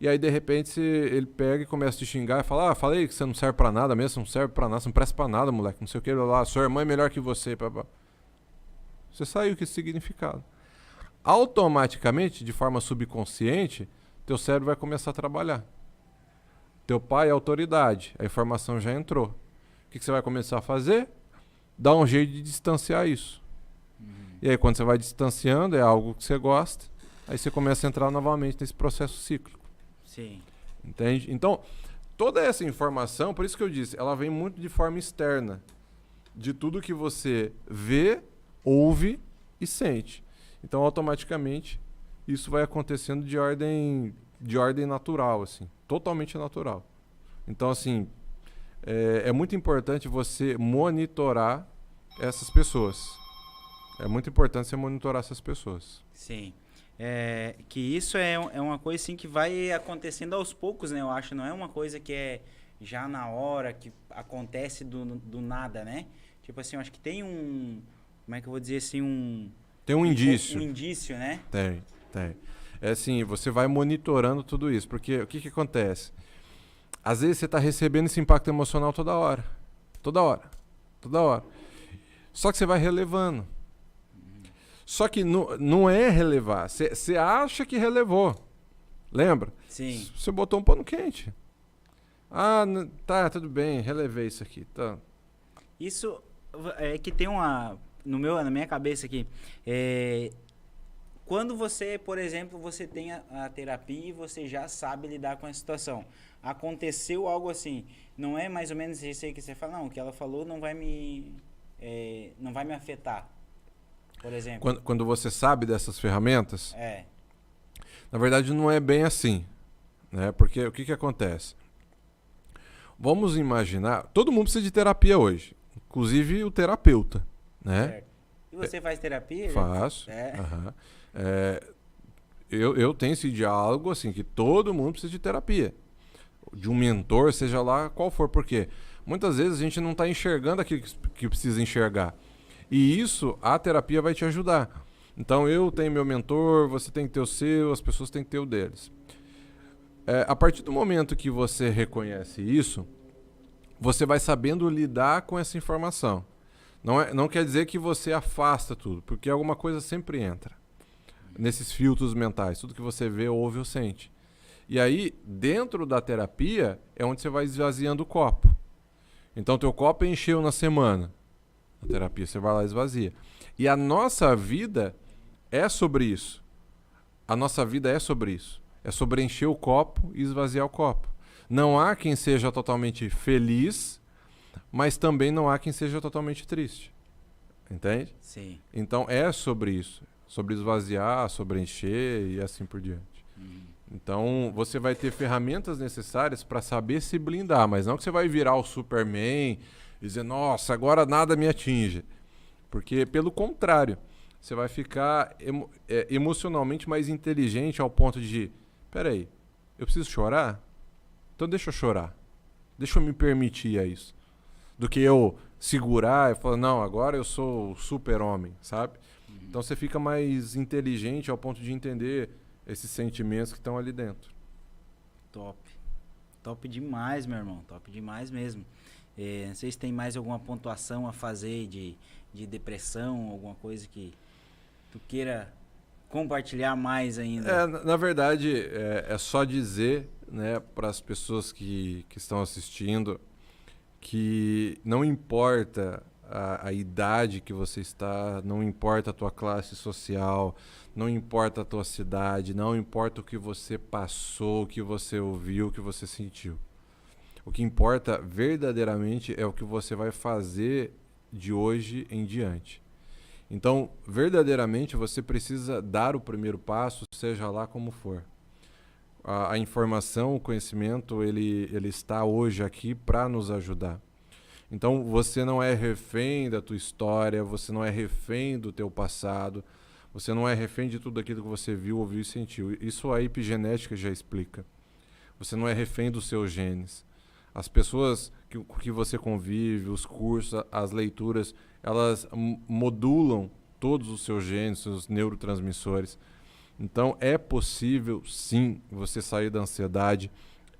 E aí, de repente, ele pega e começa a te xingar e fala, falei que você não serve para nada mesmo, você não serve para nada, você não presta para nada, moleque, não sei o que, lá, sua irmã é melhor que você. Papá. Você saiu com esse significado. Automaticamente, de forma subconsciente, teu cérebro vai começar a trabalhar. Teu pai é autoridade, a informação já entrou. O que você vai começar a fazer? Dar um jeito de distanciar isso. E aí quando você vai distanciando, é algo que você gosta, aí você começa a entrar novamente nesse processo cíclico. Sim. Entende? Então, toda essa informação, por isso que eu disse, ela vem muito de forma externa. De tudo que você vê, ouve e sente. Então, automaticamente, isso vai acontecendo de ordem natural, assim. Totalmente natural. Então, assim, é muito importante você monitorar essas pessoas. É muito importante você monitorar essas pessoas. Sim. Que isso é uma coisa assim que vai acontecendo aos poucos, né? Eu acho, não é uma coisa que é já na hora, que acontece do nada, né? Tipo assim, eu acho que tem um... Como é que eu vou dizer assim? Tem um indício. Um indício, né? Tem. É assim, você vai monitorando tudo isso. Porque o que acontece? Às vezes você está recebendo esse impacto emocional toda hora. Toda hora. Só que você vai relevando. Só que não é relevar. Você acha que relevou. Lembra? Sim. Você botou um pano quente. Tá, tudo bem, relevei isso aqui. Tá. Isso é que tem na minha cabeça aqui. Quando você, por exemplo, você tem a terapia e você já sabe lidar com a situação. Aconteceu algo assim, não é mais ou menos isso aí que você fala, não, o que ela falou não vai me afetar, por exemplo. Quando você sabe dessas ferramentas, na verdade não é bem assim, né? Porque o que acontece? Vamos imaginar, todo mundo precisa de terapia hoje, inclusive o terapeuta, né? Certo. E você faz terapia? Faço. Eu tenho esse diálogo assim, que todo mundo precisa de terapia. De um mentor, seja lá qual for. Por quê? Muitas vezes a gente não está enxergando aquilo que precisa enxergar. E isso, a terapia vai te ajudar. Então eu tenho meu mentor, você tem que ter o seu, as pessoas têm que ter o deles. A partir do momento que você reconhece isso, você vai sabendo lidar com essa informação. Não quer dizer que você afasta tudo, porque alguma coisa sempre entra nesses filtros mentais. Tudo que você vê, ouve ou sente. E aí, dentro da terapia, é onde você vai esvaziando o copo. Então, teu copo encheu na semana. Na terapia, você vai lá e esvazia. E a nossa vida é sobre isso. A nossa vida é sobre isso. É sobre encher o copo e esvaziar o copo. Não há quem seja totalmente feliz, mas também não há quem seja totalmente triste. Entende? Sim. Então é sobre isso. Sobre esvaziar, sobre encher e assim por diante. Então você vai ter ferramentas necessárias para saber se blindar, mas não que você vai virar o Superman e dizer, nossa, agora nada me atinge. Porque pelo contrário, você vai ficar emocionalmente mais inteligente ao ponto de, peraí, eu preciso chorar? Então deixa eu chorar. Deixa eu me permitir a isso. do que eu segurar e falar, não, agora eu sou o super-homem, sabe? Então você fica mais inteligente ao ponto de entender esses sentimentos que estão ali dentro. Top. Top demais, meu irmão. Top demais mesmo. Não sei se tem mais alguma pontuação a fazer de depressão, alguma coisa que tu queira compartilhar mais ainda. Na verdade, é só dizer, né, para as pessoas que estão assistindo que não importa a idade que você está, não importa a tua classe social, não importa a tua cidade, não importa o que você passou, o que você ouviu, o que você sentiu. O que importa verdadeiramente é o que você vai fazer de hoje em diante. Então, verdadeiramente, você precisa dar o primeiro passo, seja lá como for. A informação, o conhecimento, ele está hoje aqui para nos ajudar. Então, você não é refém da tua história, você não é refém do teu passado, você não é refém de tudo aquilo que você viu, ouviu e sentiu. Isso a epigenética já explica. Você não é refém dos seus genes. As pessoas que você convive, os cursos, as leituras, elas modulam todos os seus genes, seus neurotransmissores. Então, é possível, sim, você sair da ansiedade.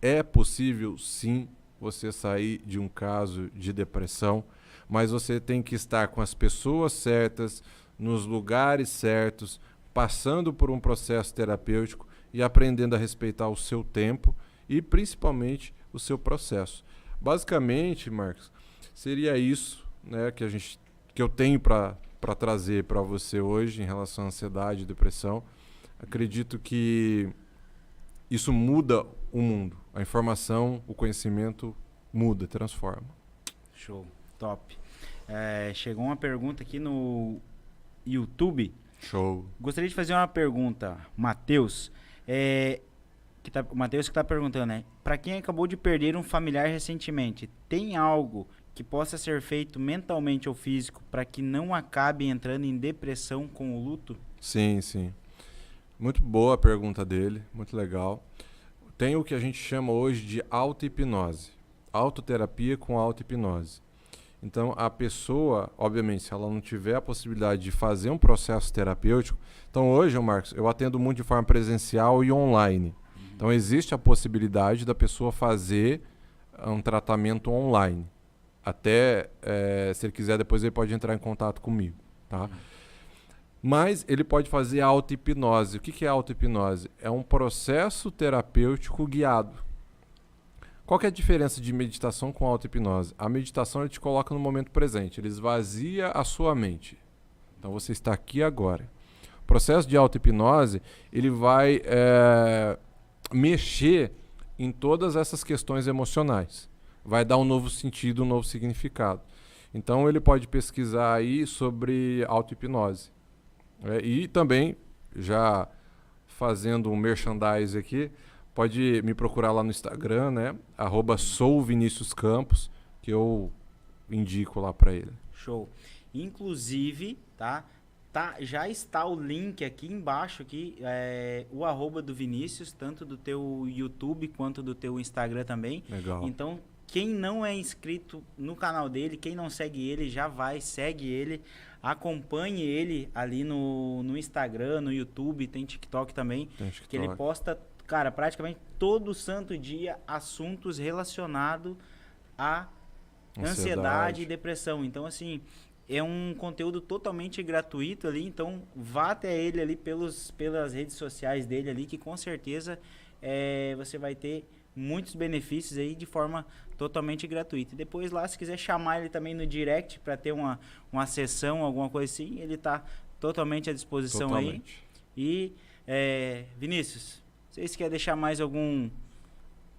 É possível, sim, você sair de um caso de depressão. Mas você tem que estar com as pessoas certas, nos lugares certos, passando por um processo terapêutico e aprendendo a respeitar o seu tempo e, principalmente, o seu processo. Basicamente, Marcos, seria isso, né, que eu tenho para trazer para você hoje em relação à ansiedade e depressão. Acredito que isso muda o mundo. A informação, o conhecimento muda, transforma. Show, top. Chegou uma pergunta aqui no YouTube. Show. Gostaria de fazer uma pergunta, Matheus. O Matheus que está perguntando, né? Para quem acabou de perder um familiar recentemente, tem algo que possa ser feito mentalmente ou físico para que não acabe entrando em depressão com o luto? Sim, sim. Muito boa a pergunta dele, muito legal. Tem o que a gente chama hoje de auto-hipnose. Autoterapia com auto-hipnose. Então, a pessoa, obviamente, se ela não tiver a possibilidade de fazer um processo terapêutico... Então, hoje, Marcos, eu atendo muito de forma presencial e online. Então, existe a possibilidade da pessoa fazer um tratamento online. Até, se ele quiser, depois ele pode entrar em contato comigo, tá? Mas ele pode fazer auto-hipnose. O que é auto-hipnose? É um processo terapêutico guiado. Qual que é a diferença de meditação com auto-hipnose? A meditação ele te coloca no momento presente, ele esvazia a sua mente. Então você está aqui agora. O processo de auto-hipnose ele vai mexer em todas essas questões emocionais. Vai dar um novo sentido, um novo significado. Então ele pode pesquisar aí sobre auto-hipnose. E também, já fazendo um merchandise aqui, pode me procurar lá no Instagram, né? @souviniciuscampos, que eu indico lá para ele. Show. Inclusive, já está o link aqui embaixo, o @ do Vinícius, tanto do teu YouTube quanto do teu Instagram também. Legal. Então, quem não é inscrito no canal dele, quem não segue ele, já vai, segue ele, acompanhe ele ali no Instagram, no YouTube, tem TikTok também, que ele posta, cara, praticamente todo santo dia assuntos relacionados à ansiedade e depressão. Então, assim, é um conteúdo totalmente gratuito ali, então vá até ele ali pelas redes sociais dele ali, que com certeza você vai ter muitos benefícios aí de forma totalmente gratuita. E depois lá, se quiser chamar ele também no direct para ter uma sessão, alguma coisa assim, ele está totalmente à disposição aí. E, Vinícius, vocês querem deixar mais algum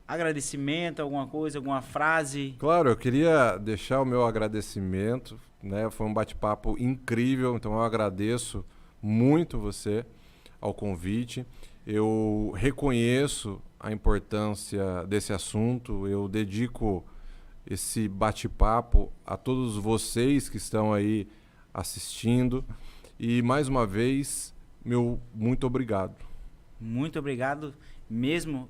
agradecimento, alguma coisa, alguma frase? Claro, eu queria deixar o meu agradecimento, né? Foi um bate-papo incrível, então eu agradeço muito você ao convite. Eu reconheço a importância desse assunto, eu dedico esse bate-papo a todos vocês que estão aí assistindo e mais uma vez, meu muito obrigado. Muito obrigado. mesmo,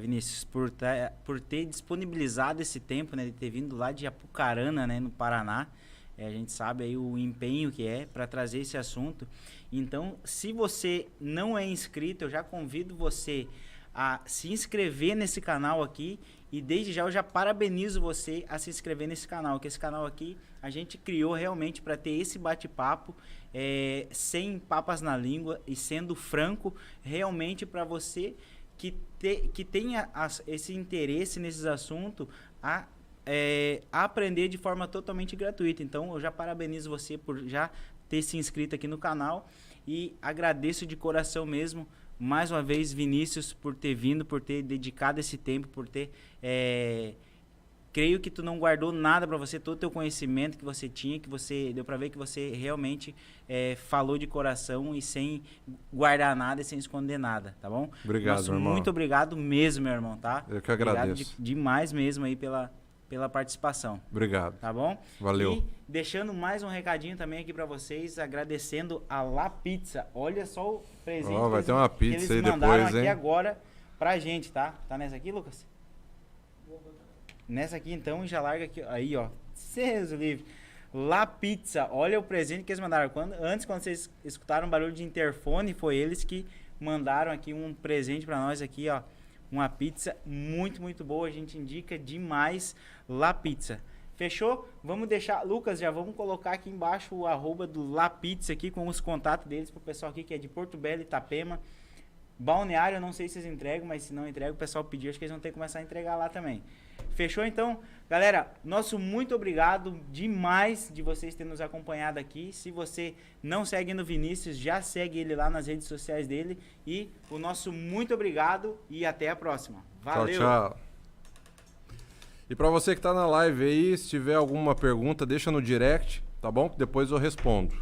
Vinícius, por ter disponibilizado esse tempo, né, de ter vindo lá de Apucarana, né, no Paraná. A gente sabe aí o empenho que é para trazer esse assunto. Então, se você não é inscrito, eu já convido você a se inscrever nesse canal aqui. E desde já eu já parabenizo você a se inscrever nesse canal, que esse canal aqui a gente criou realmente para ter esse bate-papo sem papas na língua e sendo franco, realmente para você que tenha esse interesse nesses assuntos a aprender de forma totalmente gratuita. Então eu já parabenizo você por já ter se inscrito aqui no canal e agradeço de coração mesmo mais uma vez, Vinícius, por ter vindo, por ter dedicado esse tempo, por ter creio que tu não guardou nada para você, todo o teu conhecimento que você tinha, que você deu para ver que você realmente falou de coração e sem guardar nada e sem esconder nada, tá bom? Obrigado, meu irmão. Muito obrigado mesmo, meu irmão, tá? Eu que agradeço. Obrigado demais mesmo aí pela participação. Obrigado. Tá bom? Valeu. E deixando mais um recadinho também aqui para vocês, agradecendo a La Pizza. Olha só o presente vai ter uma pizza que eles aí mandaram depois, aqui hein? agora pra gente, tá? Tá nessa aqui, Lucas? Nessa aqui então, e já larga aqui. Aí, ó. Deus livre. La Pizza. Olha o presente que eles mandaram. Quando vocês escutaram um barulho de interfone, foi eles que mandaram aqui um presente para nós aqui, ó. Uma pizza muito, muito boa. A gente indica demais La Pizza. Fechou? Vamos deixar... Lucas, já vamos colocar aqui embaixo o @ do La Pizza aqui com os contatos deles pro pessoal aqui que é de Porto Belo, Itapema. Balneário, eu não sei se vocês entregam, mas se não entregam, o pessoal pediu, acho que eles vão ter que começar a entregar lá também. Fechou então? Galera, nosso muito obrigado demais de vocês terem nos acompanhado aqui. Se você não segue no Vinícius, já segue ele lá nas redes sociais dele. E o nosso muito obrigado e até a próxima. Valeu! Tchau, tchau. E para você que tá na live aí, se tiver alguma pergunta, deixa no direct, tá bom? Depois eu respondo.